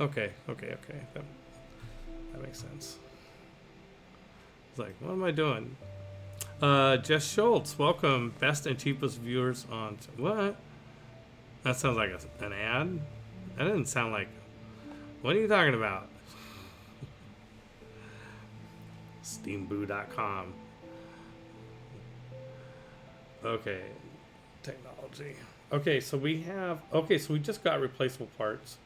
okay. That makes sense. It's like, what am I doing? Jess Schultz, welcome. Best and cheapest viewers on... What? That sounds like an ad? That didn't sound like... What are you talking about? Steamboo.com. Okay. Technology. Okay, so we have... Okay, so we just got replaceable parts.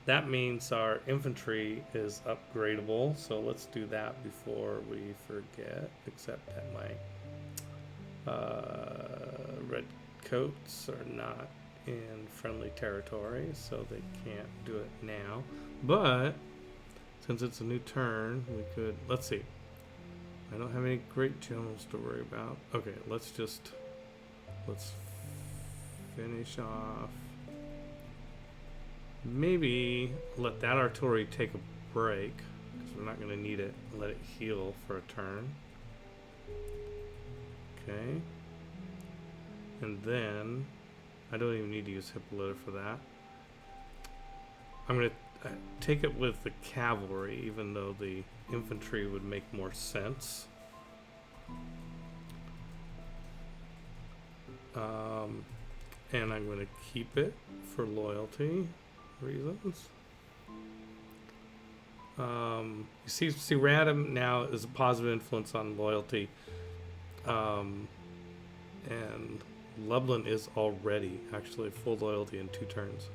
That means our infantry is upgradable. So let's do that before we forget. Except that my red coats are not in friendly territory, so they can't do it now. But since it's a new turn, we could... Let's see. I don't have any great generals to worry about. Okay, let's finish off. Maybe let that artillery take a break, because we're not going to need it. Let it heal for a turn. Okay. And then, I don't even need to use Hippolyta for that. I'm going to take it with the cavalry, even though the infantry would make more sense. And I'm going to keep it for loyalty reasons. You see, random now is a positive influence on loyalty, and Lublin is already actually full loyalty in 2 turns.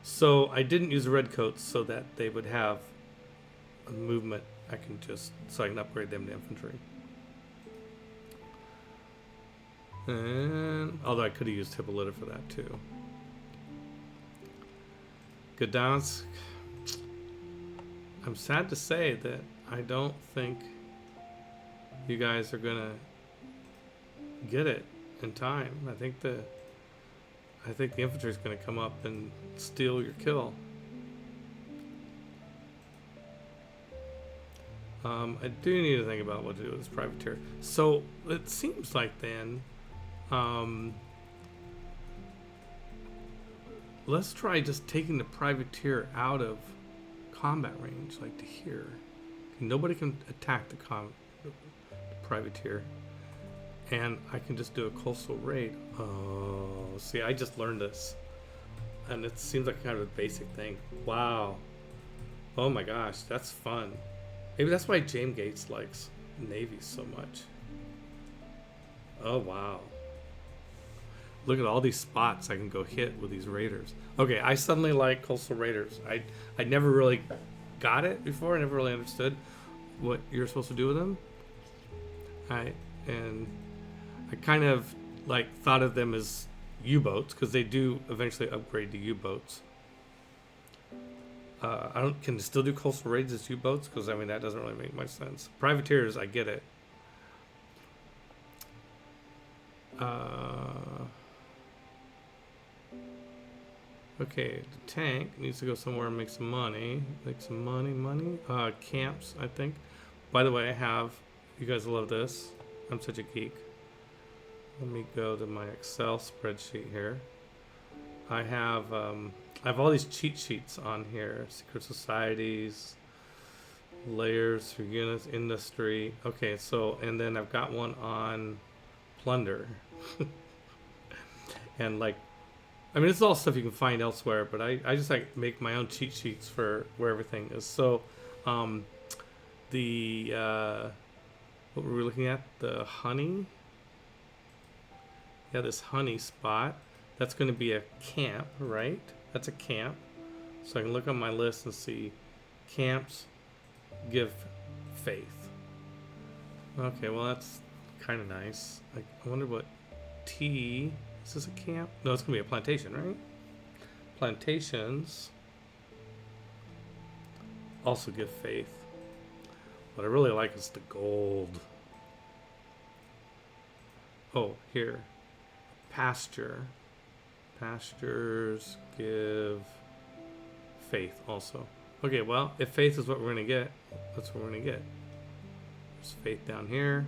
So I didn't use the red coats so that they would have a movement. So I can upgrade them to infantry. And although I could have used Hippolyta for that too. Gdansk. I'm sad to say that I don't think you guys are gonna get it in time. I think the infantry is gonna come up and steal your kill. I do need to think about what to do with this privateer. So it seems like then, let's try just taking the privateer out of combat range, like to here. Nobody can attack the privateer, and I can just do a coastal raid. Oh, see, I just learned this, and it seems like kind of a basic thing. Wow. Oh my gosh, that's fun. Maybe that's why James Gates likes Navy so much. Oh wow. Look at all these spots I can go hit with these raiders. Okay, I suddenly like coastal raiders. I never really got it before. I never really understood what you're supposed to do with them. I kind of like thought of them as U-boats because they do eventually upgrade to U-boats. Can still do coastal raids as U-boats because I mean that doesn't really make much sense. Privateers, I get it. Okay, the tank needs to go somewhere and make some money. Make some money. Camps, I think. By the way, you guys love this. I'm such a geek. Let me go to my Excel spreadsheet here. I have all these cheat sheets on here. Secret societies, layers for units, industry. Okay, so, and then I've got one on plunder. And like, I mean, it's all stuff you can find elsewhere, but I just like make my own cheat sheets for where everything is. So, what were we looking at? The honey. Yeah, this honey spot. That's going to be a camp, right? That's a camp. So I can look on my list and see camps give faith. Okay, well that's kind of nice. I wonder what tea. Is this a camp? No, it's going to be a plantation, right? Plantations also give faith. What I really like is the gold. Oh, here. Pasture. Pastures give faith also. Okay, well, if faith is what we're going to get, that's what we're going to get. There's faith down here.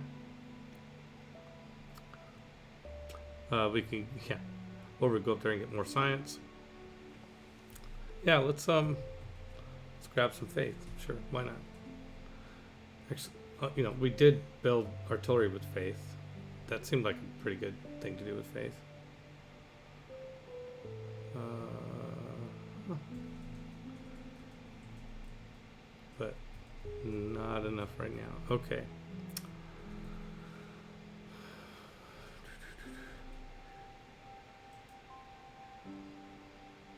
We can, yeah. Or we go up there and get more science. Yeah, let's grab some faith. Sure, why not? Actually, we did build artillery with faith. That seemed like a pretty good thing to do with faith. But not enough right now. Okay.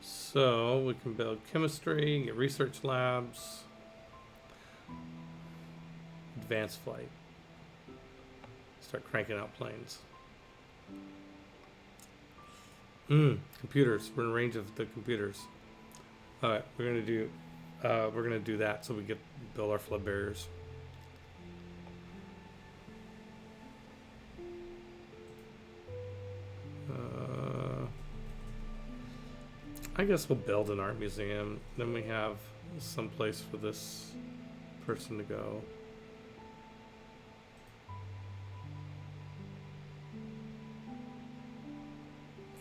So we can build chemistry, get research labs, advanced flight. Start cranking out planes. Computers. We're in range of the computers. All right, we're gonna do that so we get build our flood barriers. I guess we'll build an art museum. Then we have some place for this person to go.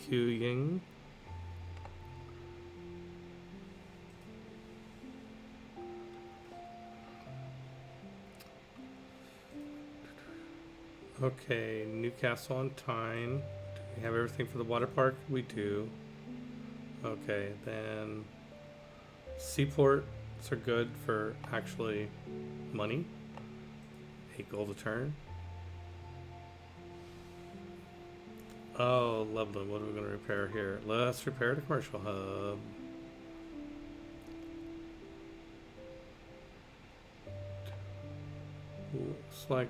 Q Ying. Okay, Newcastle on Tyne. Do we have everything for the water park? We do. Okay, then seaports are good for actually money. 8 gold a turn. Oh, Loveland, what are we going to repair here? Let's repair the commercial hub. Looks like,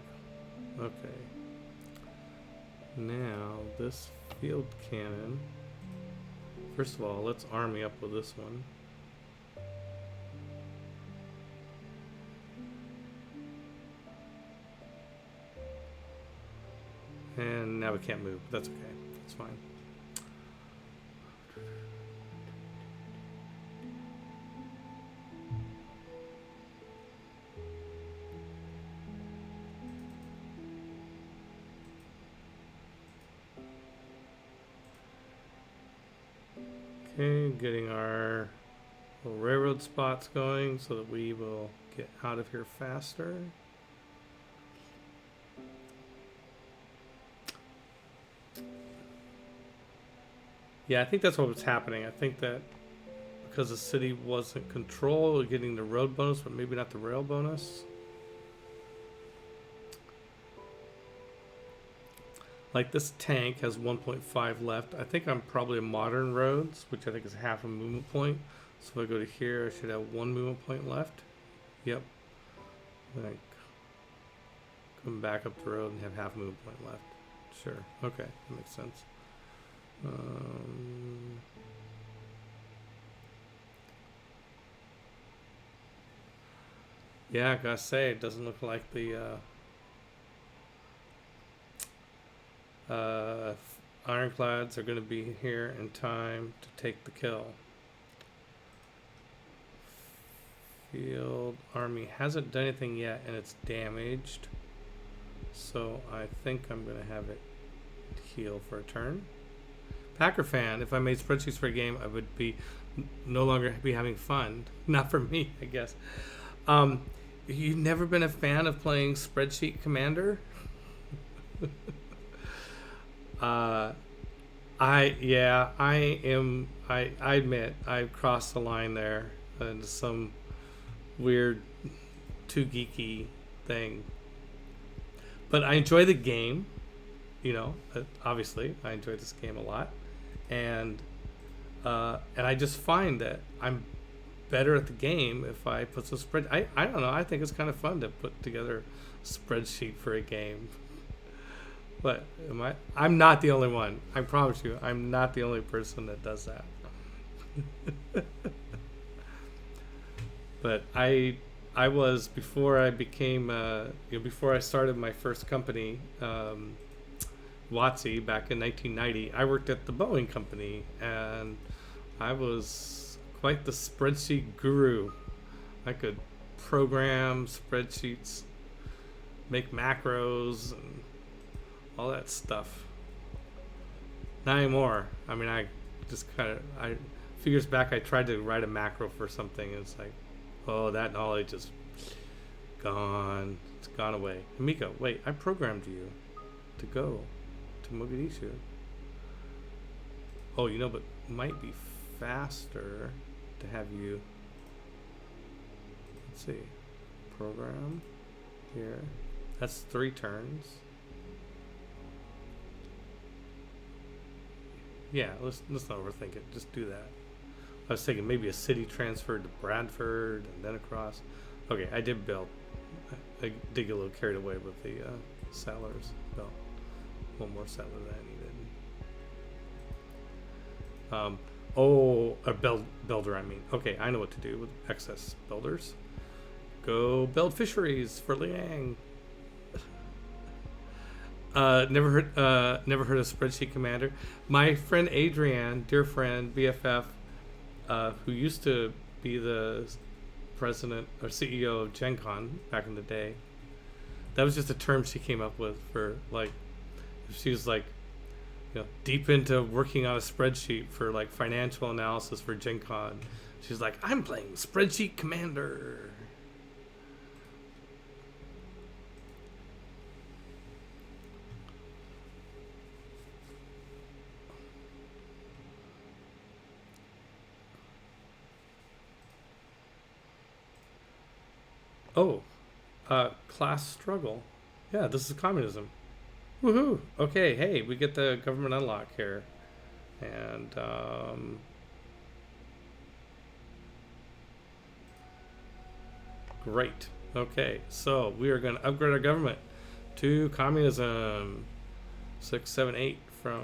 okay. Now, this field cannon. First of all, let's army up with this one. And now we can't move. That's okay. That's fine. Okay, getting our railroad spots going so that we will get out of here faster. Yeah, I think that's what was happening. I think that because the city wasn't controlled, getting the road bonus, but maybe not the rail bonus. Like this tank has 1.5 left. I think I'm probably a modern roads, which I think is half a movement point. So if I go to here, I should have 1 movement point left. Yep. Like come back up the road and have half a movement point left. Sure. Okay, that makes sense. Yeah, I gotta say, it doesn't look like the ironclads are gonna be here in time to take the kill. Field army hasn't done anything yet, and it's damaged. So I think I'm gonna have it heal for a turn. Packer fan, if I made spreadsheets for a game, I would be no longer be having fun. Not for me, I guess. You've never been a fan of playing Spreadsheet Commander? I admit I've crossed the line there into some weird, too geeky thing. But I enjoy the game. You know, obviously, I enjoy this game a lot, and I just find that I'm better at the game if I put some spread. I don't know. I think it's kind of fun to put together a spreadsheet for a game. But I'm not the only one. I promise you, I'm not the only person that does that. But I was, before I became before I started my first company, WotC, back in 1990, I worked at the Boeing company, and I was quite the spreadsheet guru. I could program spreadsheets, make macros, and all that stuff. Not anymore. I mean, I just a few years back, I tried to write a macro for something, and it's like, oh, that knowledge is gone. It's gone away. Hamiko, wait, I programmed you to go to Mogadishu. Oh, but it might be faster to have you, let's see, program here. That's 3 turns. Yeah, let's not overthink it. Just do that. I was thinking maybe a city transferred to Bradford and then across. Okay, I did build. I did get a little carried away with the settlers. Built one more settler that I needed. A builder, I mean. Okay, I know what to do with excess builders. Go build fisheries for Liang. Never heard of Spreadsheet Commander. My friend Adrienne, dear friend, BFF, who used to be the president or CEO of Gen Con back in the day. That was just a term she came up with for, like, she was like, deep into working on a spreadsheet for like financial analysis for Gen Con. She's like, I'm playing Spreadsheet Commander. Oh, class struggle. Yeah, this is communism. Woohoo! Okay, hey, we get the government unlock here. And, great. Okay, so we are going to upgrade our government to communism. 6, 7, 8.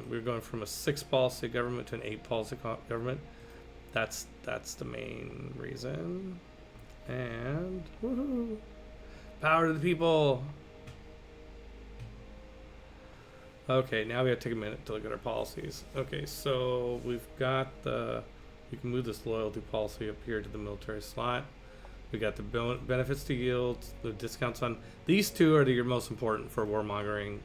We're going from a 6 policy government to an 8 policy government. That's the main reason. And woohoo! Power to the people. Okay, now we have to take a minute to look at our policies. Okay, so we've got we can move this loyalty policy up here to the military slot. We got the benefits to yield, the discounts on these two are your most important for warmongering.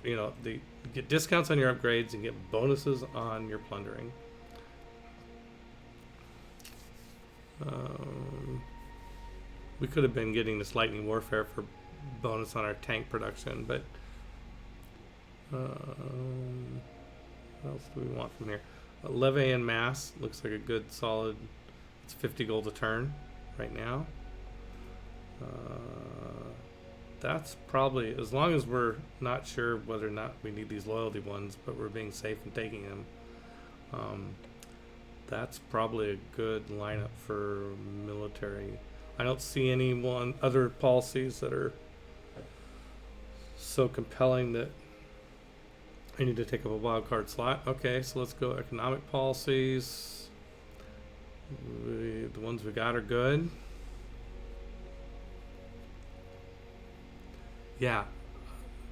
You get discounts on your upgrades and get bonuses on your plundering. We could have been getting this lightning warfare for bonus on our tank production, but what else do we want from here? Leve en masse looks like a good solid. It's 50 gold a turn right now. That's probably, as long as we're not sure whether or not we need these loyalty ones, but we're being safe and taking them. That's probably a good lineup for military. I don't see any other policies that are so compelling that I need to take up a wild card slot. Okay, so let's go economic policies. The ones we got are good. Yeah,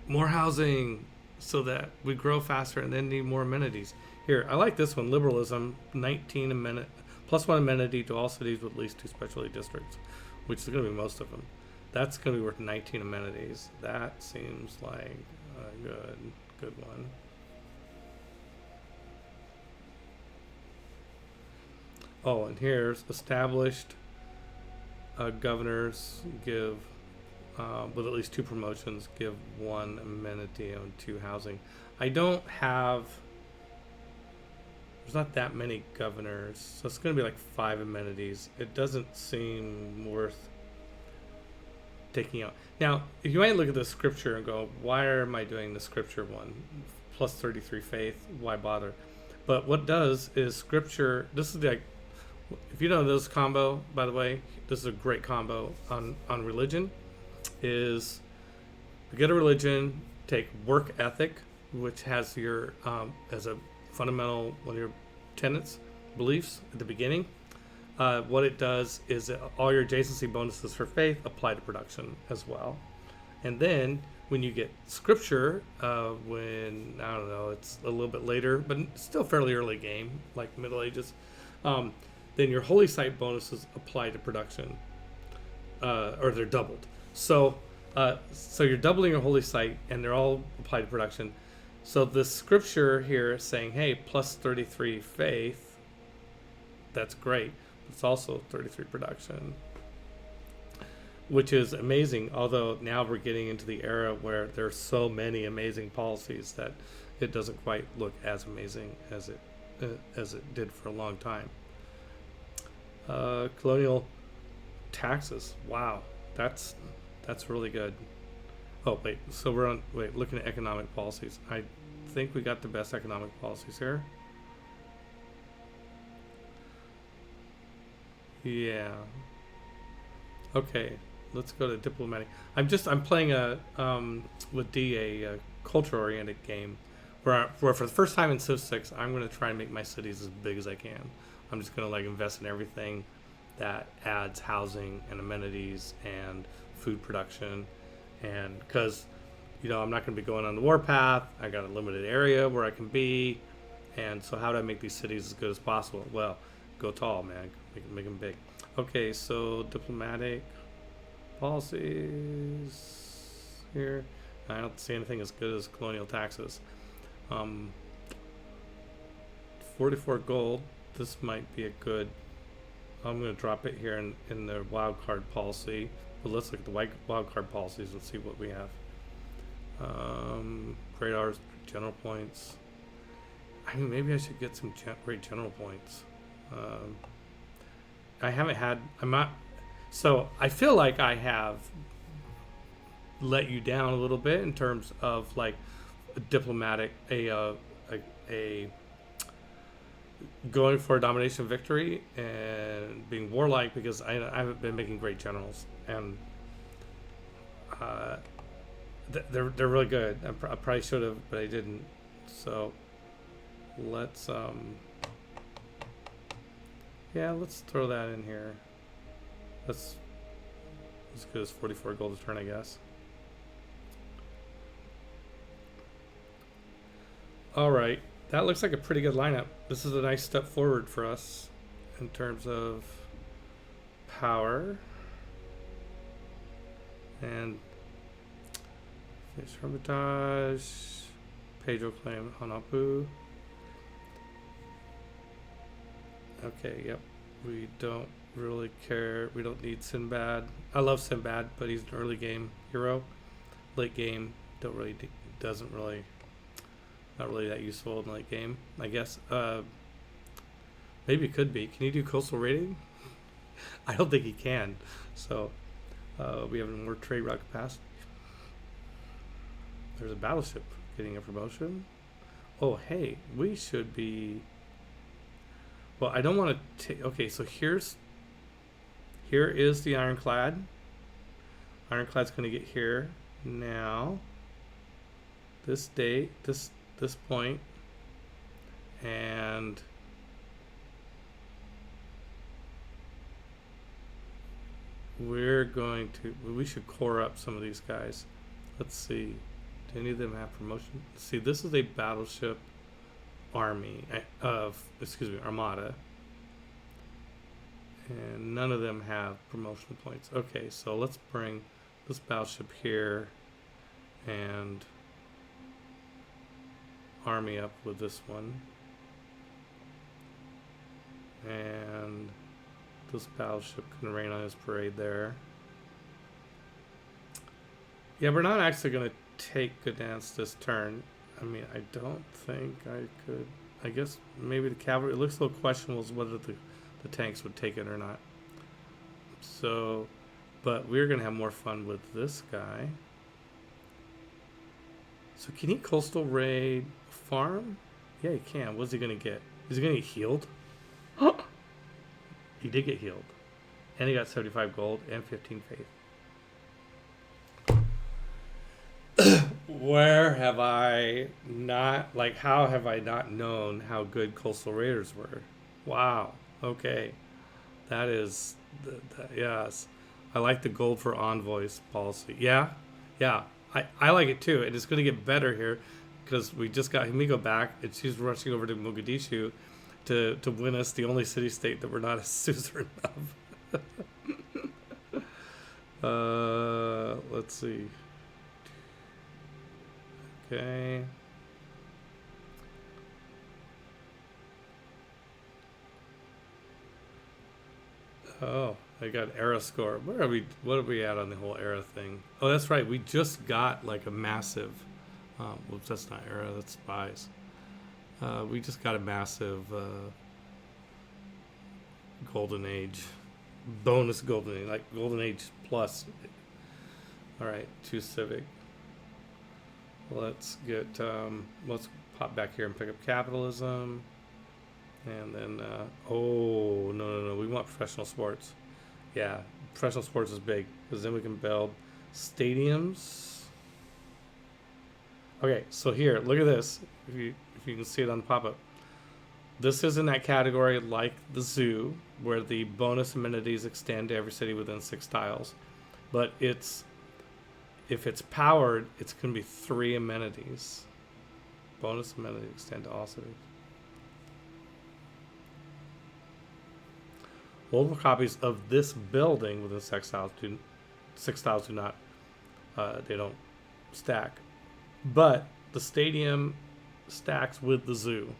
more housing so that we grow faster and then need more amenities. Here, I like this one, liberalism, 19 plus 1 amenity to all cities with at least 2 specialty districts, which is going to be most of them. That's going to be worth 19 amenities. That seems like a good one. Oh, and here's established governors give, with at least 2 promotions, give 1 amenity and 2 housing. I don't have, there's not that many governors, so it's going to be like 5 amenities. It doesn't seem worth taking out. Now, if you might look at the scripture and go, why am I doing the scripture one? Plus 33 faith, why bother? But what it does is scripture, this is like, if you don't know this combo, by the way, this is a great combo on religion, is get a religion, take work ethic, which has your, as a fundamental, one of your tenets, beliefs at the beginning. What it does is all your adjacency bonuses for faith apply to production as well. And then when you get scripture, when, I don't know, it's a little bit later, but still fairly early game, like Middle Ages, then your holy site bonuses apply to production, or they're doubled. So you're doubling your holy site, and they're all applied to production. So the scripture here is saying, hey, plus 33 faith, that's great. It's also 33 production, which is amazing. Although now we're getting into the era where there's so many amazing policies that it doesn't quite look as amazing as it did for a long time. Colonial taxes. Wow, that's really good. Oh wait, so we're looking at economic policies. I think we got the best economic policies here. Yeah. Okay, let's go to diplomatic. I'm playing with D a culture-oriented game where for the first time in Civ 6, I'm going to try and make my cities as big as I can. I'm just going to invest in everything that adds housing and amenities and food production, and because I'm not going to be going on the warpath, I got a limited area where I can be, and so how do I make these cities as good as possible? Well, go tall, man. Make them big. Okay, so diplomatic policies here. I don't see anything as good as colonial taxes. 44 gold. This might be a good. I'm going to drop it here in the wild card policy. But let's look at the wild card policies and see what we have. Great R's, general points. I mean, maybe I should get some great general points. I'm not. So I feel like I have let you down a little bit in terms of like a diplomatic, a going for a domination victory and being warlike, because I haven't been making great generals, and uh, they're really good. I probably should have, but I didn't. So let's let's throw that in here. That's as good as 44 gold a turn, I guess. All right, that looks like a pretty good lineup. This is a nice step forward for us in terms of power. And Fish Hermitage, Pedro claim Hanapu. Okay, yep. We don't really care. We don't need Sinbad. I love Sinbad, but he's an early game hero. Late game, doesn't really, not really that useful in late game, I guess. Maybe it could be. Can he do coastal raiding? I don't think he can. So we have more trade route capacity. There's a battleship getting a promotion. Oh, hey, we should be. Well, I don't want to take. Okay, so here is the Ironclad. Ironclad's going to get here now. This date, this point, and we're going to. We should core up some of these guys. Let's see. Do any of them have promotion? See, this is a battleship army of, armada, and none of them have promotion points. Okay, so let's bring this battleship here and army up with this one, and this battleship can rain on his parade there. Yeah, we're not actually going to take Gdansk this turn. I mean, I don't think I could. I guess maybe the cavalry. It looks a little questionable as whether the tanks would take it or not. So, but we're going to have more fun with this guy. So can he coastal raid farm? Yeah, he can. What's he going to get? Is he going to get healed? He did get healed. And he got 75 gold and 15 faith. Where have I not, like, how have I not known how good Coastal Raiders were? Wow. Okay. That is, yes. I like the gold for envoys policy. Yeah. I like it too. And it's going to get better here because we just got Himiko back and she's rushing over to Mogadishu to win us the only city-state that we're not a suzerain of. Let's see. Okay. Oh, I got era score. What are we at on the whole era thing? Oh, that's right. We just got like a massive. Whoops, that's not era. That's spies. We just got a massive golden age, bonus golden age, like golden age plus. All right, 2 civic. Let's get. Let's pop back here and pick up capitalism. And then, oh, no. We want professional sports. Yeah, professional sports is big because then we can build stadiums. Okay, so here, look at this. If you can see it on the pop-up. This is in that category like the zoo, where the bonus amenities extend to every city within 6 tiles. But if it's powered, it's going to be 3 amenities. Bonus amenities extend to all cities. Multiple copies of this building within 6 tiles do not, they don't stack. But the stadium stacks with the zoo,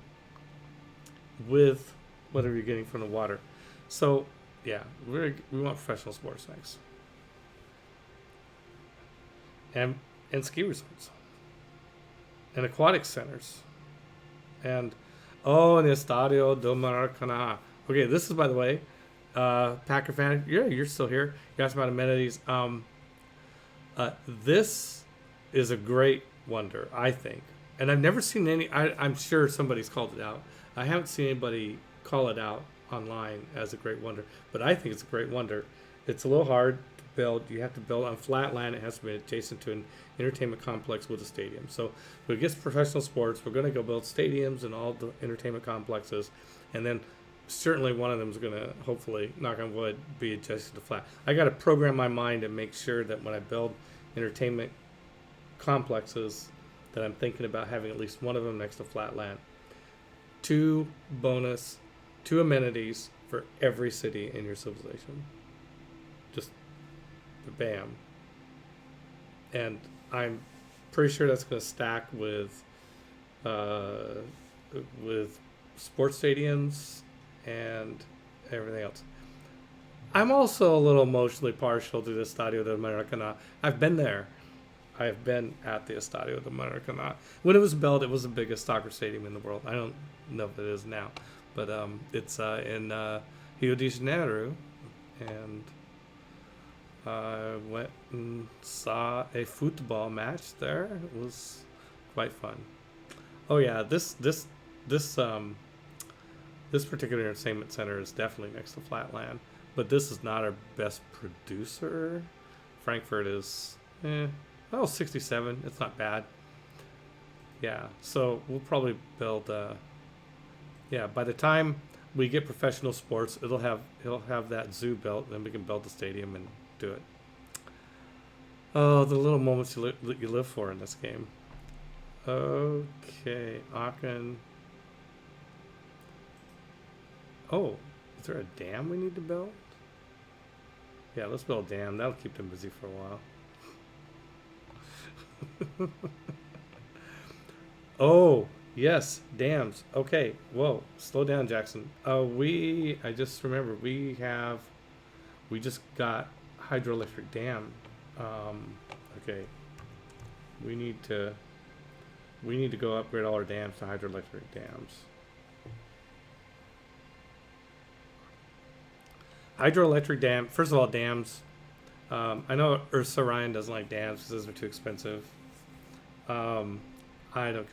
with whatever you're getting from the water. So, yeah, we want professional sports next. And ski resorts. And aquatic centers. And, the Estadio do Maracanã. Okay, this is, by the way, Packer fan, yeah, you're still here. You asked about amenities. This is a great wonder, I think. And I've never seen any, I'm sure somebody's called it out. I haven't seen anybody call it out online as a great wonder, but I think it's a great wonder. It's a little hard to build. You have to build on flat land. It has to be adjacent to an entertainment complex with a stadium. So when it gets to professional sports, we're going to go build stadiums and all the entertainment complexes. And then certainly one of them is going to, hopefully, knock on wood, be adjacent to flat. I got to program my mind and make sure that when I build entertainment complexes, that I'm thinking about having at least one of them next to flat land. Two amenities for every city in your civilization. Just bam. And I'm pretty sure that's going to stack with sports stadiums and everything else. I'm also a little emotionally partial to the Estadio de Maracanã. I've been there. I've been at the Estadio de Maracanã. When it was built, it was the biggest soccer stadium in the world. I don't know if it is now, but it's in Rio de Janeiro, and I went and saw a football match there. It was quite fun. Oh yeah, this particular entertainment center is definitely next to Flatland, but this is not our best producer. Frankfurt is 67. It's not bad. Yeah, so we'll probably build. By the time we get professional sports, he'll have that zoo built, and then we can build the stadium and do it. Oh, the little moments you live for in this game. Okay, Aachen. Oh, is there a dam we need to build? Yeah, let's build a dam. That'll keep them busy for a while. Oh, yes, dams. Okay, whoa, slow down, Jackson. I just remember we just got hydroelectric dam. Okay, we need to go upgrade all our dams to hydroelectric dams. Hydroelectric dam. First of all, dams. I know Ursa Ryan doesn't like dams because those are too expensive. I don't.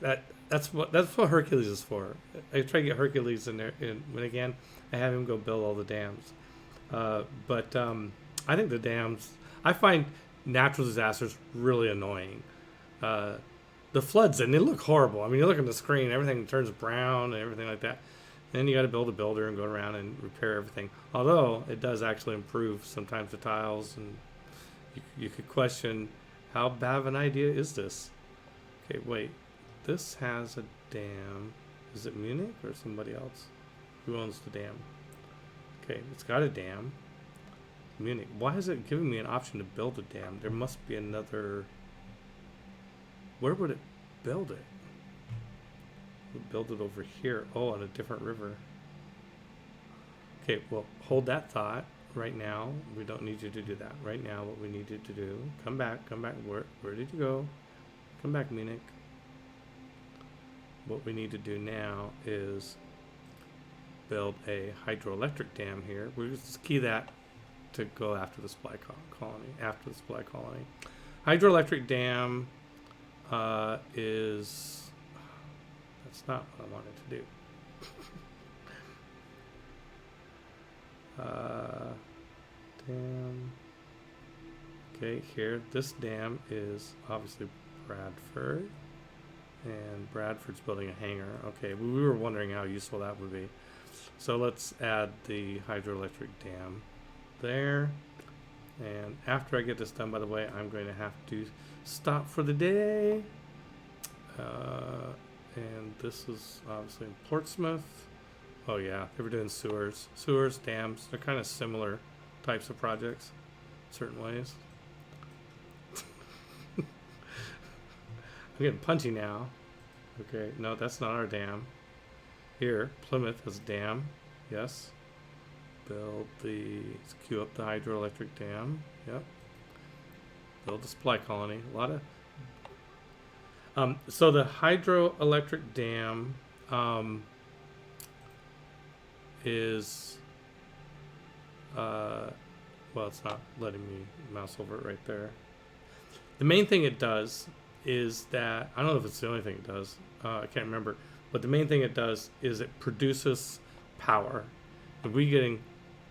That's what Hercules is for. I try to get Hercules in there, but again, I have him go build all the dams. But I think the dams. I find natural disasters really annoying. The floods, and they look horrible. I mean, you look at the screen, everything turns brown and everything like that. Then you got to build a builder and go around and repair everything. Although it does actually improve sometimes the tiles, and you could question how bad of an idea is this. Okay, wait. This has a dam. Is it Munich or somebody else? Who owns the dam? Okay, it's got a dam. Munich. Why is it giving me an option to build a dam? There must be another. Where would it build it? We'll build it over here. Oh, on a different river. Okay, well, hold that thought. Right now, we don't need you to do that. Right now, what we need you to do, come back. Where did you go? Come back, Munich. What we need to do now is build a hydroelectric dam here. We'll just key that to go after the supply colony. After the supply colony. Hydroelectric dam is... That's not what I wanted to do. Dam. Okay, here, this dam is obviously Bradford. And Bradford's building a hangar. Okay, we were wondering how useful that would be. So let's add the hydroelectric dam there. And after I get this done, by the way, I'm going to have to stop for the day. And this is obviously in Portsmouth. Oh yeah, they were doing sewers, dams. They're kind of similar types of projects, in certain ways. I'm getting punchy now. Okay, no, that's not our dam. Here, Plymouth has a dam. Yes. Let's queue up the hydroelectric dam. Yep. Build the supply colony. A lot of. So the hydroelectric dam Well, it's not letting me mouse over it right there. The main thing it does is that, I don't know if it's the only thing it does, I can't remember, but the main thing it does is it produces power. And we're getting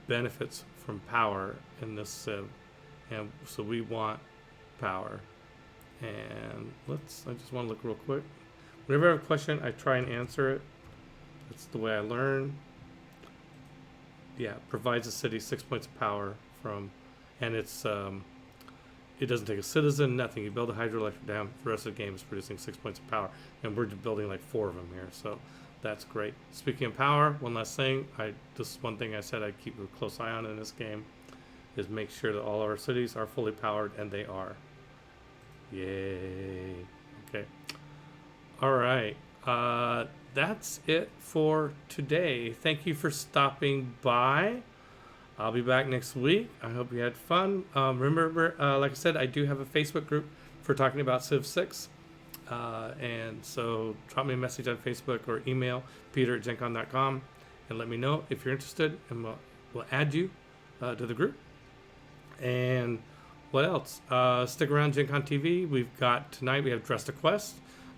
benefits from power in this Civ, and so we want power. And I just want to look real quick. Whenever I have a question, I try and answer it. That's the way I learn. Yeah, provides a city 6 points of power from, and it's it doesn't take a citizen, nothing. You build a hydroelectric dam, the rest of the game is producing 6 points of power, and we're building like 4 of them here, so that's great. Speaking of power, one last thing, this is one thing I said I keep a close eye on in this game, is make sure that all of our cities are fully powered, and they are. Yay. Okay. All right. That's it for today. Thank you for stopping by. I'll be back next week. I hope you had fun. Remember, like I said, I do have a Facebook group for talking about Civ 6. And so drop me a message on Facebook or email peter@gencon.com and let me know if you're interested, and we'll add you to the group. And what else? Stick around, Gen Con TV. Tonight we have Dress to Quest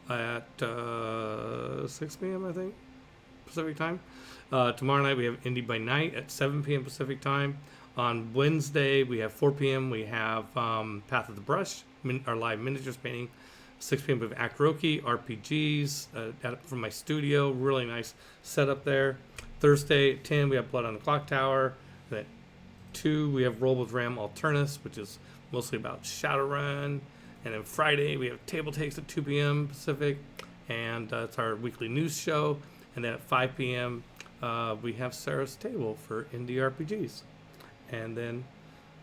at 6 p.m. I think Pacific time. Tomorrow night we have Indie by Night at 7 p.m. Pacific time. On Wednesday we have 4 p.m. we have Path of the Brush, our live miniatures painting. 6 p.m. we have Act Roki, RPGs from my studio. Really nice setup there. Thursday at 10 we have Blood on the Clock Tower. And at 2 we have Roll with Ram Alternus, which is mostly about Shadowrun. And then Friday we have Table Takes at 2 p.m. Pacific, and it's our weekly news show. And then at 5 p.m. We have Sarah's Table for indie RPGs. And then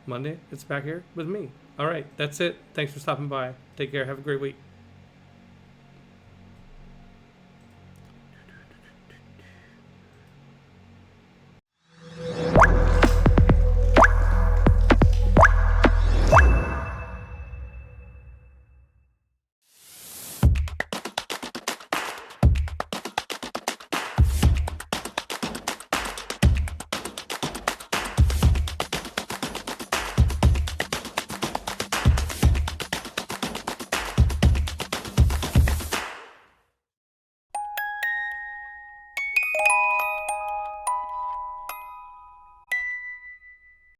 Monday it's back here with me. All right, that's it. Thanks for stopping by. Take care. Have a great week.